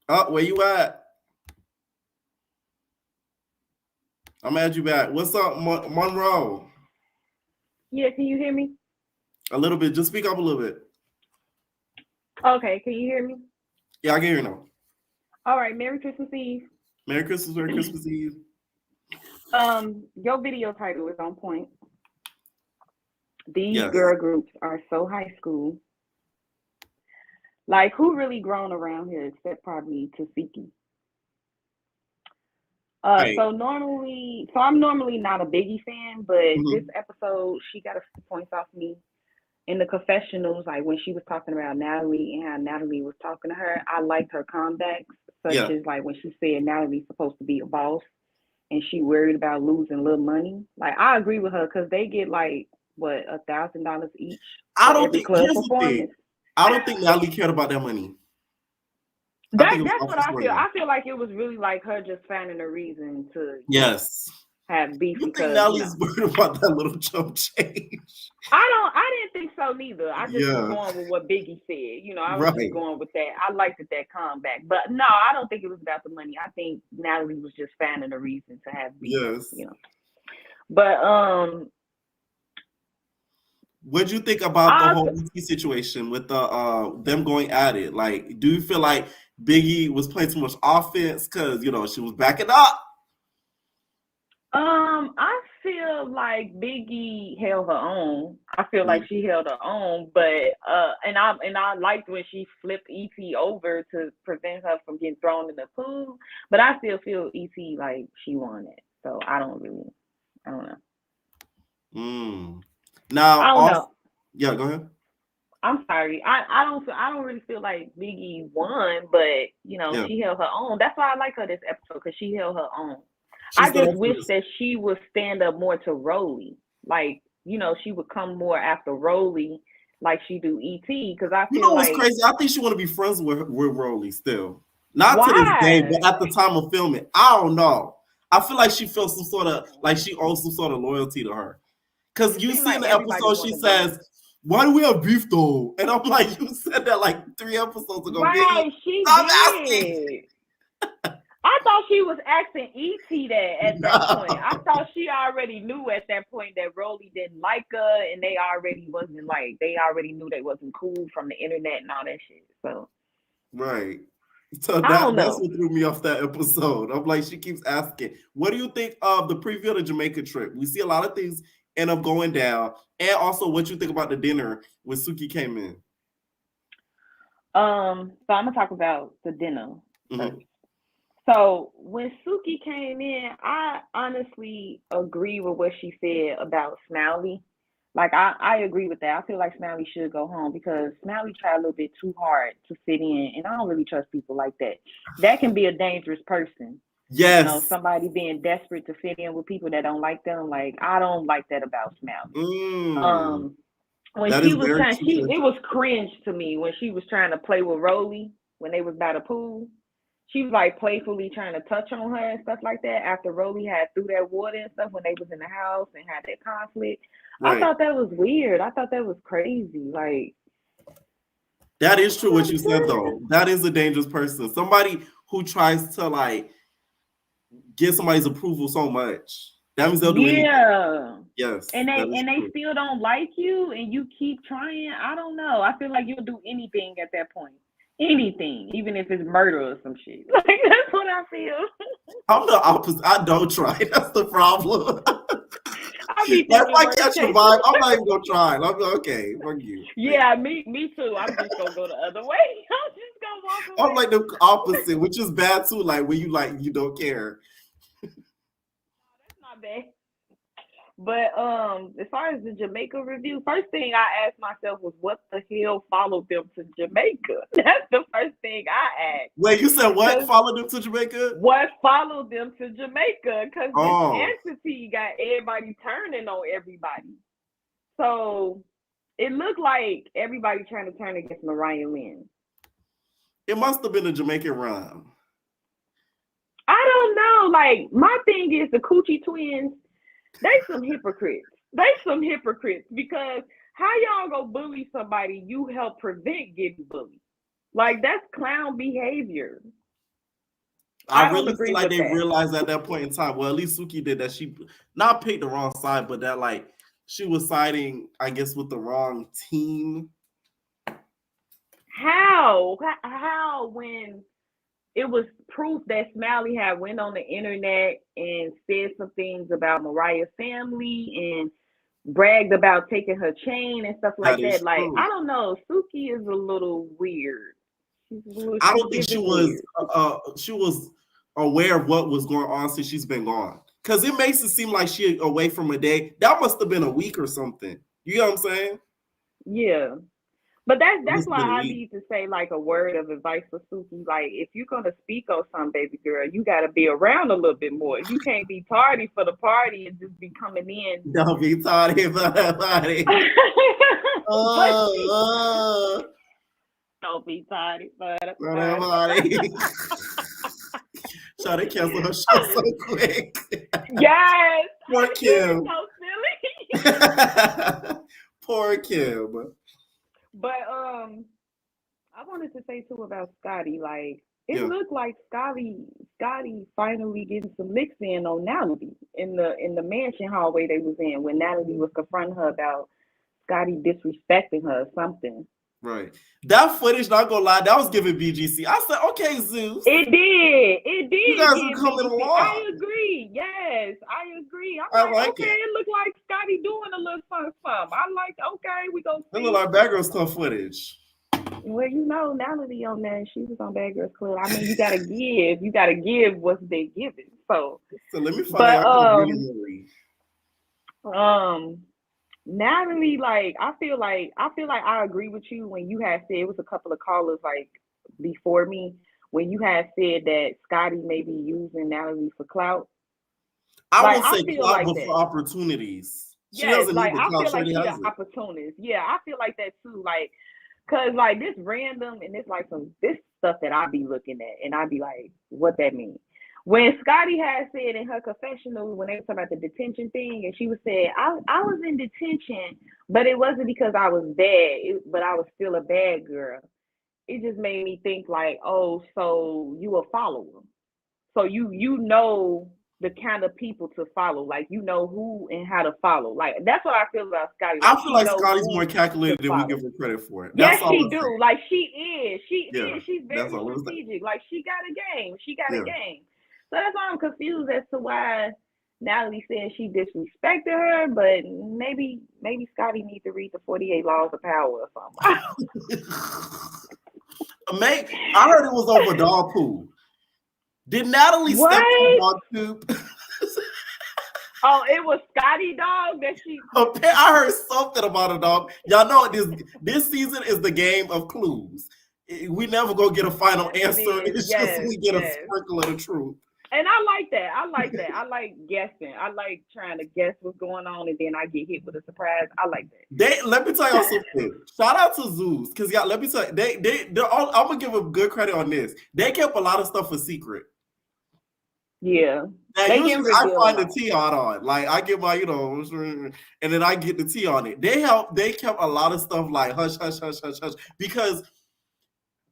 B: Oh, where you at? I'm at you back. What's up, Monroe?
K: Yeah, can you hear me?
B: A little bit. Just speak up a little bit.
K: Okay, can you hear me?
B: Yeah, I can hear you now.
K: All right, Merry Christmas Eve.
B: Merry Christmas Eve.
K: Your video title is on point. These girl groups are so high school. Like, who really grown around here except probably Tasiki? So I'm normally not a Biggie fan, but this episode she got a few points off me. In the confessionals, like when she was talking about Natalie and how Natalie was talking to her, I liked her comebacks, such as like when she said Natalie's supposed to be a boss and she worried about losing little money. Like I agree with her because they get like what $1,000 each.
B: I don't think.
K: Club
B: Here's
K: performance.
B: the thing. I don't think Natalie cared about that money.
K: That's what I feel. I feel like it was really like her just finding a reason to have beef.
B: You think Natalie's worried about that little jump change?
K: I didn't think so neither. I just was going with what Biggie said. I was just going with that. I liked that comeback. But no, I don't think it was about the money. I think Natalie was just finding a reason to have beef.
B: Yes.
K: But
B: what'd you think about the whole ET situation with the them going at it? Like, do you feel like Biggie was playing too much offense because she was backing up?
K: I feel like Biggie held her own. I feel like she held her own, but and I liked when she flipped ET over to prevent her from getting thrown in the pool. But I still feel ET like she won it, so I don't know.
B: Now,
K: I don't know.
B: Yeah, go ahead.
K: I'm sorry. I don't really feel like Biggie won, but she held her own. That's why I like her this episode because she held her own. I just wish that she would stand up more to Rolly. Like, she would come more after Rolly like she do ET. Because I feel
B: what's crazy? I think she want to be friends with Rolly still. Not to this day, but at the time of filming. I don't know. I feel like she feels some sort of, like she owes some sort of loyalty to her. Because you see in the episode, she says, "Why do we have beef though?" And I'm like, you said that like 3 episodes ago.
K: Right, she did. I thought she was asking ET that at that point. I thought she already knew at that point that Rolly didn't like her, and they already knew they wasn't cool from the internet and all that shit. So
B: right. So that's what threw me off that episode. I'm like, she keeps asking, "What do you think of the preview of the Jamaica trip?" We see a lot of things end up going down, and also what you think about the dinner when Suki came in.
K: So I'm gonna talk about the dinner first. So when Suki came in, I honestly agree with what she said about Smiley. Like I agree with that. I feel like Smiley should go home because Smiley tried a little bit too hard to fit in, and I don't really trust people like that. That can be a dangerous person.
B: Yes.
K: Somebody being desperate to fit in with people that don't like them. Like I don't like that about Smiley. When she was it was cringe to me when she was trying to play with Rolly when they was by the pool. She was like playfully trying to touch on her and stuff like that after Rolly had threw that water and stuff when they was in the house and had that conflict. Right. I thought that was weird. I thought that was crazy. Like
B: that is true what you said though. That is a dangerous person. Somebody who tries to like get somebody's approval so much. That means they'll do anything. Yes.
K: And they still don't like you and you keep trying. I don't know. I feel like you'll do anything at that point. Anything, even if it's murder or some shit. Like that's what I feel.
B: I'm the opposite. I don't try. That's the problem.
K: If
B: I catch the vibe, I'm not even gonna try. I'm like, okay, fuck you.
K: Yeah, me too. I'm just gonna go the other way. I'm just gonna walk away.
B: I'm like the opposite, which is bad too. Like when you don't care.
K: That's not bad. But as far as the Jamaica review, first thing I asked myself was, what the hell followed them to Jamaica? That's the first thing I asked.
B: Wait, you said what followed them to Jamaica?
K: What followed them to Jamaica? Because this entity got everybody turning on everybody. So it looked like everybody trying to turn against Mariah Lynn.
B: It must have been a Jamaican rhyme.
K: I don't know. Like, my thing is the Coochie Twins, they some hypocrites. Because how y'all go bully somebody you help prevent getting bullied? Like, that's clown behavior.
B: I really feel like they realized at that point in time, well, at least Suki did, that she not picked the wrong side, but that like she was siding, I guess, with the wrong team.
K: How when it was proof that Smiley had went on the internet and said some things about Mariah's family and bragged about taking her chain and stuff like that. Like, I don't know. Suki is a little weird.
B: I don't think she was aware of what was going on since she's been gone. Because it makes it seem like she away from a day. That must have been a week or something. You know what I'm saying?
K: Yeah. But that's why I need to say like a word of advice for Suki. Like, if you're gonna speak on something, baby girl, you gotta be around a little bit more. You can't be tardy for the party and just be coming in.
B: Don't be tardy for the party.
K: Don't be tardy for the
B: party. Try to cancel her show so quick.
K: Yes.
B: Poor Kim.
K: So silly.
B: Poor Kim.
K: But I wanted to say too about Scotty. Like, it looked like Scotty finally getting some licks in on Natalie in the mansion hallway they was in when Natalie was confronting her about Scotty disrespecting her or something.
B: Right. That footage, not gonna lie, that was giving BGC. I said, okay, Zeus.
K: It did.
B: You guys are coming along.
K: I agree. Yes, I agree. I'm like, okay, it looked like Scotty doing a little something. I like, okay, we gonna see.
B: It looked like Bad Girls Club footage.
K: Well, you know, Natalie on that, she was on Bad Girls Club. I mean, you gotta give what's been given. So
B: let me find out.
K: Natalie, like, I feel like I agree with you when you had said, it was a couple of callers like before me when you had said that Scotty may be using Natalie for clout.
B: I would say clout, but for opportunities.
K: Yes, like I feel like she's an opportunist. Yeah, I feel like that too. Like, cause like this random and it's like this stuff that I be looking at and I be like, what that mean? When Scotty had said in her confessional, when they were talking about the detention thing, and she was saying, I was in detention, but it wasn't because I was bad, but I was still a bad girl. It just made me think like, oh, so you a follower. So you know the kind of people to follow. Like, you know who and how to follow. Like, that's what I feel about Scotty. Like,
B: I feel like Scotty's more calculated than we give her credit for it.
K: Yes, she do. Like, she is. She is. She's very strategic. Like, she got a game. A game. So that's why I'm confused as to why Natalie said she disrespected her, but maybe Scotty needs to read the 48 Laws of Power or something.
B: I heard it was over dog poo. Did Natalie step on dog poop?
K: Oh, it was Scotty dog that she.
B: I heard something about a dog. Y'all know this season is the game of clues. We never go get a final answer. It's just we get a sprinkle of the truth.
K: And I like that. I like guessing. I like trying to guess what's going on, and then I get hit with a surprise. I like that.
B: Let me tell y'all something. Shout out to Zeus, because y'all. Let me tell you, I'm gonna give them good credit on this. They kept a lot of stuff a secret.
K: Yeah.
B: Now, usually I find the tea on. Like, I get my, and then I get the tea on it. They kept a lot of stuff like hush, hush, hush, hush, hush, because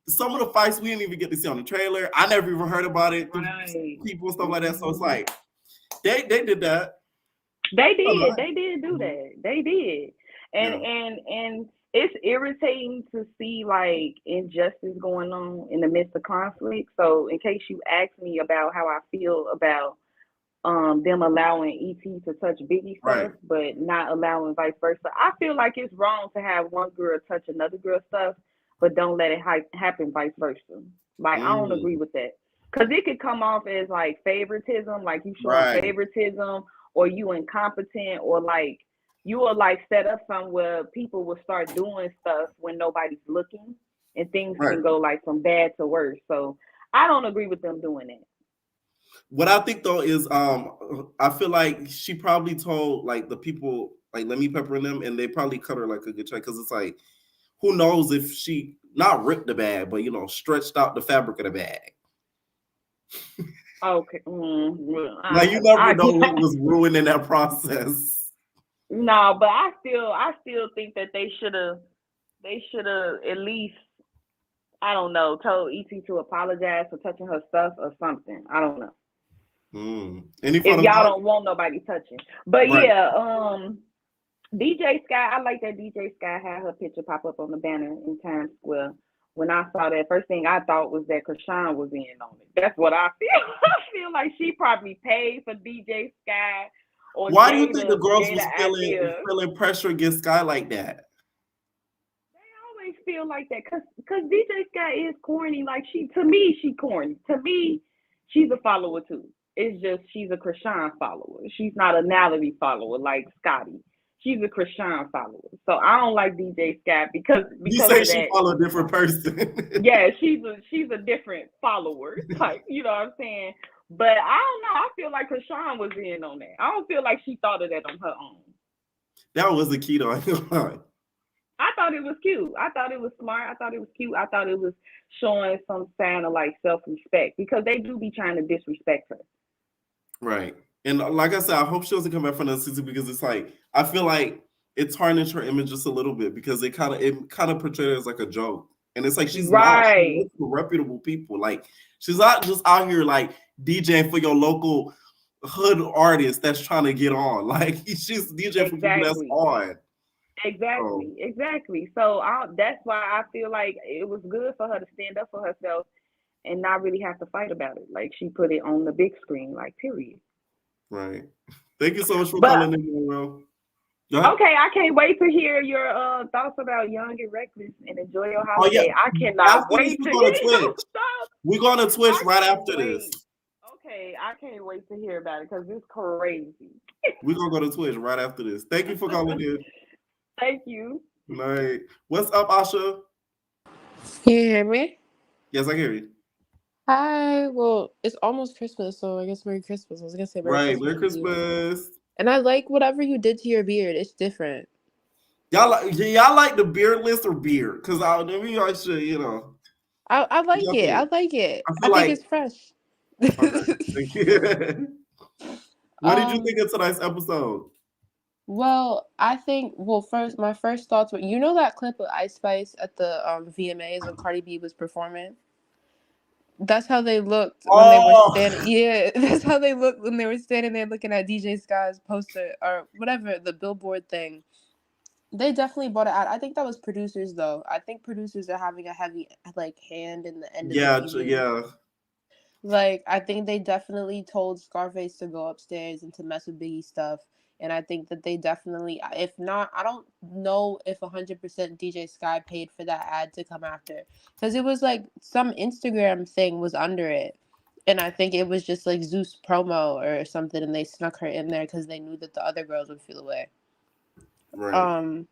B: some of the fights we didn't even get to see on the trailer. I never even heard about it. Right. People and stuff like that. So it's like they did that.
K: They did. They did do that. They did. And it's irritating to see like injustice going on in the midst of conflict. So in case you ask me about how I feel about them allowing ET to touch Biggie stuff, but not allowing vice versa, I feel like it's wrong to have one girl touch another girl's stuff, but don't let it happen vice versa. Like, I don't agree with that. Because it could come off as, like, favoritism, like you showing favoritism, or you incompetent, or, like, you will, like, set up somewhere people will start doing stuff when nobody's looking, and things can go, like, from bad to worse. So, I don't agree with them doing that.
B: What I think, though, is I feel like she probably told, like, the people, like, Lemmy Pepper and them, and they probably cut her, like, a good check, because it's like, who knows if she not ripped the bag, but stretched out the fabric of the bag.
K: Okay.
B: Like, you never know what was ruined in that process.
K: No, but I still think that they should have at least, I don't know, told ET to apologize for touching her stuff or something. I don't know. If y'all don't want nobody touching. But DJ Sky, I like that DJ Sky had her picture pop up on the banner in Times Square. When I saw that, first thing I thought was that Krishan was in on it. That's what I feel. I feel like she probably paid for DJ Sky. Or
B: why do you think the girls was feeling pressure against Sky like that?
K: They always feel like that because DJ Sky is corny. Like, to me, she corny. To me, she's a follower too. It's just she's a Krishan follower. She's not a Natalie follower like Scotty. She's a Krishan follower. So I don't like DJ Scott because
B: you say
K: of
B: she
K: that.
B: follow a different person.
K: Yeah, she's a different follower type. You know what I'm saying? But I don't know. I feel like Krishan was in on that. I don't feel like she thought of that on her own.
B: That was the key, though. I
K: thought it was cute. I thought it was smart. I thought it was cute. I thought it was showing some sign of like self-respect because they do be trying to disrespect her.
B: Right. And like I said, I hope she doesn't come back for another season because it's like I feel like it tarnished her image just a little bit because it kind of portrayed her as like a joke. And it's like she's not for reputable people. Like she's not just out here like DJing for your local hood artist that's trying to get on. Like she's DJing for people that's on.
K: Exactly. So that's why I feel like it was good for her to stand up for herself and not really have to fight about it. Like she put it on the big screen, like period.
B: Right. Thank you so much for calling in, Monroe.
K: Okay, I can't wait to hear your thoughts about Young and Reckless and Enjoy Your Holiday. Oh, yeah. I cannot wait to hear your stuff.
B: We're going to Twitch right after this.
K: Okay, I can't wait to hear about it because it's crazy.
B: We're going to go to Twitch right after this. Thank you for calling in.
K: Thank you.
B: All right. What's up, Asha?
L: Can you hear me?
B: Yes, I hear you.
L: Hi. Well, it's almost Christmas, so I guess Merry Christmas. I was gonna say
B: Merry Christmas.
L: And I like whatever you did to your beard. It's different.
B: Y'all like the beardless or beard? Because I should,
L: I like it. I like it. I think it's fresh.
B: Thank you. What did you think of tonight's episode?
L: Well, first, my first thoughts were, that clip of Ice Spice at the VMAs when Cardi B was performing? That's how they looked when they were standing. Yeah, that's how they looked when they were standing there looking at DJ Sky's poster or whatever, the billboard thing. They definitely bought it out. I think that was producers, though. I think producers are having a heavy hand in the end of the season.
B: Yeah.
L: Like, I think they definitely told Scarface to go upstairs and to mess with Biggie stuff. And I think that they definitely, if not, I don't know if 100% DJ Sky paid for that ad to come after. Because it was like some Instagram thing was under it. And I think it was just like Zeus promo or something. And they snuck her in there because they knew that the other girls would feel away.
B: Right.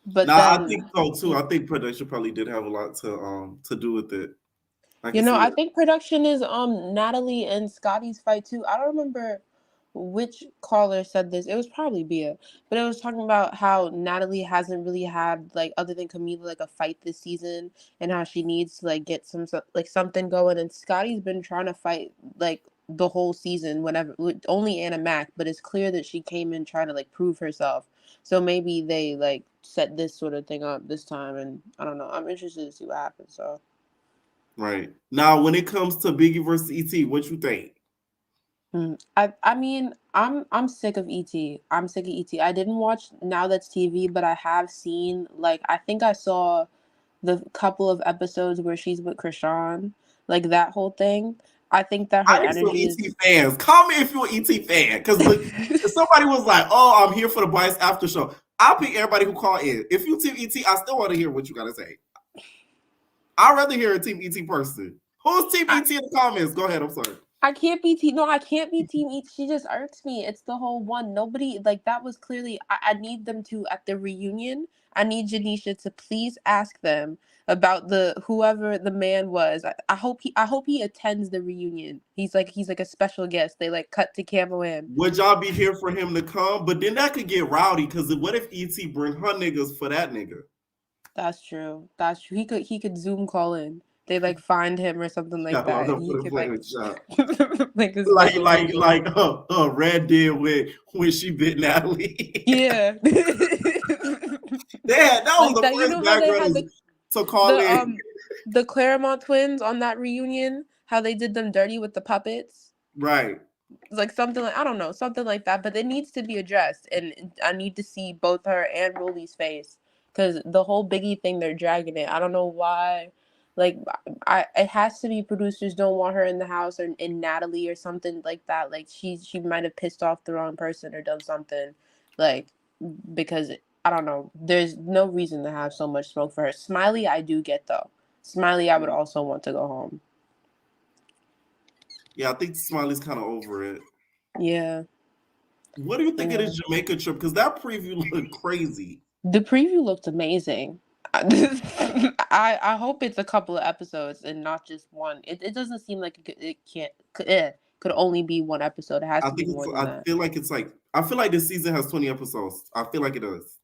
L: But
B: I think so too. I think production probably did have a lot to do with it.
L: I think production is Natalie and Scotty's fight too. I don't remember which caller said this. It was probably Bia, but it was talking about how Natalie hasn't really had, like, other than Camila, like a fight this season, and how she needs to like get something going. And Scotty's been trying to fight like the whole season, whenever only Anna Mac, but it's clear that she came in trying to like prove herself. So maybe they like set this sort of thing up this time, and I don't know. I'm interested to see what happens. So.
B: Right. Now, when it comes to Biggie versus E.T., what you think?
L: I mean, I'm sick of E.T. I'm sick of E.T. I didn't watch Now That's TV, but I have seen, like, I think I saw the couple of episodes where she's with Krishan, like that whole thing. I think that her energy is...
B: E.T. fans. Call me if you're an E.T. fan. Because if somebody was like, oh, I'm here for the Bias After Show, I'll pick everybody who call in. If you Team E.T., I still want to hear what you got to say. I'd rather hear a Team E.T. person. Who's Team E.T. in the comments? Go ahead. I'm sorry.
L: I can't be Team E.T. She just irks me. It's the whole one. Nobody, like, that was clearly... I need them to, at the reunion, I need Janisha to please ask them about whoever the man was. I hope he attends the reunion. He's like a special guest. They like cut to Camo in.
B: Would y'all be here for him to come? But then that could get rowdy because what if E.T. bring her niggas for that nigga?
L: That's true. He could Zoom call in. They like find him or something like that.
B: Like Red did when she bit Natalie.
L: Yeah.
B: Yeah, that was the first background to call in.
L: The Claremont twins on that reunion, how they did them dirty with the puppets.
B: Right.
L: Like something like, I don't know, something like that. But it needs to be addressed, and I need to see both her and Rolly's face, because the whole Biggie thing, they're dragging it. I don't know why. Like, it has to be producers don't want her in the house, or in Natalie or something like that. Like she might have pissed off the wrong person or done something, like, because I don't know. There's no reason to have so much smoke for her. Smiley, I do get though. Smiley, I would also want to go home.
B: Yeah, I think Smiley's kind of over it.
L: Yeah.
B: What do you think of this Jamaica trip? Because that preview looked crazy.
L: The preview looked amazing. I hope it's a couple of episodes and not just one. It doesn't seem like could only be one episode. It has to be more than that.
B: I feel like this season has 20 episodes. I feel like it does.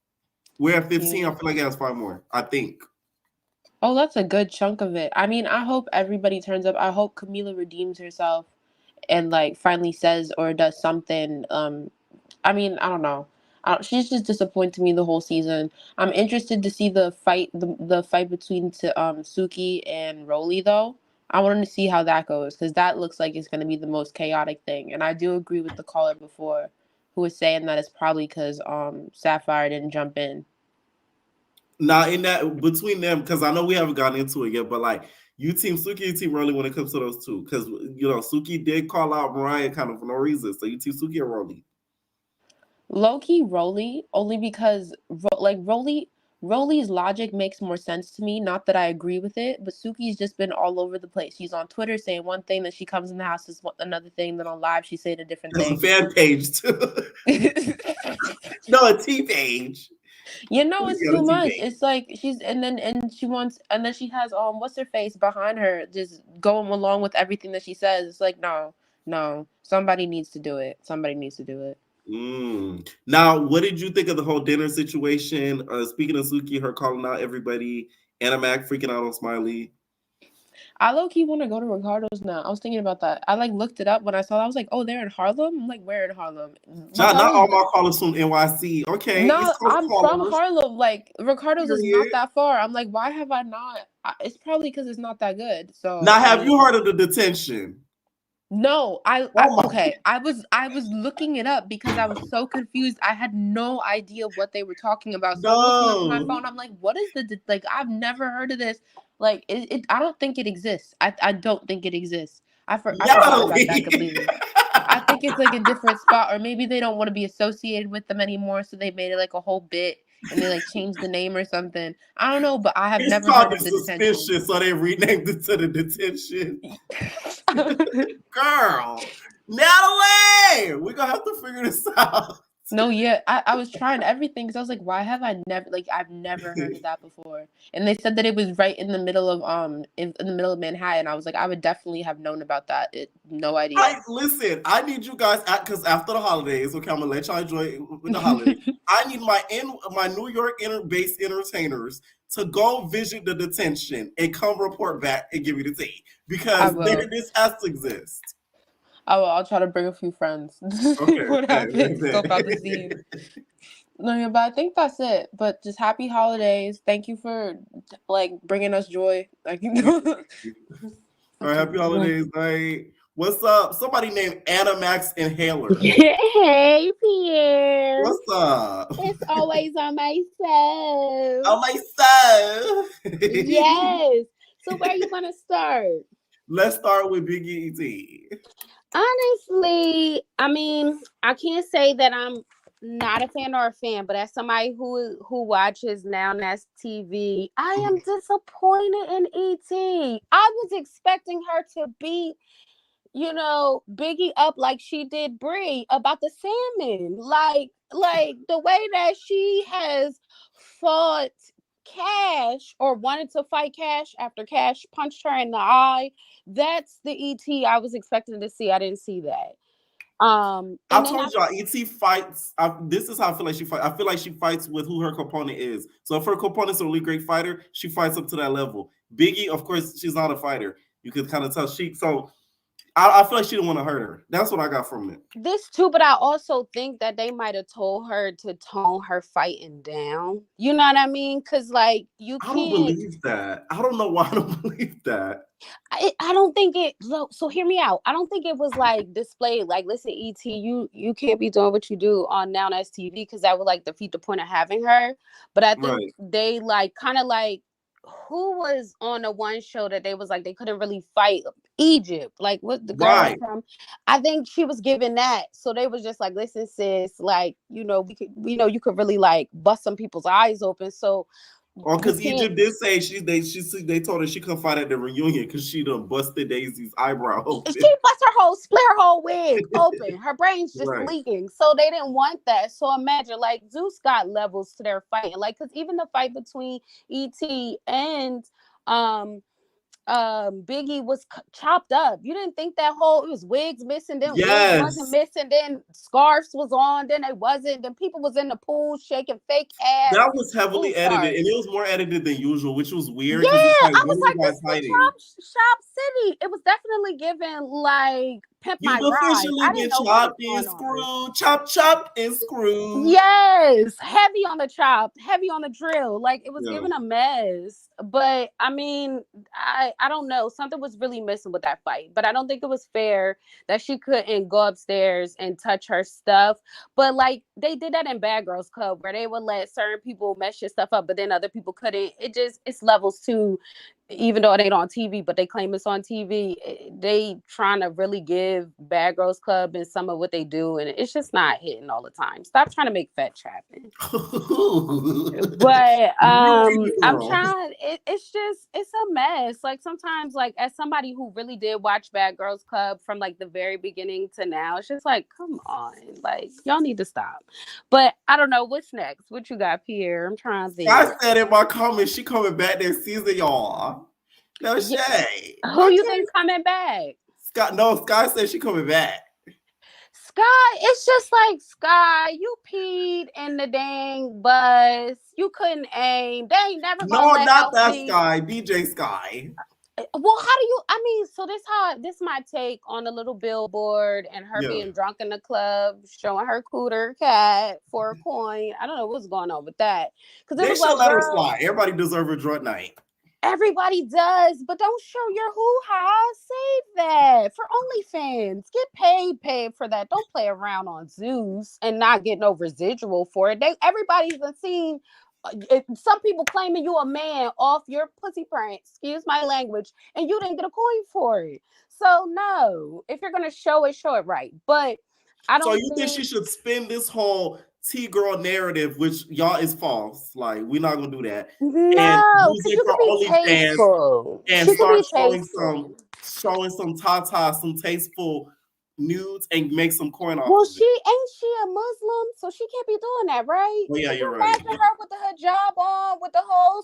B: We're at 15. Yeah. I feel like it has 5 more. I think.
L: Oh, that's a good chunk of it. I mean, I hope everybody turns up. I hope Camila redeems herself and like finally says or does something. I mean, I don't know. She's just disappointed me the whole season. I'm interested to see the fight between Suki and Rolly though. I wanted to see how that goes because that looks like it's going to be the most chaotic thing. And I do agree with the caller before who was saying that it's probably because Sapphire didn't jump in.
B: Now, in that between them, because I know we haven't gotten into it yet, but like you team Suki, you team Rolly when it comes to those two, because you know Suki did call out Mariah kind of for no reason, so you team Suki or Rolly?
L: Low-key Rolly, only because Rolly's logic makes more sense to me. Not that I agree with it, but Suki's just been all over the place. She's on Twitter saying one thing, then she comes in the house is another thing, then on live she's saying a different thing.
B: There's a fan page too. No, a T page.
L: You know, it's too much. It's like she has what's her face behind her just going along with everything that she says. It's like no, somebody needs to do it.
B: Now, what did you think of the whole dinner situation? Speaking of Suki, her calling out everybody, Anna Mac freaking out on Smiley.
L: I low-key want to go to Ricardo's now. I was thinking about that. I like looked it up when I saw that. I was like, oh, they're in Harlem? I'm like, where in Harlem?
B: Not all my callers from NYC. Okay.
L: No, I'm from Harlem. Like, Ricardo's is not that far. I'm like, why have I not? It's probably because it's not that good. So
B: now, have you heard of the detention?
L: No, I was looking it up because I was so confused. I had no idea what they were talking about. So I'm looking up on my phone. I'm like, what is I've never heard of this. Like I don't think it exists. I don't think it exists. I forgot about that completely. I think it's like a different spot, or maybe they don't want to be associated with them anymore, so they made it like a whole bit and they like changed the name or something. I don't know, but I have never heard of the detention.
B: So they renamed it to the detention. Girl, Natalie, we're gonna have to figure this out.
L: No, yeah, I was trying everything because I was like, why have I never I've never heard of that before? And they said that it was right in the middle of in the middle of Manhattan. I was like, I would definitely have known about that. No idea.
B: Listen, I need you guys because after the holidays, okay, I'm gonna let y'all enjoy with the holidays. I need my New York based entertainers to go visit the detention and come report back and give me the tea because this has to exist.
L: I'll try to bring a few friends.
B: Okay,
L: what happens? Scope out the scene. No, yeah, but I think that's it. But just happy holidays. Thank you for bringing us joy.
B: All right, happy holidays. Like, what's up? Somebody named Anna Max Inhaler.
I: Hey, Pierre.
B: What's up?
I: It's always on my show.
B: On my show.
I: Yes. So where you want to start?
B: Let's start with Biggie E.T.
I: Honestly, I mean, I can't say that I'm not a fan or a fan, but as somebody who watches Now That's TV, I am disappointed in E.T. I was expecting her to beat, Biggie up like she did Brie about the salmon. Like the way that she has fought Cash or wanted to fight Cash after Cash punched her in the eye. That's the E.T. I was expecting to see. I didn't see that.
B: I told y'all, E.T. fights. This is how I feel like she fights. I feel like she fights with who her component is. So if her component's a really great fighter, she fights up to that level. Biggie, of course, she's not a fighter. You could kind of tell so I feel like she didn't want to hurt her. That's what I got from it.
I: This too, but I also think that they might have told her to tone her fighting down. You know what I mean? Because you can't.
B: I don't believe that. I don't know why I don't believe that.
I: I don't think it. So hear me out. I don't think it was displayed. Listen, E.T., you can't be doing what you do on Now That's TV because that would defeat the point of having her. But I think they kind of who was on the one show that they was they couldn't really fight Egypt, what the girl from. I think she was given that, so they was just listen, sis, you could really bust some people's eyes open. So
B: Oh, because Egypt did say they told her she couldn't fight at the reunion because she done busted Daisy's eyebrow open.
I: She bust split her whole wig open. Her brain's just leaking. So they didn't want that. So imagine, like, Zeus got levels to their fighting. Like, because even the fight between E.T. and Biggie was chopped up. You didn't think that it was wigs missing, then wigs wasn't missing, then scarves was on, then they wasn't, then people was in the pool shaking fake ass.
B: That was heavily edited, and it was more edited than usual, which was weird.
I: Yeah, I was like, this is Shop City. It was definitely given like Pimp My Ride.
B: You officially get chopped and screwed, chop and screwed.
I: Yes, heavy on the chop, heavy on the drill. Like, it was giving a mess. But I mean, I don't know. Something was really missing with that fight. But I don't think it was fair that she couldn't go upstairs and touch her stuff. But like, they did that in Bad Girls Club where they would let certain people mess your stuff up, but then other people couldn't. It's levels too. Even though it ain't on TV, but they claim it's on TV, they trying to really give Bad Girls Club and some of what they do, and it's just not hitting all the time. Stop trying to make fetch happen. But I'm trying. It's a mess. Like, sometimes, like, as somebody who really did watch Bad Girls Club from like the very beginning to now, it's just like, come on, like, y'all need to stop. But I don't know what's next. What you got, Pierre? I'm trying to think.
B: I said in my comments, she coming back next season, y'all. No shade.
I: Who you think coming back?
B: Sky said she coming back.
I: Sky, it's just like, Sky, you peed in the dang bus. You couldn't aim. They ain't never gonna let
B: not that
I: be.
B: Sky, DJ Sky.
I: Well, how do you? I mean, so this my take on the little billboard and her being drunk in the club, showing her cooter cat for a coin. I don't know what's going on with that. Because
B: they should let her slide. Everybody deserves a drunk night.
I: Everybody does, but don't show your hoo-ha. Save that for OnlyFans. Get paid for that. Don't play around on Zeus and not get no residual for it. Everybody's seen some people claiming you a man off your pussy print, excuse my language, and you didn't get a coin for it. So no, if you're gonna show it right. But I don't.
B: So you think she should spin this whole T-girl narrative, which y'all is false. Like, we're not gonna do that.
I: No, because you can be tasteful.
B: And start showing some tatas, some tasteful nudes, and make some coin off.
I: Well, ain't she a Muslim? So she can't be doing that, right?
B: Well, yeah, you're right.
I: Imagine her with the hijab on, with the whole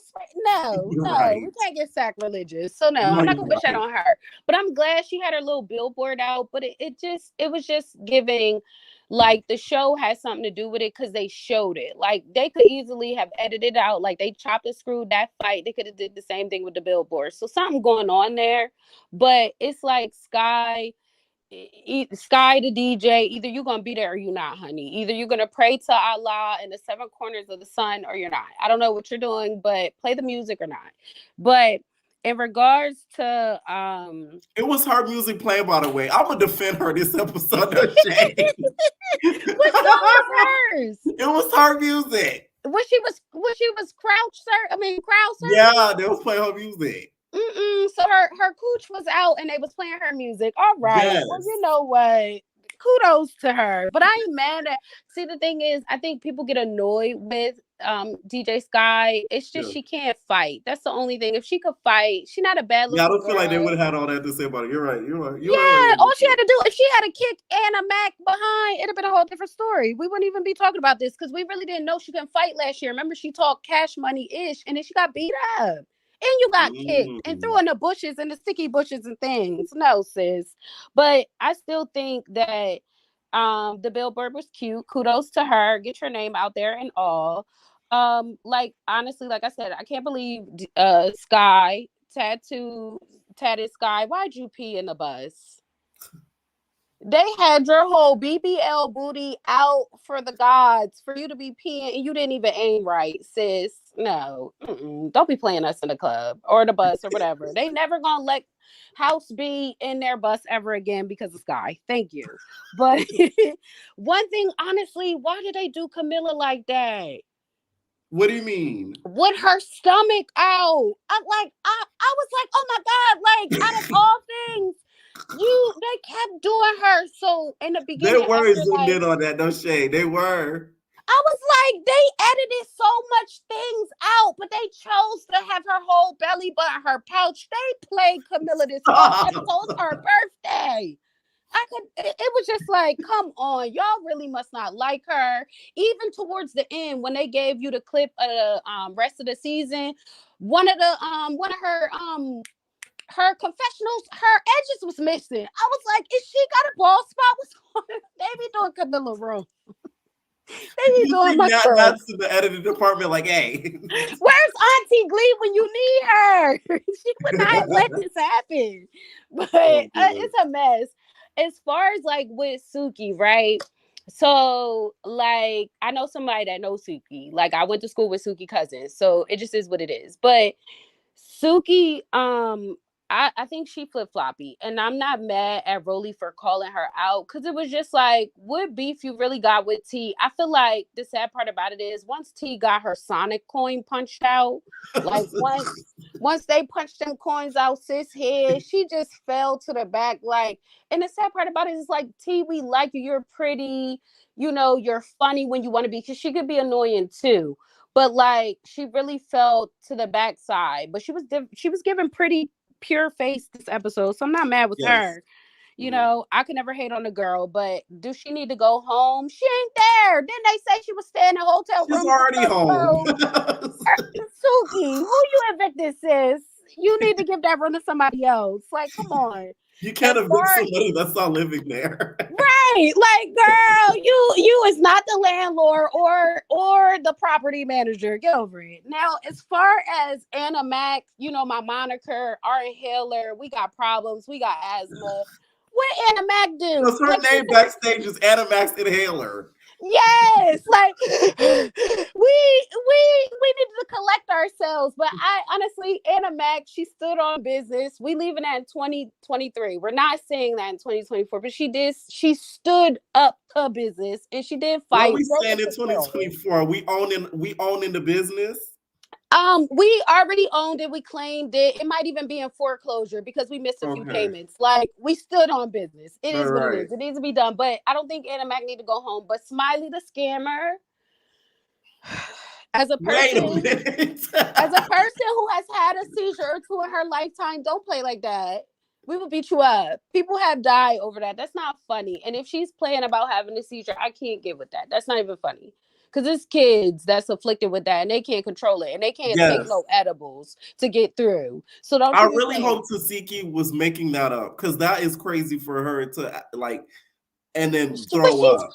I: we can't get sacrilegious. So no, I'm not gonna wish that on her. But I'm glad she had her little billboard out. But it was just giving. Like, the show has something to do with it because they showed it. Like, they could easily have edited out. Like, they chopped and screwed that fight. They could have did the same thing with the billboard. So something going on there. But it's like Sky the DJ. Either you're gonna be there or you're not, honey. Either you're gonna pray to Allah in the seven corners of the sun or you're not. I don't know what you're doing, but play the music or not. But in regards to
B: it was her music playing, by the way. I'm gonna defend her this episode. No shade.
I: What song was hers?
B: It was her music.
I: When she was crowd serving?
B: Yeah, they was playing her music.
I: So her cooch was out and they was playing her music. All right. Yes. Well, you know what? Kudos to her. But I ain't mad at. See, the thing is, I think people get annoyed with DJ Sky. It's just she can't fight. That's the only thing. If she could fight, she's not a bad little
B: I don't
I: girl.
B: feel like they would have had all that to say about it. You're right.
I: All she had to do, if she had a kick Anna Mac behind, it'd have been a whole different story. We wouldn't even be talking about this because we really didn't know she couldn't fight last year. Remember, she talked Cash Money-ish and then she got beat up. And you got kicked and threw in the bushes and the sticky bushes and things. No, sis. But I still think that the billboard was cute. Kudos to her. Get your name out there and all. Like, honestly, like I said, I can't believe Sky tatted Sky. Why'd you pee in the bus? They had your whole BBL booty out for the gods for you to be peeing and you didn't even aim right, sis. No, don't be playing us in the club or the bus or whatever. They never gonna let House be in their bus ever again because of Sky. Thank you. But one thing, honestly, why did they do Camilla like that?
B: What do you mean?
I: With her stomach out. I was like, oh my God, like, out of all things. They kept doing her. So in the beginning,
B: they were zoomed in on that. No shade. They were.
I: I was like, they edited so much things out, but they chose to have her whole belly button, her pouch. They played Camilla this whole episode. It's her birthday. It was just like, come on, y'all really must not like her. Even towards the end, when they gave you the clip of the rest of the season, one of her confessionals, her edges was missing. I was like, is she got a bald spot? What's going on? They be doing Camilla wrong. They be doing my girl.
B: That's in the editing department. Like, hey,
I: where's Auntie Glee when you need her? She would not let this happen. But it's a mess. As far as like with Suki, right? So like I know somebody that knows Suki. Like I went to school with Suki cousins, so it just is what it is. But Suki, I think she flip-floppy, and I'm not mad at Rolly for calling her out because it was just like, what beef you really got with T? I feel like the sad part about it is once T got her Sonic coin punched out, like once they punched them coins out sis head, she just fell to the back. Like, and the sad part about it is like, T, we like you, you're pretty, you know, you're funny when you want to be, because she could be annoying too. But like, she really fell to the backside, but she was given pretty pure face this episode, so I'm not mad with her. You know, I could never hate on the girl, but do she need to go home? She ain't there. Didn't they say she was staying in a hotel room?
B: She's already home.
I: Suki, who you evicted, sis? You need to give that room to somebody else. Like, come on.
B: You can't evict somebody that's not living there.
I: Right. Like, girl, you is not the landlord or the property manager. Get over it. Now, as far as Anna Mac, you know, my moniker, our inhaler, we got problems. We got asthma. What Anna Mac do?
B: Because her name backstage is Anna Mac's Inhaler.
I: Yes, like we needed to collect ourselves. But I honestly, Anna Mac, she stood on business. We leaving that in 2023. We're not saying that in 2024, but she stood up to business and she did fight.
B: What we saying in 2024? We owning the business.
I: We already owned it. We claimed it. It might even be in foreclosure because we missed a few payments. Like, we stood on business. It is what it is. It needs to be done. But I don't think Anna Mac need to go home. But Smiley the scammer, as a person who has had a seizure or two in her lifetime, don't play like that. We will beat you up. People have died over that. That's not funny. And if she's playing about having a seizure, I can't get with that. That's not even funny. Because it's kids that's afflicted with that and they can't control it and they can't take no edibles to get through. So don't.
B: I really hope Tasiki was making that up because that is crazy for her to like and then throw up.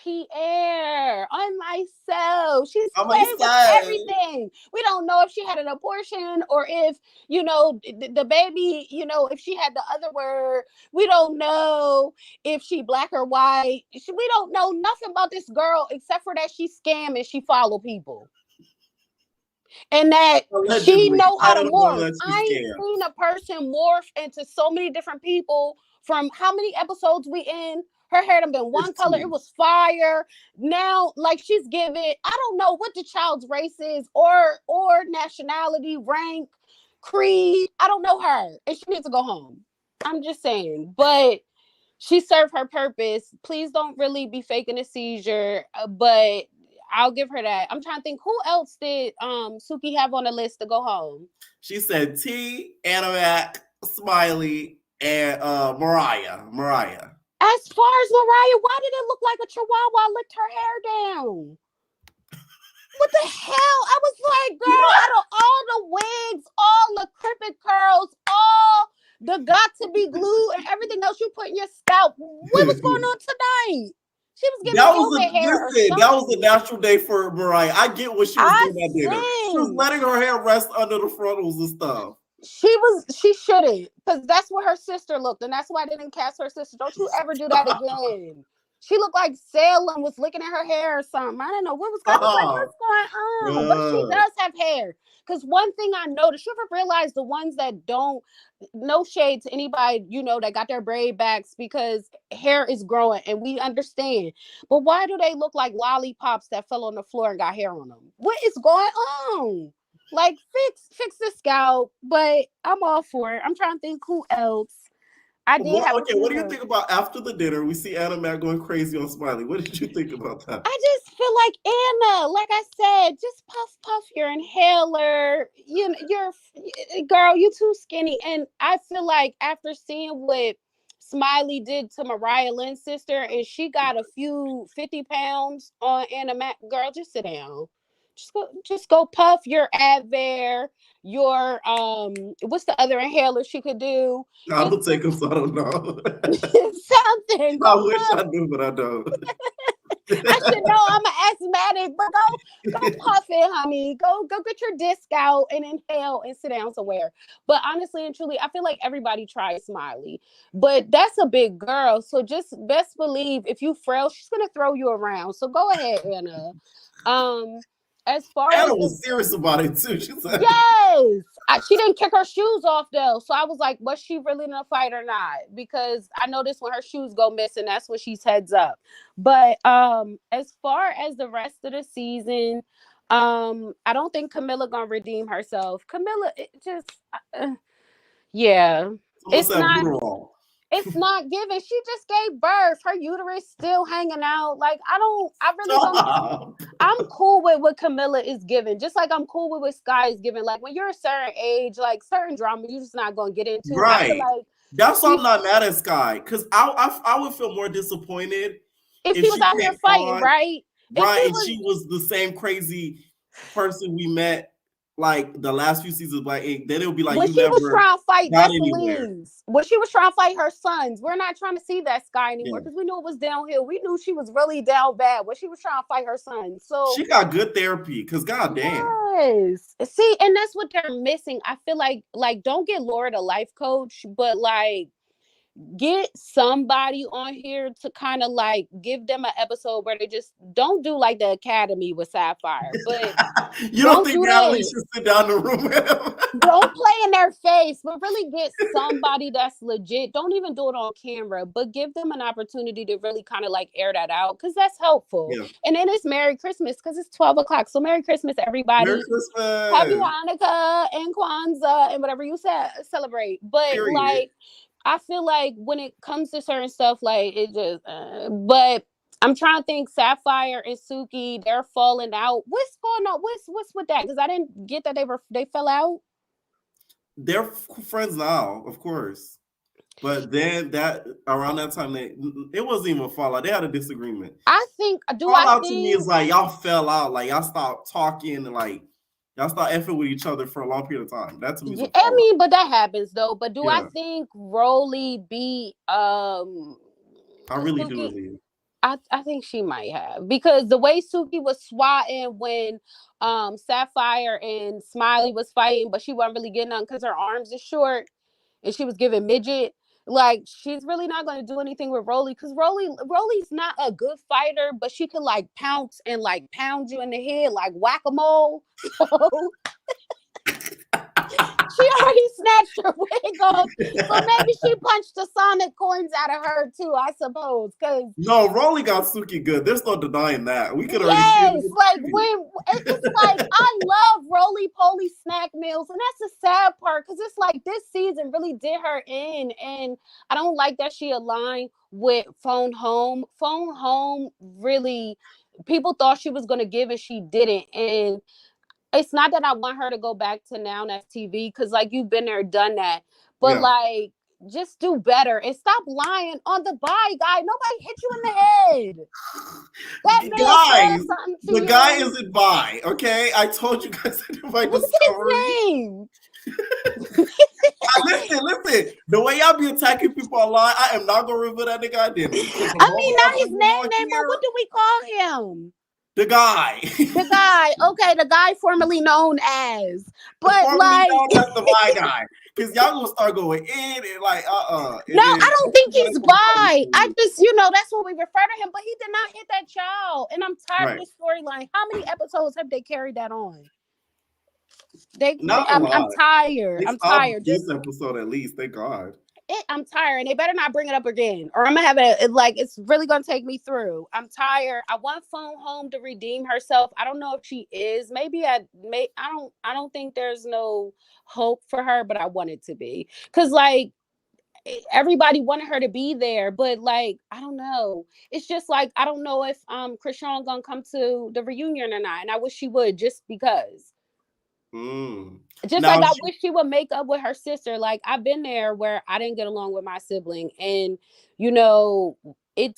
I: Pierre on myself. She's playing with everything. We don't know if she had an abortion or if, you know, the baby, you know, if she had the other word. We don't know if she black or white. We don't know nothing about this girl except for that she scam and she follow people. And that she know how to morph. I ain't seen a person morph into so many different people from how many episodes we in. Her hair done been one color. It was fire. Now, like, she's giving, I don't know what the child's race is or nationality, rank, creed. I don't know her. And she needs to go home. I'm just saying. But she served her purpose. Please don't really be faking a seizure. But I'll give her that. I'm trying to think, who else did Suki have on the list to go home?
B: She said T, Anna Mac, Smiley, and Mariah.
I: As far as Mariah, why did it look like a chihuahua licked her hair down? What the hell? I was like, girl, out of all the wigs, all the crimped curls, all the got to be glue and everything else you put in your scalp, what was going on tonight? She was giving
B: that was a natural day for Mariah. I get what she was doing that dinner. She was letting her hair rest under the frontals and stuff.
I: She shouldn't, because that's what her sister looked, and that's why I didn't cast her sister. Don't you ever do that again. She looked like Salem was licking at her hair or something. I didn't know what was going on. What's going on? But she does have hair. Because one thing I noticed, you ever realize the ones that don't, no shade to anybody, you know, that got their braid backs, because hair is growing and we understand. But why do they look like lollipops that fell on the floor and got hair on them? What is going on? Like, fix the scalp, but I'm all for it. I'm trying to think who else.
B: What do you think about after the dinner? We see Anna Mac going crazy on Smiley. What did you think about that?
I: I just feel like Anna, like I said, just puff your inhaler. You're girl, you too skinny. And I feel like after seeing what Smiley did to Mariah Lynn's sister, and she got a few 50 pounds on Anna Mac, girl, just sit down. Just go puff your Advair, your what's the other inhaler she could do?
B: I don't take them, so I don't know.
I: Something.
B: I wish I knew, but I don't.
I: I should know I'm an asthmatic, but go puff it, honey. Go get your disc out and inhale and sit down somewhere. But honestly and truly, I feel like everybody tries Smiley, but that's a big girl. So just best believe if you frail, she's gonna throw you around. So go ahead, Anna. As far
B: Anna
I: as
B: was serious about it too. She said,
I: yes, she didn't kick her shoes off though. So I was like, was she really in a fight or not? Because I noticed when her shoes go missing, that's when she's heads up. But as far as the rest of the season, I don't think Camilla gonna redeem herself. Camilla, it just yeah, it's not. It's not giving. She just gave birth. Her uterus still hanging out. Like, I really don't. I'm cool with what Camilla is giving. Just like I'm cool with what Sky is giving. Like, when you're a certain age, like certain drama, you're just not going to get into.
B: Right.
I: I feel like
B: that's why I'm not mad at Sky. Because I would feel more disappointed
I: if she was out here fighting, right?
B: Right. And she was the same crazy person we met like the last few seasons of Black Ink, then it'll be like
I: when
B: you
I: she
B: never
I: was trying to fight
B: got
I: Dessalines, when she was trying to fight her sons, we're not trying to see that Sky anymore because we knew it was downhill. We knew she was really down bad when she was trying to fight her sons. So
B: she got good therapy because goddamn.
I: Yes. See, and that's what they're missing. I feel like don't get Laura a life coach, but like get somebody on here to kind of like give them an episode where they just don't do like the Academy with Sapphire. But
B: you don't think Natalie should sit down in the room with him?
I: Don't play in their face, but really get somebody that's legit. Don't even do it on camera, but give them an opportunity to really kind of like air that out because that's helpful. Yeah. And then it's Merry Christmas because it's 12 o'clock. So Merry Christmas, everybody.
B: Merry Christmas.
I: Happy Hanukkah and Kwanzaa and whatever you celebrate. But like, I feel like when it comes to certain stuff, like it just, but I'm trying to think Sapphire and Suki, they're falling out. What's going on? What's with that? Because I didn't get that they fell out.
B: They're friends now, of course. But then that around that time, it wasn't even a fallout. They had a disagreement.
I: I think
B: fallout to me is like y'all fell out, like y'all stopped talking, and like y'all start effing with each other for a long period of time. That to me.
I: I mean, but that happens though. But do I think Rolly beat
B: I really do believe.
I: I think she might have because the way Suki was swatting when Sapphire and Smiley was fighting, but she wasn't really getting on because her arms is short and she was giving midget. Like she's really not going to do anything with Rolly because Rolly's not a good fighter, but she could like pounce and like pound you in the head like whack-a-mole. So she already snatched her wig off, so maybe she punched the Sonic coins out of her too, I suppose. Cause
B: no, Rolly got Suki good. There's no denying that. We could already.
I: Yes, like when it's like I love Roly Poly snack meals, and that's the sad part because it's like this season really did her in, and I don't like that she aligned with Phone Home. Phone Home really, people thought she was gonna give, and she didn't, and. It's not that I want her to go back to Now That's TV because, like, you've been there, done that. But, like, just do better and stop lying on the bye guy. Nobody hit you in the head. That
B: man said something to you. Guy isn't bi, okay? I told you guys that if I
I: What's his name?
B: Listen. The way y'all be attacking people online, I am not gonna reveal that nigga identity.
I: I mean, not his name, but what do we call him?
B: The guy.
I: The guy. Okay, the guy formerly known as. But
B: formerly
I: like
B: known as the bi guy. Because y'all gonna start going in and like
I: No, I don't think he's bi. I just, that's what we refer to him, but he did not hit that child. And I'm tired of this storyline. How many episodes have they carried that on? I'm tired. I'm tired.
B: This episode at least, thank God.
I: I'm tired, and they better not bring it up again, or I'm gonna have it's really gonna take me through. I'm tired. I want Phone Home to redeem herself. I don't know if she is. I don't think there's no hope for her, but I want it to be because like everybody wanted her to be there, but like I don't know. It's just like I don't know if Krishan gonna come to the reunion or not, and I wish she would just because. Just
B: now
I: like I wish she would make up with her sister. Like I've been there where I didn't get along with my sibling, and you know, it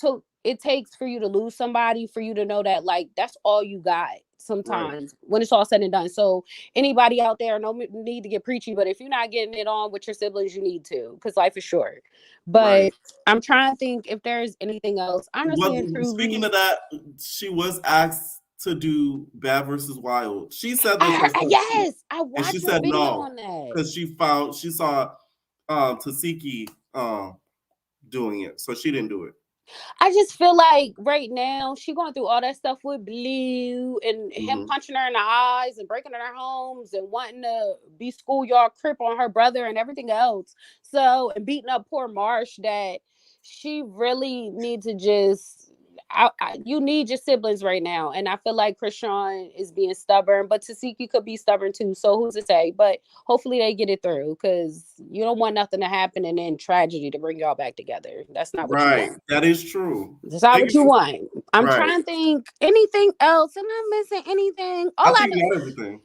I: takes for you to lose somebody for you to know that like that's all you got sometimes when it's all said and done. So anybody out there, no need to get preachy, but if you're not getting it on with your siblings, you need to, because life is short. But I'm trying to think if there's anything else. Honestly and truly,
B: speaking of that, she was asked to do Bad versus Wild. She said this herself.
I: Yes, I watched
B: and she said
I: video
B: no
I: on that
B: because she saw Tasiki doing it, so she didn't do it.
I: I just feel like right now she going through all that stuff with Blue and him punching her in the eyes and breaking in her homes and wanting to be schoolyard crip on her brother and everything else. So, and beating up poor Marsh, that she really needs to just you need your siblings right now. And I feel like Krishan is being stubborn, but Tasiki could be stubborn too. So who's to say? But hopefully they get it through, because you don't want nothing to happen and then tragedy to bring y'all back together. That's not what you want.
B: That is true.
I: That's not what you want. I'm trying to think anything else. Am I missing anything?
B: I think you got everything.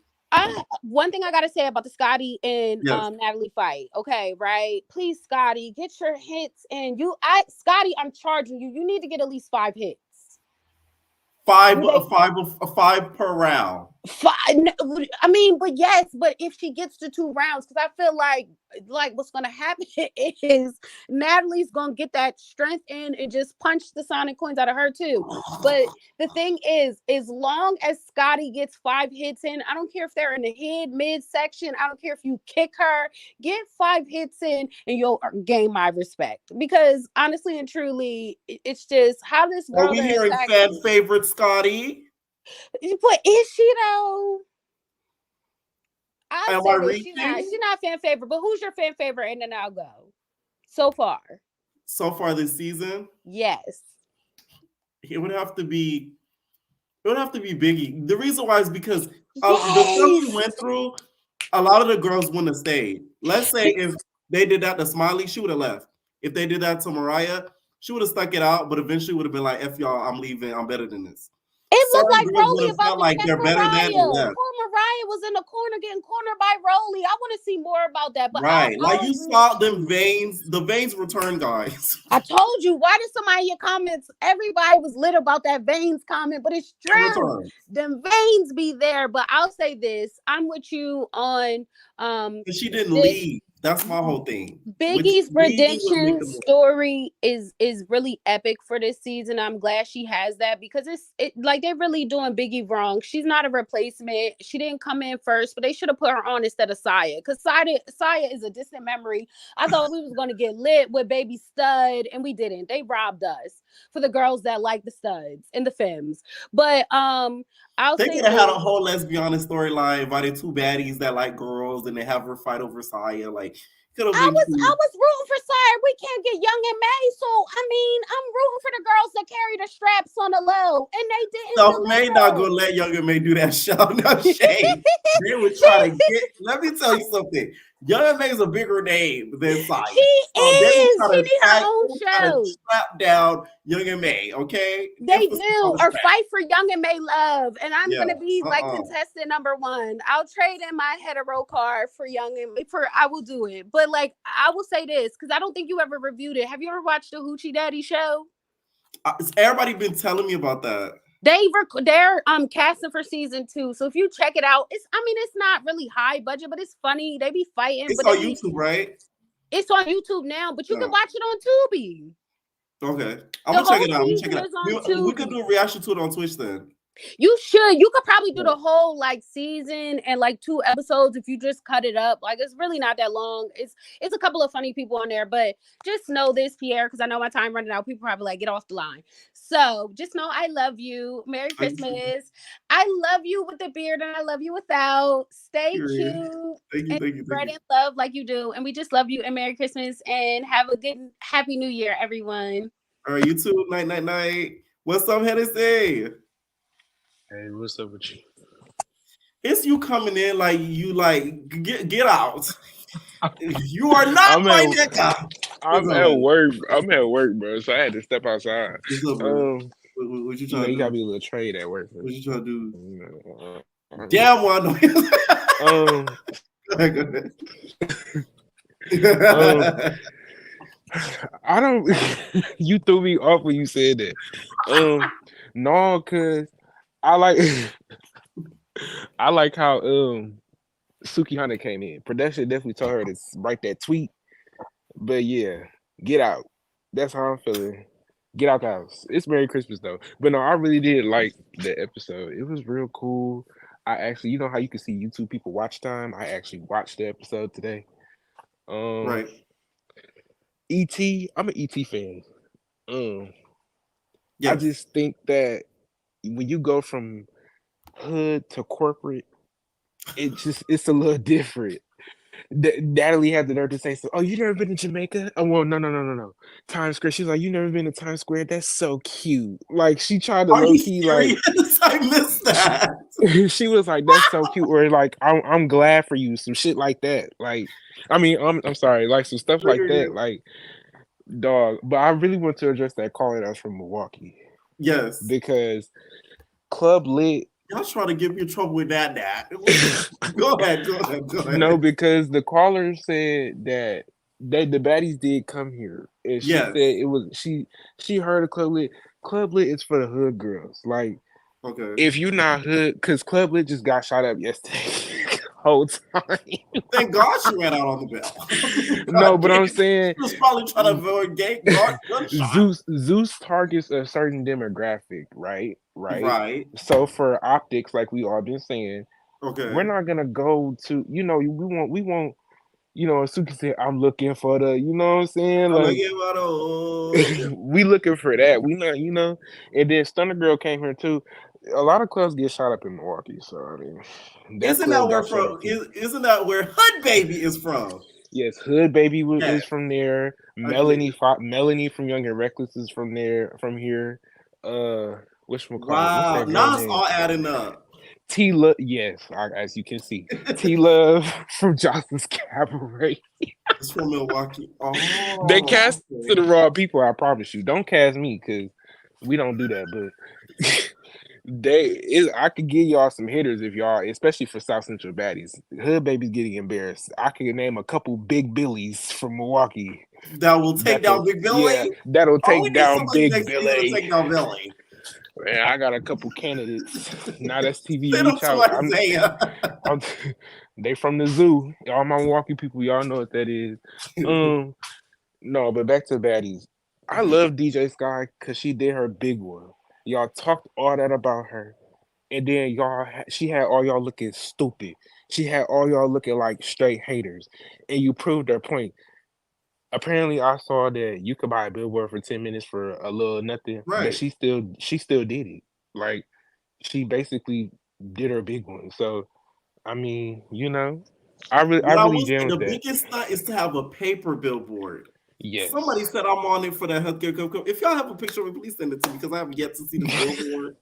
I: One thing I gotta say about the Scotty and Natalie fight. Okay, right? Please, Scotty, get your hits in. Scotty, I'm charging you. You need to get at least 5 hits.
B: Five per round.
I: 5. I mean, but yes, but if she gets to 2 rounds, because I feel like what's gonna happen is Natalie's gonna get that strength in and just punch the Sonic coins out of her too. But the thing is, as long as Scotty gets 5 hits in, I don't care if they're in the head, midsection, I don't care if you kick her, get 5 hits in and you'll gain my respect. Because honestly and truly, it's just how this girl.
B: Are we hearing fan favorite Scotty?
I: But is she though? I'll say this. She's not fan favorite, but who's your fan favorite? And then I'll go. So far
B: this season?
I: Yes.
B: It would have to be Biggie. The reason why is because the stuff we went through, a lot of the girls wouldn't have stayed. Let's say if they did that to Smiley, she would have left. If they did that to Mariah, she would have stuck it out, but eventually would have been like, F y'all, I'm leaving. I'm better than this.
I: It looked like Rolly about to
B: like they're better than
I: Poor Mariah was in the corner getting cornered by Rolly. I want to see more about that. But
B: like you saw them veins, the veins return, guys.
I: I told you. Why did somebody in your comments? Everybody was lit about that veins comment, but it's true. Them veins be there. But I'll say this: I'm with you on.
B: She didn't leave. That's my whole thing.
I: Biggie's redemption story is really epic for this season. I'm glad she has that, because it's like they're really doing Biggie wrong. She's not a replacement. She didn't come in first, but they should have put her on instead of Saya, because Saya is a distant memory. I thought we was going to get lit with Baby Stud, and we didn't. They robbed us for the girls that like the studs and the femmes. But
B: they could have had a whole Let's Be Honest storyline inviting 2 baddies that like girls, and they have her fight over Saya. Like,
I: I was rooting for Saya. We can't get Young and May, so I mean, I'm rooting for the girls that carry the straps on the low, and they didn't.
B: So May not gonna let Young and May do that show. No shade. They were trying to get. Let me tell you something. Young and May is a bigger name than Saya.
I: She is. She need her own show.
B: Slap down Young and May, okay?
I: They do. Or fight for Young and May love. And I'm gonna be like contestant number 1. I'll trade in my hetero card for Young and May. I will do it. But like I will say this, because I don't think you ever reviewed it. Have you ever watched the Hoochie Daddy show?
B: Everybody been telling me about that.
I: They're casting for season 2, so if you check it out, it's not really high budget, but it's funny. They be fighting.
B: It's on YouTube, right?
I: It's on YouTube now, but you can watch it on Tubi.
B: Okay, I'm gonna check it out. We could do a reaction to it on Twitch then.
I: You should. You could probably do the whole like season and like 2 episodes if you just cut it up. Like it's really not that long. It's a couple of funny people on there, but just know this, Pierre, because I know my time running out. People probably like, get off the line. So just know I love you. Merry Christmas. I love you with the beard and I love you without. Stay cute.
B: Thank you.
I: Spread in love like you do. And we just love you and Merry Christmas and have a good Happy New Year, everyone.
B: All right, you too. Night. What's up, Hennessy?
M: Hey, what's up with you?
B: It's you coming in like you like get out. You are not my nigga.
M: I'm at work. I'm at work, bro. So I had to step outside.
B: What's up, bro? What you trying to do?
M: You gotta be a little trade at work.
B: What you trying to do? Damn, well, I know.
M: I don't. You threw me off when you said that. No, cause I like. I like how Suki Hunter came in. Production definitely told her to write that tweet. But yeah, get out. That's how I'm feeling. Get out the house. It's Merry Christmas though. But no, I really did like the episode. It was real cool. I actually, you know how you can see YouTube people watch time? I actually watched the episode today.
B: Right.
M: E.T. I'm an E.T. fan.
B: Yes.
M: I just think that when you go from hood to corporate, it's a little different. Natalie had the nerve to say so. Oh, you never been to Jamaica? Oh, well, no. Times Square. She's like, you never been to Times Square? That's so cute. Like she tried to low key like.
B: I missed that.
M: She was like, that's so cute. Or like, I'm glad for you. Some shit like that. Like, I mean, I'm sorry. Like some stuff like that. Like, dog. But I really want to address that caller that's from Milwaukee.
B: Yes.
M: Because Club Lit.
B: Y'all trying to get me in trouble with that. Go ahead.
M: No, because the caller said that the baddies did come here, and she said it was she heard of Club Lit. Club Lit is for the hood girls. Like,
B: okay,
M: if you're not hood, because Club Lit just got shot up yesterday. Whole time.
B: Thank God she ran out on the bell.
M: No, but I'm saying
B: she was probably trying to avoid gunshot.
M: Zeus targets a certain demographic, right? So for optics, like we all been saying, we're not gonna go to, we want, Suki said, I'm looking for the, you know what I'm saying? Like, we looking for that. We not, and then Stunner Girl came here too. A lot of clubs get shot up in Milwaukee, so I mean,
B: isn't that where Hood Baby is from?
M: Yes, Hood Baby is from there. Melanie from Young and Reckless is from there, from here.
B: Wow, now it's all adding up.
M: T Love, yes, as you can see, T Love from Johnson's Cabaret.
B: It's from Milwaukee. Oh,
M: they cast the raw people. I promise you. Don't cast me because we don't do that. But I could give y'all some hitters if y'all, especially for South Central baddies. Hood Baby's getting embarrassed. I can name a couple Big Billies from Milwaukee
B: that will take down Big Billy.
M: Yeah, that'll take down Big Billy.
B: Take down Billy.
M: Man, I got a couple candidates. Now that's TV reach out. They from the zoo. All my Milwaukee people, y'all know what that is. No, but back to baddies. I love DJ Sky because she did her big one. Y'all talked all that about her, and then she had all y'all looking stupid. She had all y'all looking like straight haters, and you proved her point. Apparently, I saw that you could buy a billboard for 10 minutes for a little nothing, but she still did it. Like, she basically did her big one. So, I mean, I really jam with that.
B: The biggest stunt is to have a paper billboard.
M: Yes.
B: Somebody said I'm on it for that healthcare. If y'all have a picture of it, please send it to me because I have yet to see the billboard,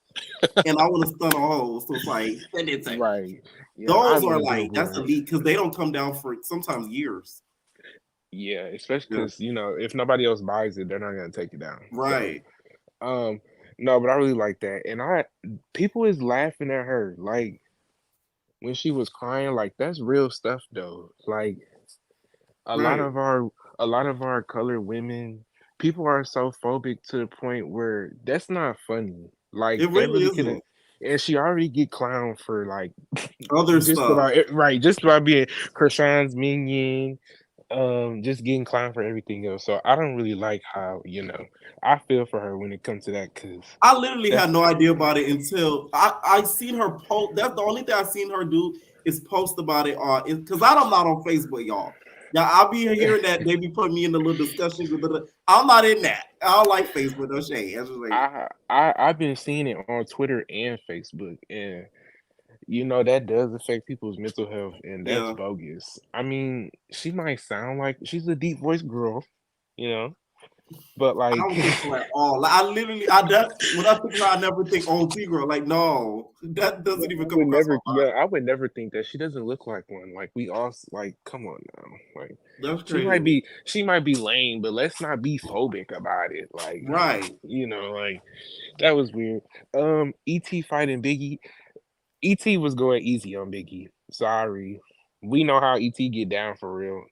B: and I want to stunt a hole. So it's like send it to me.
M: Right.
B: Yeah, those are like that's elite because they don't come down for sometimes years.
M: Yeah, especially because if nobody else buys it, they're not gonna take it down.
B: Right.
M: So, no, but I really like that, and people is laughing at her like when she was crying. Like that's real stuff though. Like a lot of our colored women, people are so phobic to the point where that's not funny. Like
B: it really isn't.
M: And she already get clowned for like
B: other stuff.
M: Just about being Krishan's minion. Just getting clowned for everything else. So I don't really like how I feel for her when it comes to that because
B: I literally had no idea about it until I seen her post. That's the only thing I seen her do is post about it on because I'm not on Facebook, y'all. Yeah, I'll be hearing that they be putting me in the little discussion. I'm not in that. I don't like Facebook. No shade.
M: I've been seeing it on Twitter and Facebook, and that does affect people's mental health, and that's bogus. I mean, she might sound like she's a deep voice girl, But like,
B: I don't think so at all. Like, when I think about, I never think old T girl. Like, no, that doesn't even come across my mind.
M: I would never think that. She doesn't look like one. Like, we all like, come on now. Like,
B: that's crazy.
M: She might be lame, but let's not be phobic about it. Like,
B: right.
M: Like that was weird. E.T. fighting Biggie. E.T. was going easy on Biggie. Sorry. We know how E.T. get down for real.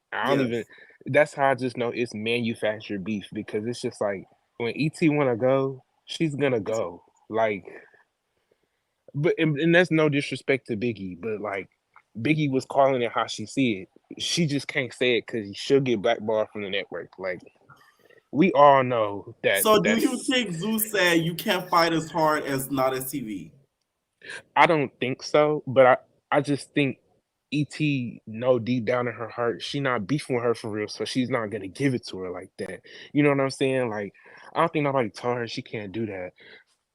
M: That's how I just know it's manufactured beef, because it's just like when E.T. want to go, she's gonna go. Like, but and that's no disrespect to Biggie, but like Biggie was calling it how she see it. She just can't say it because she'll get blackballed from the network. Like, we all know that.
B: So do you think Zeus said you can't fight as hard as not as TV?
M: I don't think so, but I just think E.T. know deep down in her heart she not beefing with her for real, so she's not gonna give it to her like that. You know what I'm saying? Like, I don't think nobody told her she can't do that,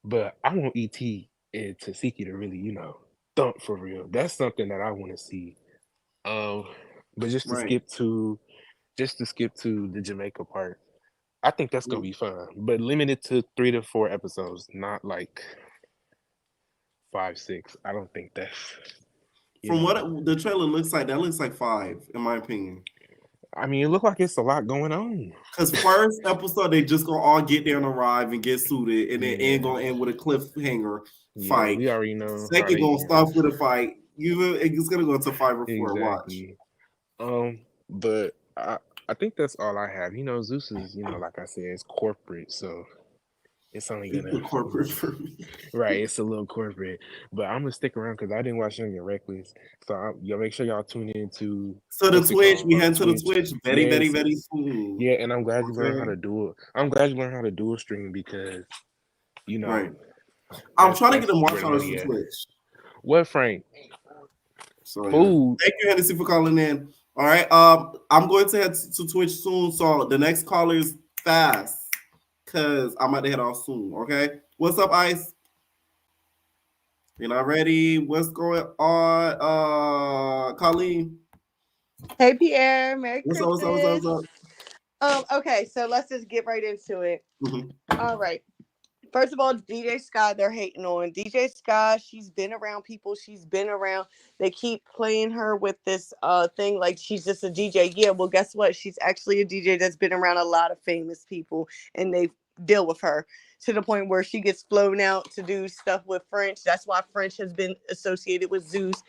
M: but I want E.T. and Tasiki to really, thump for real. That's something that I want to see. But just to skip to the Jamaica part, I think that's gonna be fun, but limited to 3 to 4 episodes, not like 5, 6. I don't think that's.
B: From what the trailer looks like, that looks like 5, in my opinion.
M: I mean, it looked like it's a lot going on.
B: Because first episode, they just gonna all get there and arrive and get suited, and then end gonna end with a cliffhanger fight.
M: We already know.
B: Second gonna start with a fight. It's gonna go to 5 or 4.
M: Exactly.
B: Watch.
M: But I think that's all I have. Zeus is, like I said, it's corporate, so it's only gonna
B: be corporate for me.
M: Right, it's a little corporate, but I'm gonna stick around because I didn't watch Young and Reckless, so y'all make sure y'all tune in to.
B: So the Twitch, we head to the Twitch very soon.
M: Yeah, and I'm glad you learned how to do it. I'm glad you learned how to do a stream because,
B: right. I'm trying to get them watch hours for Twitch.
M: What, Frank?
B: So food. Thank you, Hennessy, for calling in. All right, I'm going to head to Twitch soon, so the next caller is fast. Because I'm about to head off soon, okay? What's up, Ice? You're not ready? What's going on? Colleen?
N: Hey, Pierre. Merry Christmas.
B: What's up?
N: Okay, so let's just get right into it. All right. First of all, DJ Sky, they're hating on. DJ Sky, she's been around people. She's been around. They keep playing her with this thing like she's just a DJ. Yeah, well, guess what? She's actually a DJ that's been around a lot of famous people, and they deal with her to the point where she gets flown out to do stuff with French. That's why French has been associated with Zeus.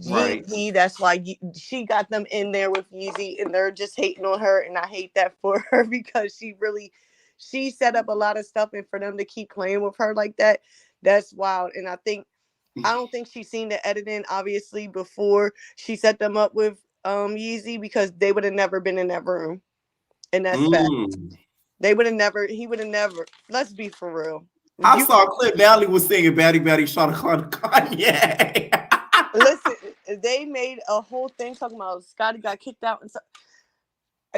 B: Right.
N: Yeezy, that's why she got them in there with Yeezy, and they're just hating on her, and I hate that for her because she set up a lot of stuff, and for them to keep playing with her like that, that's wild. And I don't think she's seen the editing obviously before she set them up with Yeezy, because they would have never been in that room, and that's fact. He would have never. Let's be for real.
B: I saw a clip. Natalie was singing "Baddie Shot a Kanye."
N: Listen, they made a whole thing talking about Scotty got kicked out and stuff.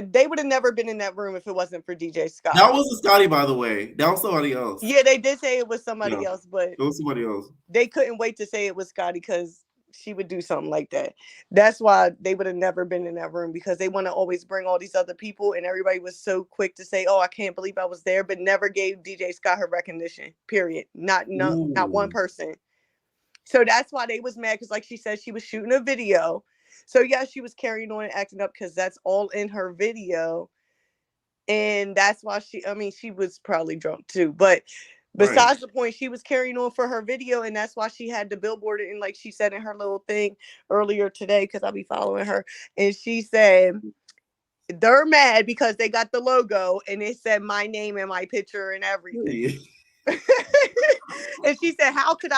N: They would have never been in that room if it wasn't for DJ Scott.
B: That wasn't Scotty, by the way. That was somebody else.
N: Yeah, they did say it was somebody else, but
B: it was somebody else.
N: They couldn't wait to say it was Scotty because she would do something like that. That's why they would have never been in that room, because they want to always bring all these other people, and everybody was so quick to say, "Oh, I can't believe I was there," but never gave DJ Scott her recognition. Period. Not one person. So that's why they was mad, because like she said, she was shooting a video. So yeah, she was carrying on and acting up because that's all in her video. And that's why she was probably drunk too. But besides the point, she was carrying on for her video, and that's why she had to billboard it. And like she said in her little thing earlier today, because I'll be following her, and she said they're mad because they got the logo and it said my name and my picture and everything. And she said, how could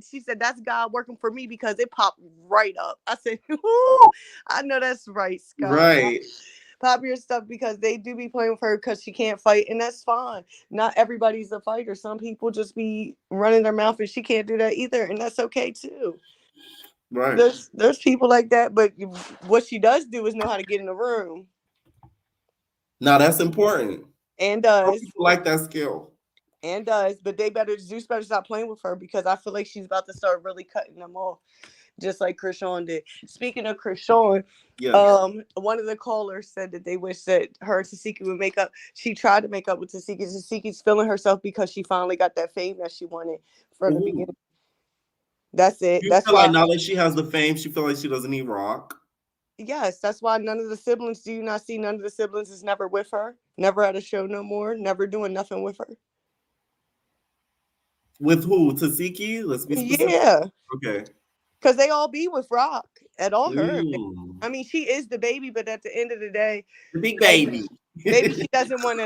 N: she said, that's God working for me, because it popped right up. I said, ooh, I know that's right, Scott.
B: Right.
N: Pop your stuff, because they do be playing with her because she can't fight, and that's fine. Not everybody's a fighter. Some people just be running their mouth, and she can't do that either, and that's okay too.
B: Right.
N: There's people like that, but what she does do is know how to get in the room.
B: Now that's important.
N: And does.
B: People like that skill.
N: And does, but Zeus better stop playing with her, because I feel like she's about to start really cutting them off. just like Krishan did. Speaking of Krishan, one of the callers said that they wish that her and Tasiki would make up. She tried to make up with Tasiki. Tasiki's feeling herself because she finally got that fame that she wanted from the beginning. That's it.
B: You
N: that's
B: feel
N: why
B: like now that she has the fame, she feels like she doesn't need Rock.
N: Yes, that's why none of the siblings, do you not see none of the siblings is never with her? Never at a show no more, never doing nothing with her.
B: With who? Tasiki? Let's be specific.
N: Yeah.
B: Okay.
N: Because they all be with Rock at all her. I mean, she is the baby, but at the end of the day,
B: the big baby.
N: Maybe she doesn't want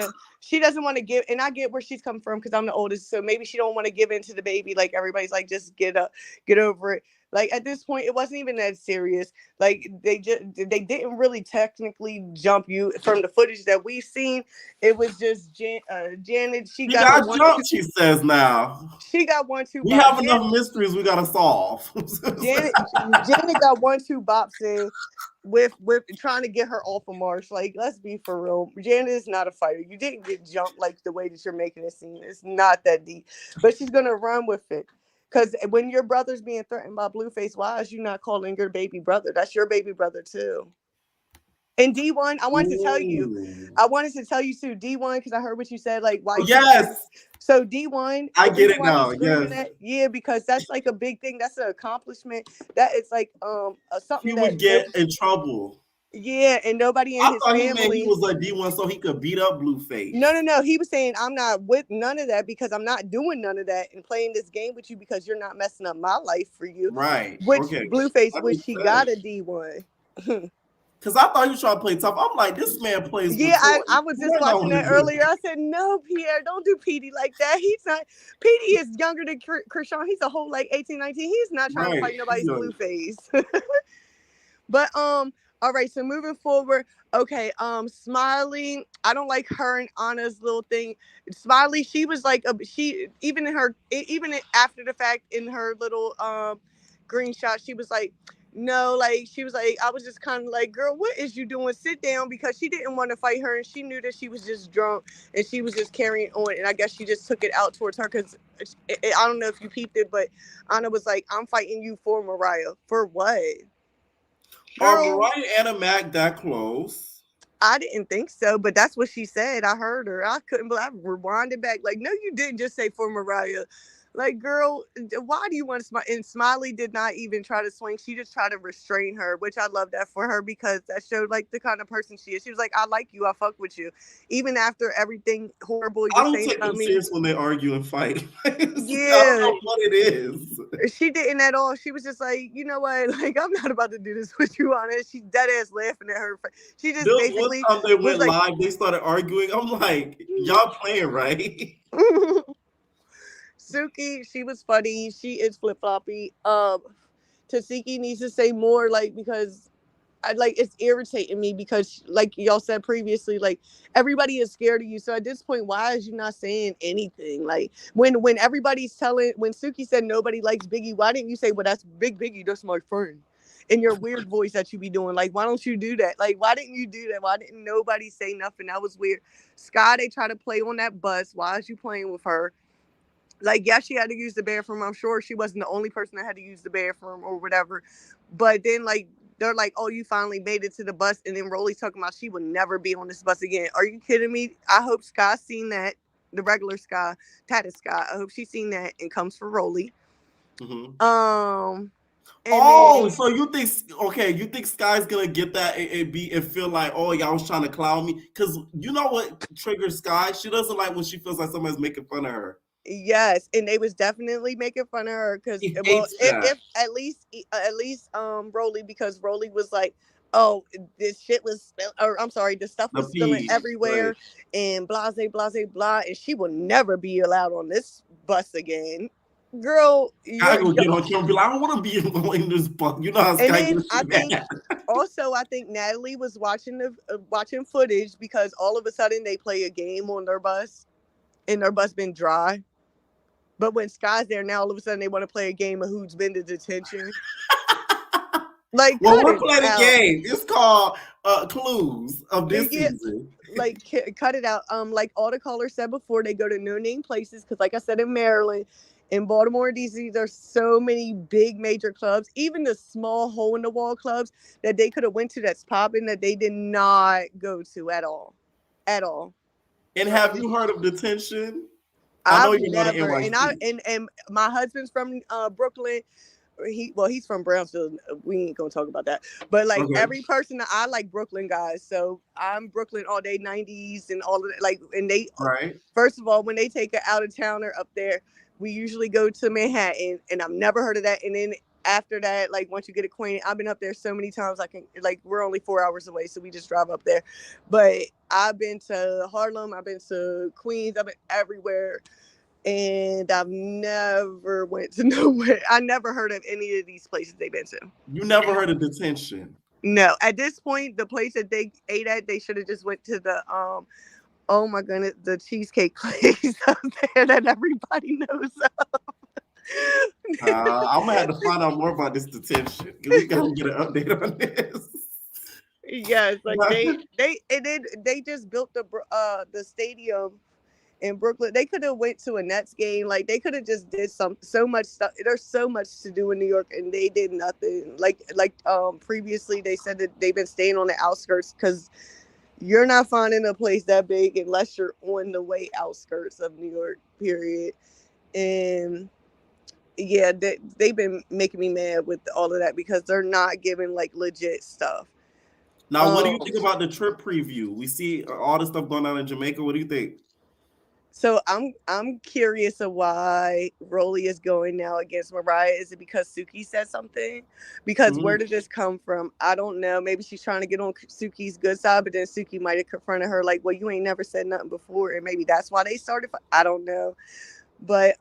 N: to give, and I get where she's coming from because I'm the oldest, so maybe she don't want to give in to the baby. Like everybody's like, just get over it. Like at this point, it wasn't even that serious. Like they didn't really technically jump you from the footage that we've seen. It was just Janet. She got
B: jumped. She says now.
N: She got 1-2.
B: We have enough mysteries we gotta solve.
N: Janet got 1-2 bops in with trying to get her off of Marsh. Like, let's be for real. Janet is not a fighter. You didn't get jumped like the way that you're making it seem. It's not that deep. But she's gonna run with it. Because when your brother's being threatened by Blueface, why is you not calling your baby brother? That's your baby brother too. And D1, I wanted to tell you too, D1, because I heard what you said, like why.
B: Yes.
N: So D1,
B: I get it now. Yes.
N: Yeah, because that's like a big thing. That's an accomplishment. That it's like something
B: he would get in trouble.
N: Yeah, and nobody in his family.
B: He was like D1 so he could beat up Blueface.
N: No. He was saying, I'm not with none of that because I'm not doing none of that and playing this game with you because you're not messing up my life for you.
B: Right.
N: Which Blueface, which he got a D1.
B: Because I thought he was trying to play tough. I'm like, this man plays.
N: Yeah, I was just watching that earlier. I said, no, Pierre, don't do Petey like that. He's not. Petey is younger than Krishan. He's a whole like 18, 19. He's not trying to fight nobody's Blueface. But all right, so moving forward, okay, Smiley, I don't like her and Anna's little thing. Smiley, she was like even after the fact in her little green shot, she was like, no, like she was like, I was just kind of like, girl, what is you doing? Sit down, because she didn't want to fight her and she knew that she was just drunk and she was just carrying on, and I guess she just took it out towards her because I don't know if you peeped it, but Anna was like, I'm fighting you for Mariah. For what?
B: Are Mariah and Anna Mac that close?
N: I didn't think so, but that's what she said. I heard her. I couldn't believe. I rewinded back. Like, no, you didn't just say for Mariah. Like, girl, why do you want to smile? And Smiley did not even try to swing. She just tried to restrain her, which I love that for her because that showed like the kind of person she is. She was like, I like you. I fuck with you. Even after everything horrible you're saying
B: about me. I don't take them serious when they argue and fight.
N: Yeah.
B: I don't know what it is.
N: She didn't at all. She was just like, you know what? Like, I'm not about to do this with you on it. She dead ass laughing at her. She just basically.
B: One time they went live, they started arguing. I'm like, y'all playing, right?
N: Suki, she was funny. She is flip-floppy. Tasiki needs to say more, like, because it's irritating me because, like y'all said previously, like everybody is scared of you. So at this point, why is you not saying anything? Like when everybody's when Suki said nobody likes Biggie, why didn't you say, well, that's Big Biggie, that's my friend? In your weird voice that you be doing. Like, why don't you do that? Like, why didn't you do that? Why didn't nobody say nothing? That was weird. Sky, they try to play on that bus. Why is you playing with her? Like, yeah, she had to use the bathroom. I'm sure she wasn't the only person that had to use the bathroom or whatever. But then, like, they're like, oh, you finally made it to the bus. And then Rolly's talking about she would never be on this bus again. Are you kidding me? I hope Sky's seen that. The regular Sky, Tata Sky. I hope she's seen that and comes for Rolly.
B: Mm-hmm. So you think Sky's gonna get that and feel like, oh, y'all was trying to clown me? Because you know what triggers Sky? She doesn't like when she feels like somebody's making fun of her.
N: Yes, and they was definitely making fun of her because, well, if at least Rolly, because Rolly was like, oh, this shit was the stuff was spilling everywhere, right, and blah blah, and she will never be allowed on this bus again. Girl,
B: I go get on camera and be like, I don't want to be in this bus. You know how Sky gets mad.
N: I think Natalie was watching footage because all of a sudden they play a game on their bus, and their bus been dry. But when Sky's there now, all of a sudden they want to play a game of who's been to detention. Like,
B: well, we're playing a game. It's called Clues of this season.
N: Like, cut it out. Like all the callers said before, they go to no-name places because, like I said, in Maryland, In Baltimore and DC, there's so many big major clubs, even the small hole in the wall clubs that they could have went to that's popping that they did not go to at all. At all.
B: And have you heard of detention?
N: I've never, and my husband's from Brooklyn. He's from Brownsville. We ain't gonna talk about that. But like every person that I like Brooklyn guys, so I'm Brooklyn all day 90s and all of that. Like, and they first of all, when they take an out of towner up there, we usually go to Manhattan, and I've never heard of that. And then after that, like once you get acquainted, I've been up there so many times. I can we're only 4 hours away, so we just drive up there. But I've been to Harlem, I've been to Queens, I've been everywhere. And I've never went to nowhere. I never heard of any of these places they've been to.
B: You never heard of detention?
N: No. At this point, the place that they ate at, they should have just went to the oh my goodness, the cheesecake place up there that everybody knows of.
B: I'm gonna have to find out more about this detention. We gotta get an update on this.
N: Yes, like they just built the stadium in Brooklyn. They could have went to a Nets game. Like they could have just did so much stuff. There's so much to do in New York, and they did nothing. Like previously they said that they've been staying on the outskirts because you're not finding a place that big unless you're on the way outskirts of New York, period. And yeah, they've been making me mad with all of that because they're not giving like legit stuff.
B: Now, what do you think about the trip preview? We see all the stuff going on in Jamaica. What do you think?
N: So I'm curious of why Rolly is going now against Mariah. Is it because Suki said something? Because where did this come from? I don't know. Maybe she's trying to get on Suki's good side, but then Suki might have confronted her like, well, you ain't never said nothing before. And maybe that's why they started. I don't know. But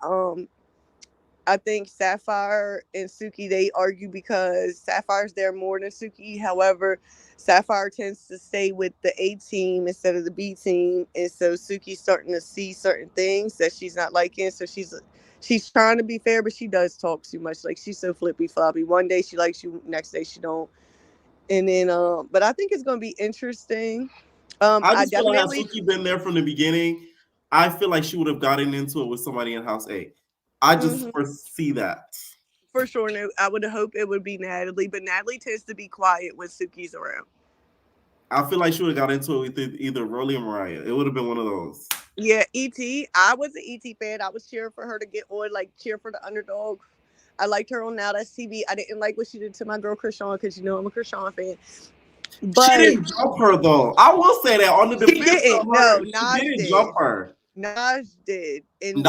N: I think Sapphire and Suki, they argue because Sapphire's there more than Suki. However, Sapphire tends to stay with the A team instead of the B team. And so Suki's starting to see certain things that she's not liking. So she's trying to be fair, but she does talk too much. Like she's so flippy floppy. One day she likes you, next day she don't. And then, but I think it's going to be interesting.
B: I just feel like had Suki been there from the beginning, I feel like she would have gotten into it with somebody in House A. I just foresee that.
N: For sure. No, I would hope it would be Natalie, but Natalie tends to be quiet when Suki's around.
B: I feel like she would have got into it with either Rolly or Mariah. It would have been one of those.
N: Yeah, E.T. I was an E.T. fan. I was cheering for her to get on, like cheer for the underdog. I liked her on Now That's TV. I didn't like what she did to my girl Krishan because you know I'm a Krishan fan.
B: But she didn't jump her though. I will say that on the defense of her,
N: Nas
B: she didn't jump her.
N: Nas did, and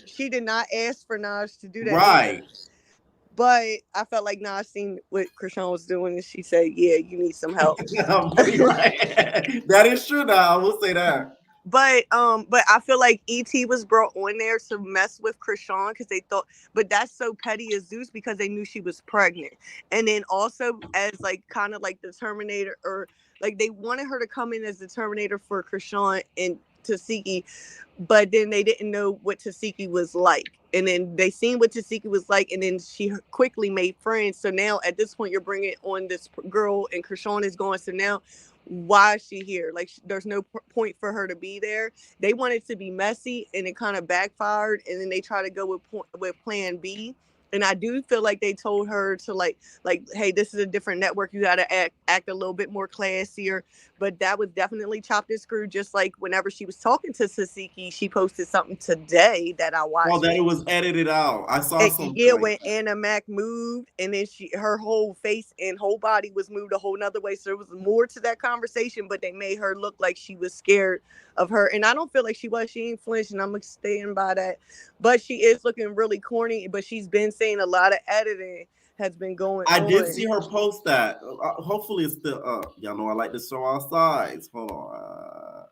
N: she did not ask for Nas to do that.
B: Right.
N: But I felt like Nas seen what Krishan was doing, and she said, "Yeah, you need some help."
B: That is true. Now I will say that.
N: But I feel like E.T. was brought on there to mess with Krishan because they thought, but that's so petty as Zeus because they knew she was pregnant, and then also as like kind of like the Terminator, or like they wanted her to come in as the Terminator for Krishan and Tasiki, but then they didn't know what Tasiki was like, and then they seen what Tasiki was like, and then she quickly made friends. So now at this point, you're bringing on this girl, and Krishan is going. So now, why is she here? Like, there's no point for her to be there. They wanted to be messy, and it kind of backfired, and then they try to go with plan B. And I do feel like they told her to like, hey, this is a different network. You got to act a little bit more classier. But that was definitely chopped and screwed. Just like whenever she was talking to Tasiki, she posted something today that I watched.
B: Oh, that it was edited out. I saw something.
N: Yeah, when Anna Mac moved, and then her whole face and whole body was moved a whole nother way. So there was more to that conversation, but they made her look like she was scared of her. And I don't feel like she was. She ain't flinched, and I'm staying by that. But she is looking really corny. But she's been saying a lot of editing has been going on.
B: I did see her post that. Hopefully it's still up. Y'all know I like to show our sides. Hold on.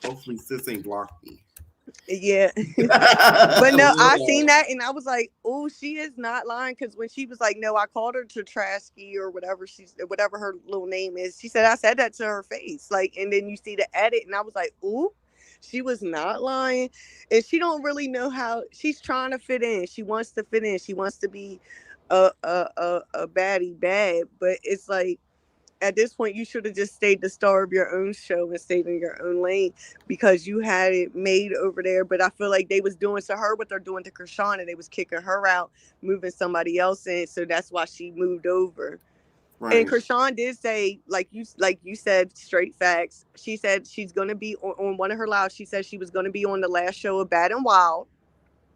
B: Hopefully sis ain't blocked me.
N: Yeah. But no, I seen that and I was like, oh, she is not lying. Because when she was like, no, I called her Trasky or whatever her little name is. She said, I said that to her face. Like, and then you see the edit and I was like, ooh. She was not lying, and she don't really know how. She's trying to fit in. She wants to fit in. She wants to be a baddie bad, but it's like at this point, you should have just stayed the star of your own show and stayed in your own lane because you had it made over there. But I feel like they was doing to her what they're doing to Krishan, and they was kicking her out, moving somebody else in. So that's why she moved over. Right. And Krishan did say, like you said, straight facts. She said she's gonna be on one of her lives. She said she was gonna be on the last show of Bad and Wild.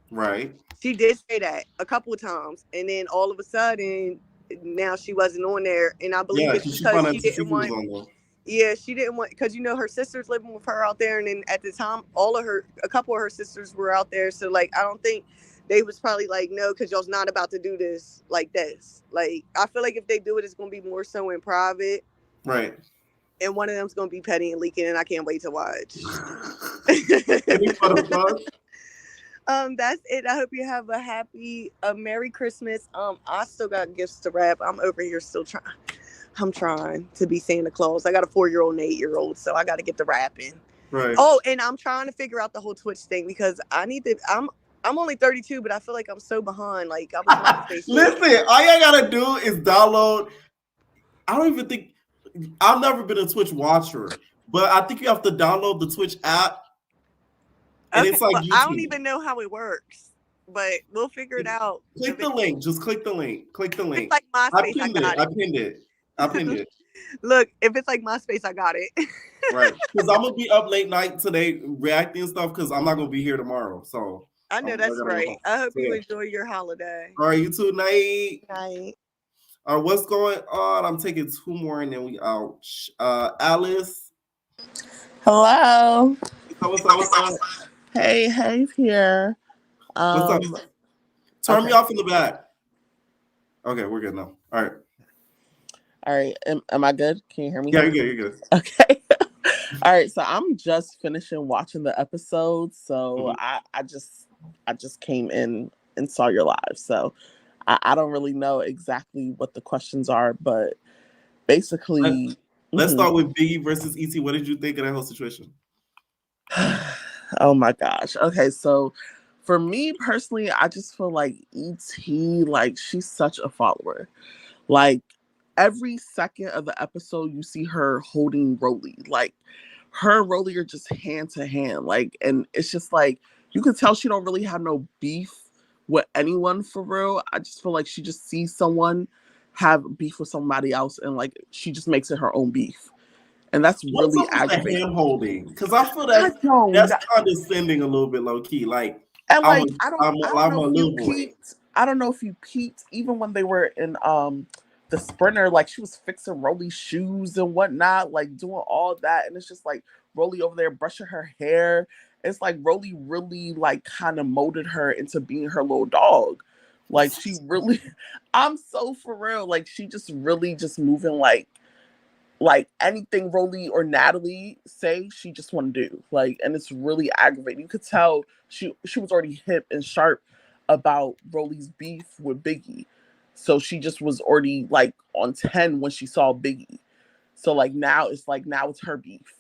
N: Right. She did say that a couple of times, and then all of a sudden, now she wasn't on there, and I believe it's because she didn't want. Yeah, she didn't want, because her sister's living with her out there, and then at the time, a couple of her sisters were out there. So like, I don't think they was probably like, no, because y'all's not about to do this like this. Like, I feel like if they do it, it's gonna be more so in private. Right. And one of them's gonna be petty and leaking, and I can't wait to watch. That's it. I hope you have a Merry Christmas. I still got gifts to wrap. I'm over here still trying. I'm trying to be Santa Claus. I got a 4-year-old and 8-year-old, so I got to get the wrapping. Right. Oh, and I'm trying to figure out the whole Twitch thing because I need to. I'm only 32, but I feel like I'm so behind. Like, I was on Facebook.
B: Listen, all you gotta do is download. I don't even think I've never been a Twitch watcher, but I think you have to download the Twitch app. And
N: okay,
B: it's like
N: I don't even know how it works, but we'll figure it out.
B: Click the link. Just click the link. Click the link.
N: It's like MySpace.
B: I pinned it.
N: Look, if it's like MySpace, I got it.
B: Right. Because I'm going to be up late night today reacting and stuff because I'm not going to be here tomorrow. So
N: I know that's right. I hope you enjoy your holiday.
B: All right, you too. Night. Night. All right, what's going on? I'm taking 2 more and then we out. Alice.
O: Hello.
B: What's up?
O: Hey, here.
B: What's up? Turn me off in the back. Okay, we're good now. All
O: right. Am I good? Can you hear me?
B: Yeah, you're good.
O: Okay. All right. So I'm just finishing watching the episode. So I just came in and saw your live. So I don't really know exactly what the questions are, but basically,
B: let's start with Biggie versus ET. What did you think of that whole situation?
O: Oh my gosh. Okay, so for me personally, I just feel like E.T., like, she's such a follower. Like, every second of the episode, you see her holding Rolly. Like, her and Rolly are just hand to hand. Like, and it's just like, you can tell she don't really have no beef with anyone for real. I just feel like she just sees someone have beef with somebody else, and like, she just makes it her own beef. And that's really aggravating.
B: Hand holding, because I feel that's condescending a little bit, low key. Like,
O: and like I don't know if you peeped, even when they were in the sprinter, like, she was fixing Rolly's shoes and whatnot, like doing all that, and it's just like Rolly over there brushing her hair. It's like Rolly really like kind of molded her into being her little dog. Like, she really, I'm so for real. Like, she just really just moving like anything Rolly or Natalie say, she just want to do. Like, and it's really aggravating. You could tell she was already hip and sharp about Rolly's beef with Biggie. So she just was already like on 10 when she saw Biggie. So like now it's her beef.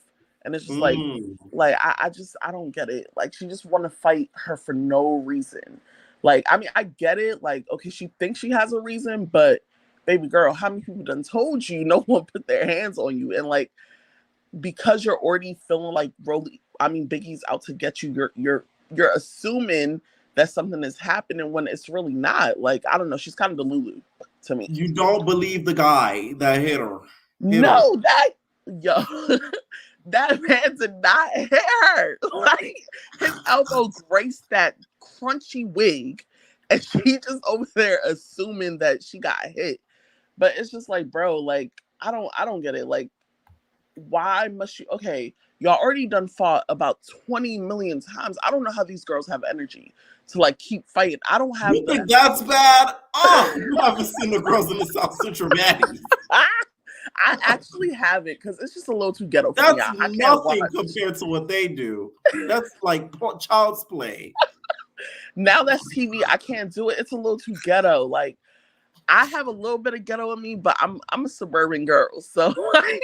O: And it's just like I don't get it. Like, she just want to fight her for no reason. Like, I mean, I get it. Like, okay, she thinks she has a reason, but baby girl, how many people done told you no one put their hands on you? And like, because you're already feeling like Biggie's out to get you, you're assuming that something is happening when it's really not. Like, I don't know, she's kind of Delulu to me.
B: You don't believe the guy that hit her?
O: That man did not hit her. Like, his elbow graced that crunchy wig, and she just over there assuming that she got hit. But it's just like, bro, like, I don't get it. Like, why must you? Okay, y'all already done fought about 20 million times. I don't know how these girls have energy to like keep fighting. I don't have.
B: You think that's bad? Oh, you haven't seen the girls in the South Central Baddies.
O: I actually haven't, because it's just a little too ghetto for
B: me.
O: That's
B: nothing compared to what they do. That's like child's play.
O: Now that's TV. I can't do it. It's a little too ghetto. Like, I have a little bit of ghetto in me, but I'm a suburban girl, so like,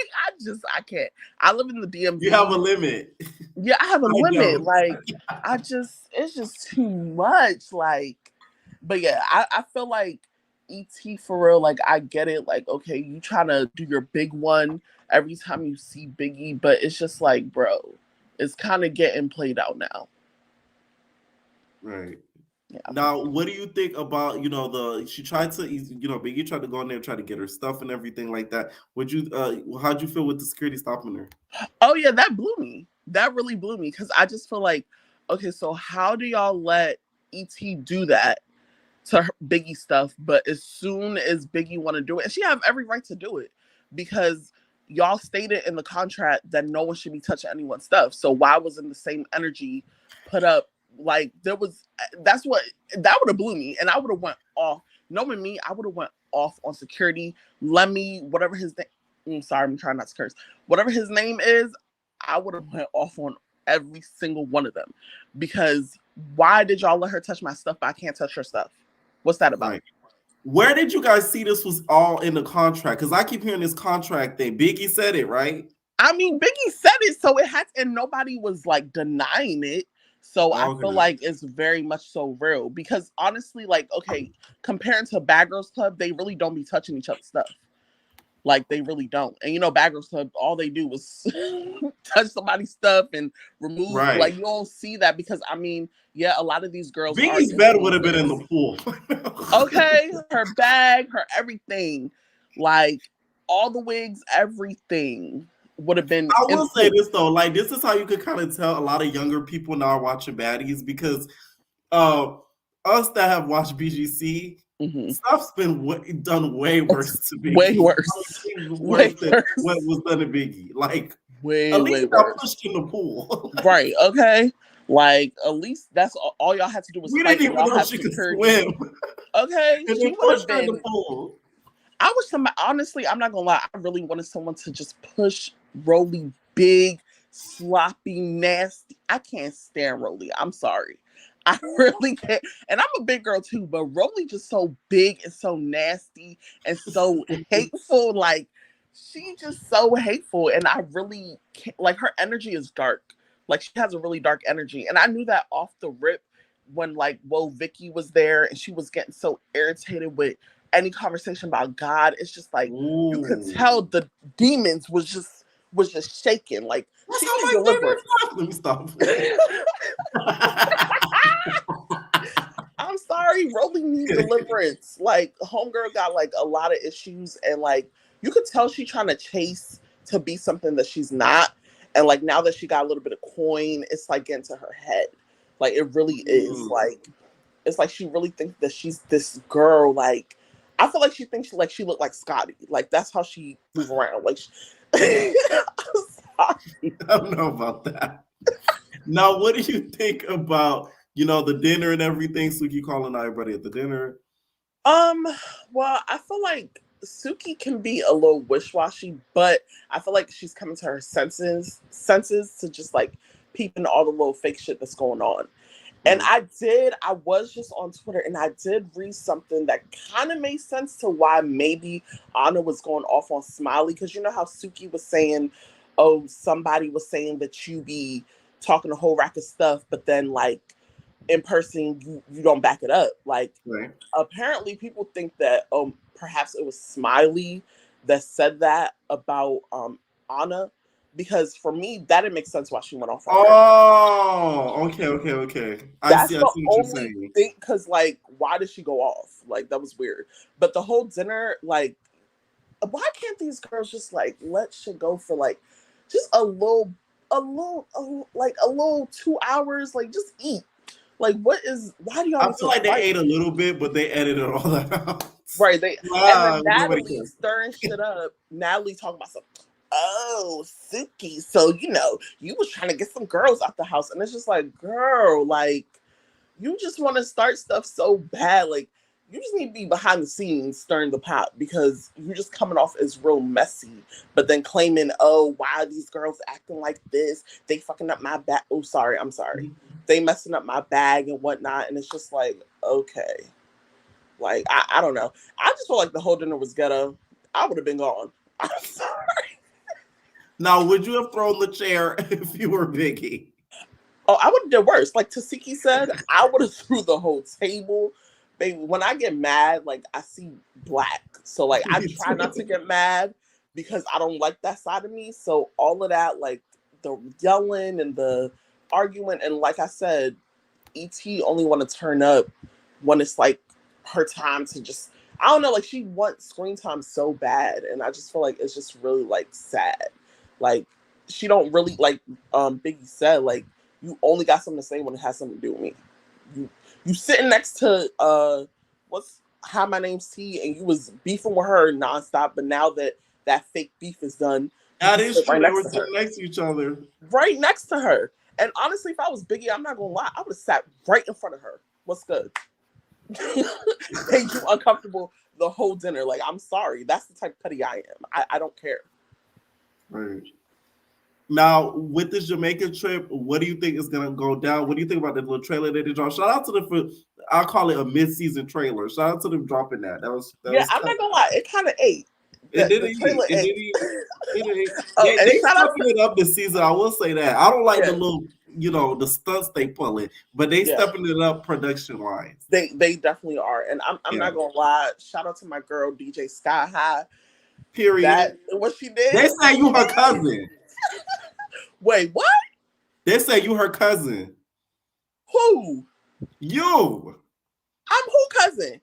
O: I can't. I live in the DMV.
B: You have a limit.
O: Yeah, I have a limit. Like, it's just too much. Like, but yeah, I feel like ET for real, like I get it, like okay, you trying to do your big one every time you see Biggie, but it's just like, bro, it's kind of getting played out now.
B: Right.
O: Yeah.
B: Now, what do you think about, she tried to, Biggie tried to go in there and try to get her stuff and everything like that. How'd you feel with the security stopping her?
O: Oh yeah, that blew me. That really blew me because I just feel like, okay, so how do y'all let ET do that to her Biggie stuff, but as soon as Biggie want to do it, and she have every right to do it because y'all stated in the contract that no one should be touching anyone's stuff. So why wasn't the same energy put up? Like that would have blew me, and I would have went off. Knowing me, I would have went off on security. Lemmy, whatever his name. Sorry, I'm trying not to curse. Whatever his name is, I would have went off on every single one of them because why did y'all let her touch my stuff, but I can't touch her stuff? What's that about?
B: Right. Where did you guys see this was all in the contract? Because I keep hearing this contract thing. Biggie said it, right?
O: I mean, Biggie said it, so it had, and nobody was like denying it. So I feel like it's very much so real because honestly, like, okay, comparing to Bad Girls Club, they really don't be touching each other's stuff. Like they really don't. And Bad Girls Club, all they do was touch somebody's stuff and remove.
B: Right.
O: Like you don't see that because I mean, yeah, a lot of these girls.
B: Biggie's bed would have been in the pool.
O: Okay, her bag, her everything, like all the wigs, everything would have been.
B: I will say this though, like this is how you could kind of tell a lot of younger people now are watching Baddies because us that have watched BGC.
O: Mm-hmm.
B: Stuff's been done way worse to Biggie.
O: Way worse.
B: Worse than what was done to Biggie. Like, at least I pushed in the pool.
O: Right, okay. Like, at least that's all y'all had to do was
B: we
O: fight.
B: Didn't even know she could swim.
O: Okay.
B: And
O: She would have been.
B: In the pool.
O: I wish somebody, honestly, I'm not gonna lie, I really wanted someone to just push Rolly big, sloppy, nasty. I can't stand Rolly. I'm sorry. I really can't. And I'm a big girl too, but Rolly just so big and so nasty and so hateful. Like, she just so hateful. And I really can't, like, her energy is dark. Like, she has a really dark energy. And I knew that off the rip when, like, Vicky was there and she was getting so irritated with any conversation about God. It's just like, you could tell the demons was just shaking. Like, she needs deliverance.
B: Let me stop.
O: I'm sorry, Rolly needs deliverance. Like, homegirl got like a lot of issues, and like you could tell she's trying to chase to be something that she's not. And like now that she got a little bit of coin, it's like getting to her head. Like it really is. Like it's like she really thinks that she's this girl. Like I feel like she thinks she looked like Scotty. Like that's how she move around. Like
B: I don't know about that. Now, what do you think about the dinner and everything? Suki calling everybody at the dinner.
O: Well, I feel like Suki can be a little wish-washy, but I feel like she's coming to her senses to just like peeping all the little fake shit that's going on. And I was just on Twitter and I did read something that kind of made sense to why maybe Anna was going off on Smiley. Because you know how Suki was saying, oh, somebody was saying that you be talking a whole rack of stuff, but then like in person, you don't back it up. Like apparently people think that perhaps it was Smiley that said that about Anna. Because for me, that didn't make sense why she went off.
B: Okay. I see what you're saying.
O: Because, like, why did she go off? Like, that was weird. But the whole dinner, like, why can't these girls just, like, let shit go for, like, just a little 2 hours? Like, just eat. Like, why do y'all?
B: I feel like they ate a little bit, but they edited all that out.
O: Right. And then Natalie stirring shit up. Natalie talking about something. Oh, Suki, so you was trying to get some girls out the house, and it's just like, girl, like you just want to start stuff so bad, like you just need to be behind the scenes stirring the pot because you're just coming off as real messy, but then claiming, oh, why are these girls acting like this? They fucking up my bag. Oh, I'm sorry. They messing up my bag and whatnot, and it's just like, okay, like I don't know. I just feel like the whole dinner was ghetto. I would have been gone. I'm sorry.
B: Now, would you have thrown the chair if you were Biggie?
O: Oh, I would have done worse. Like Tasiki said, I would have threw the whole table baby, when I get mad, like I see black. So like I try not to get mad because I don't like that side of me. So all of that, like the yelling and the argument, and like I said, ET only want to turn up when it's like her time to just, I don't know, like she wants screen time so bad, and I just feel like it's just really like sad. Like she don't really, like Biggie said, like you only got something to say when it has something to do with me. You sitting next to what's Hi My Name's T, and you was beefing with her nonstop, but now that fake beef is done,
B: that is true. They were sitting next to each other.
O: Right next to her. And honestly, if I was Biggie, I'm not gonna lie, I would have sat right in front of her. What's good? Made you uncomfortable the whole dinner. Like, I'm sorry. That's the type of petty I am. I don't care.
B: Right. Now, with this Jamaica trip, what do you think is gonna go down? What do you think about the little trailer that they dropped? Shout out to them for, I'll call it a mid-season trailer. Shout out to them dropping that. That was
O: I'm not gonna lie, it kind of ate.
B: It didn't eat. They stepping it up this season. I will say that. I don't like the little, the stunts they pulling, but they stepping it up production wise.
O: They definitely are, and I'm not gonna lie. Shout out to my girl DJ Sky High.
B: Period.
O: What she did.
B: They say you her cousin.
O: Wait, what?
B: They say you her cousin.
O: Who?
B: You.
O: I'm who cousin?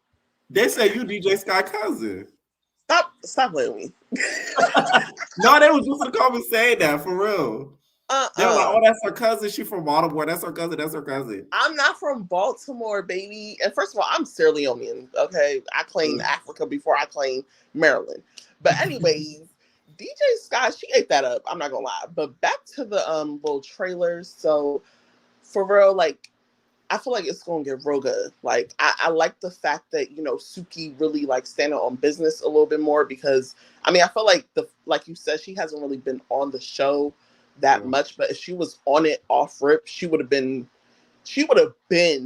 B: They say you DJ Sky cousin.
O: Stop playing with me.
B: No, they was just in the comments saying that for real. They were like, "Oh, that's her cousin. She from Baltimore. That's her cousin. That's her cousin."
O: I'm not from Baltimore, baby. And first of all, I'm Sierra Leonean. Okay, I claimed Africa before I claimed Maryland. But anyways, DJ Sky, she ate that up. I'm not gonna lie. But back to the little trailers. So for real, like, I feel like it's gonna get real good. Like I like the fact that Suki really like standing on business a little bit more, because I mean I feel like like you said, she hasn't really been on the show that much, but if she was on it off rip, she would have been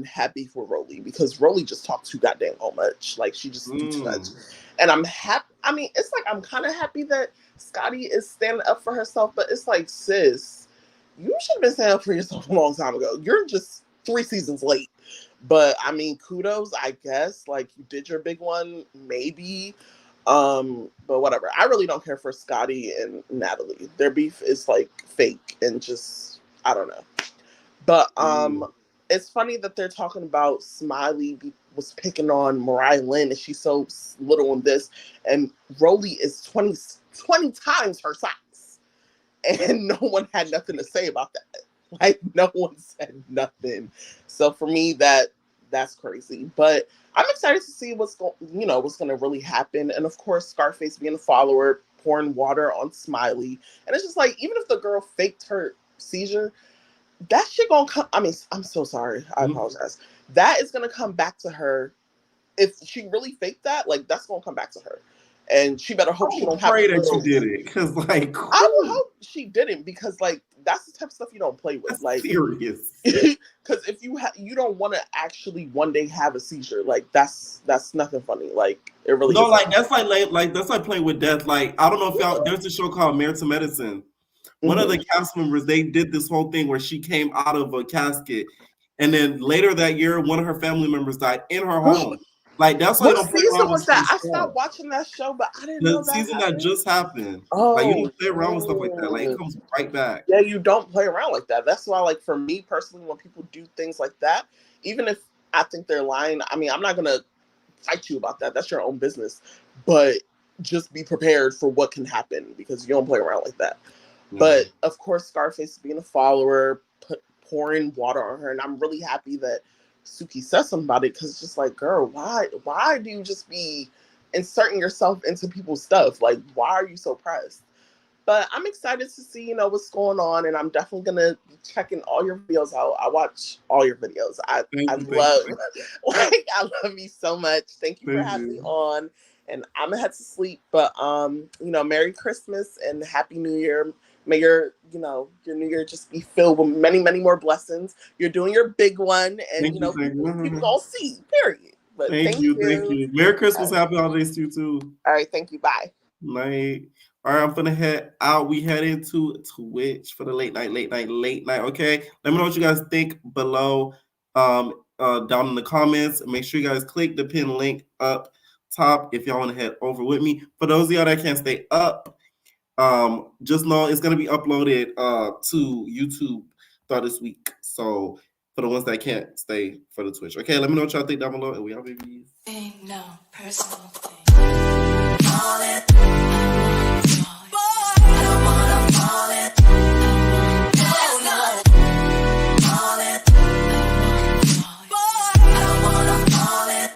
O: happy for Rolly, because Rolly just talked too goddamn much. Like she just do too much. And I'm happy. I mean, it's like I'm kind of happy that Scotty is standing up for herself, but it's like, sis, you should have been standing up for yourself a long time ago. You're just 3 seasons late. But I mean, kudos, I guess. Like, you did your big one, maybe. But whatever. I really don't care for Scotty and Natalie. Their beef is like fake and just, I don't know. But it's funny that they're talking about Smiley was picking on Mariah Lynn and she's so little in this, and Rolly is 20 times her size. And no one had nothing to say about that. Like, no one said nothing. So for me, that's crazy. But I'm excited to see what's going to really happen. And of course, Scarface being a follower, pouring water on Smiley. And it's just like, even if the girl faked her seizure, that shit gonna come. I mean, I'm so sorry. I apologize. That is gonna come back to her. If she really faked that, like, that's gonna come back to her. And she better hope she don't have.
B: Pray that you did it, because like
O: I would hope she didn't, because like that's the type of stuff you don't play with.
B: That's
O: like
B: serious.
O: Because if you don't want to actually one day have a seizure, like that's nothing funny. Like it really.
B: No, like that's like that's like playing with death. Like, I don't know if y'all. There's a show called Married to Medicine. One of the cast members, they did this whole thing where she came out of a casket, and then later that year, one of her family members died in her home. Like, that's why.
O: What season was that? I stopped watching that show, but I didn't know that.
B: The season that just happened.
O: Oh,
B: like, you don't play around with stuff like that. Like, it comes right back.
O: Yeah, you don't play around like that. That's why, like, for me personally, when people do things like that, even if I think they're lying, I mean, I'm not gonna fight you about that. That's your own business. But just be prepared for what can happen, because you don't play around like that. But of course, Scarface being a follower, pouring water on her, and I'm really happy that Suki says something about it, because it's just like, girl, why do you just be inserting yourself into people's stuff? Like, why are you so pressed? But I'm excited to see, what's going on, and I'm definitely gonna be checking all your videos out. I watch all your videos. I love you so much. Thank you for having me on. And I'm gonna head to sleep. But Merry Christmas and Happy New Year. May your New Year just be filled with many, many more blessings. You're doing your big one, and people all see. Period. But
B: thank you. Merry Christmas, Happy Holidays to you too.
O: All right, thank you. Bye.
B: Night. All right, I'm gonna head out. We head into Twitch for the late night. Okay, let me know what you guys think below. down in the comments. Make sure you guys click the pin link up top if y'all want to head over with me. For those of y'all that can't stay up, just know it's going to be uploaded to YouTube throughout this week. So for the ones that can't stay for the Twitch. Okay, let me know what y'all think down below. And we are babies.
A: Ain't no personal thing.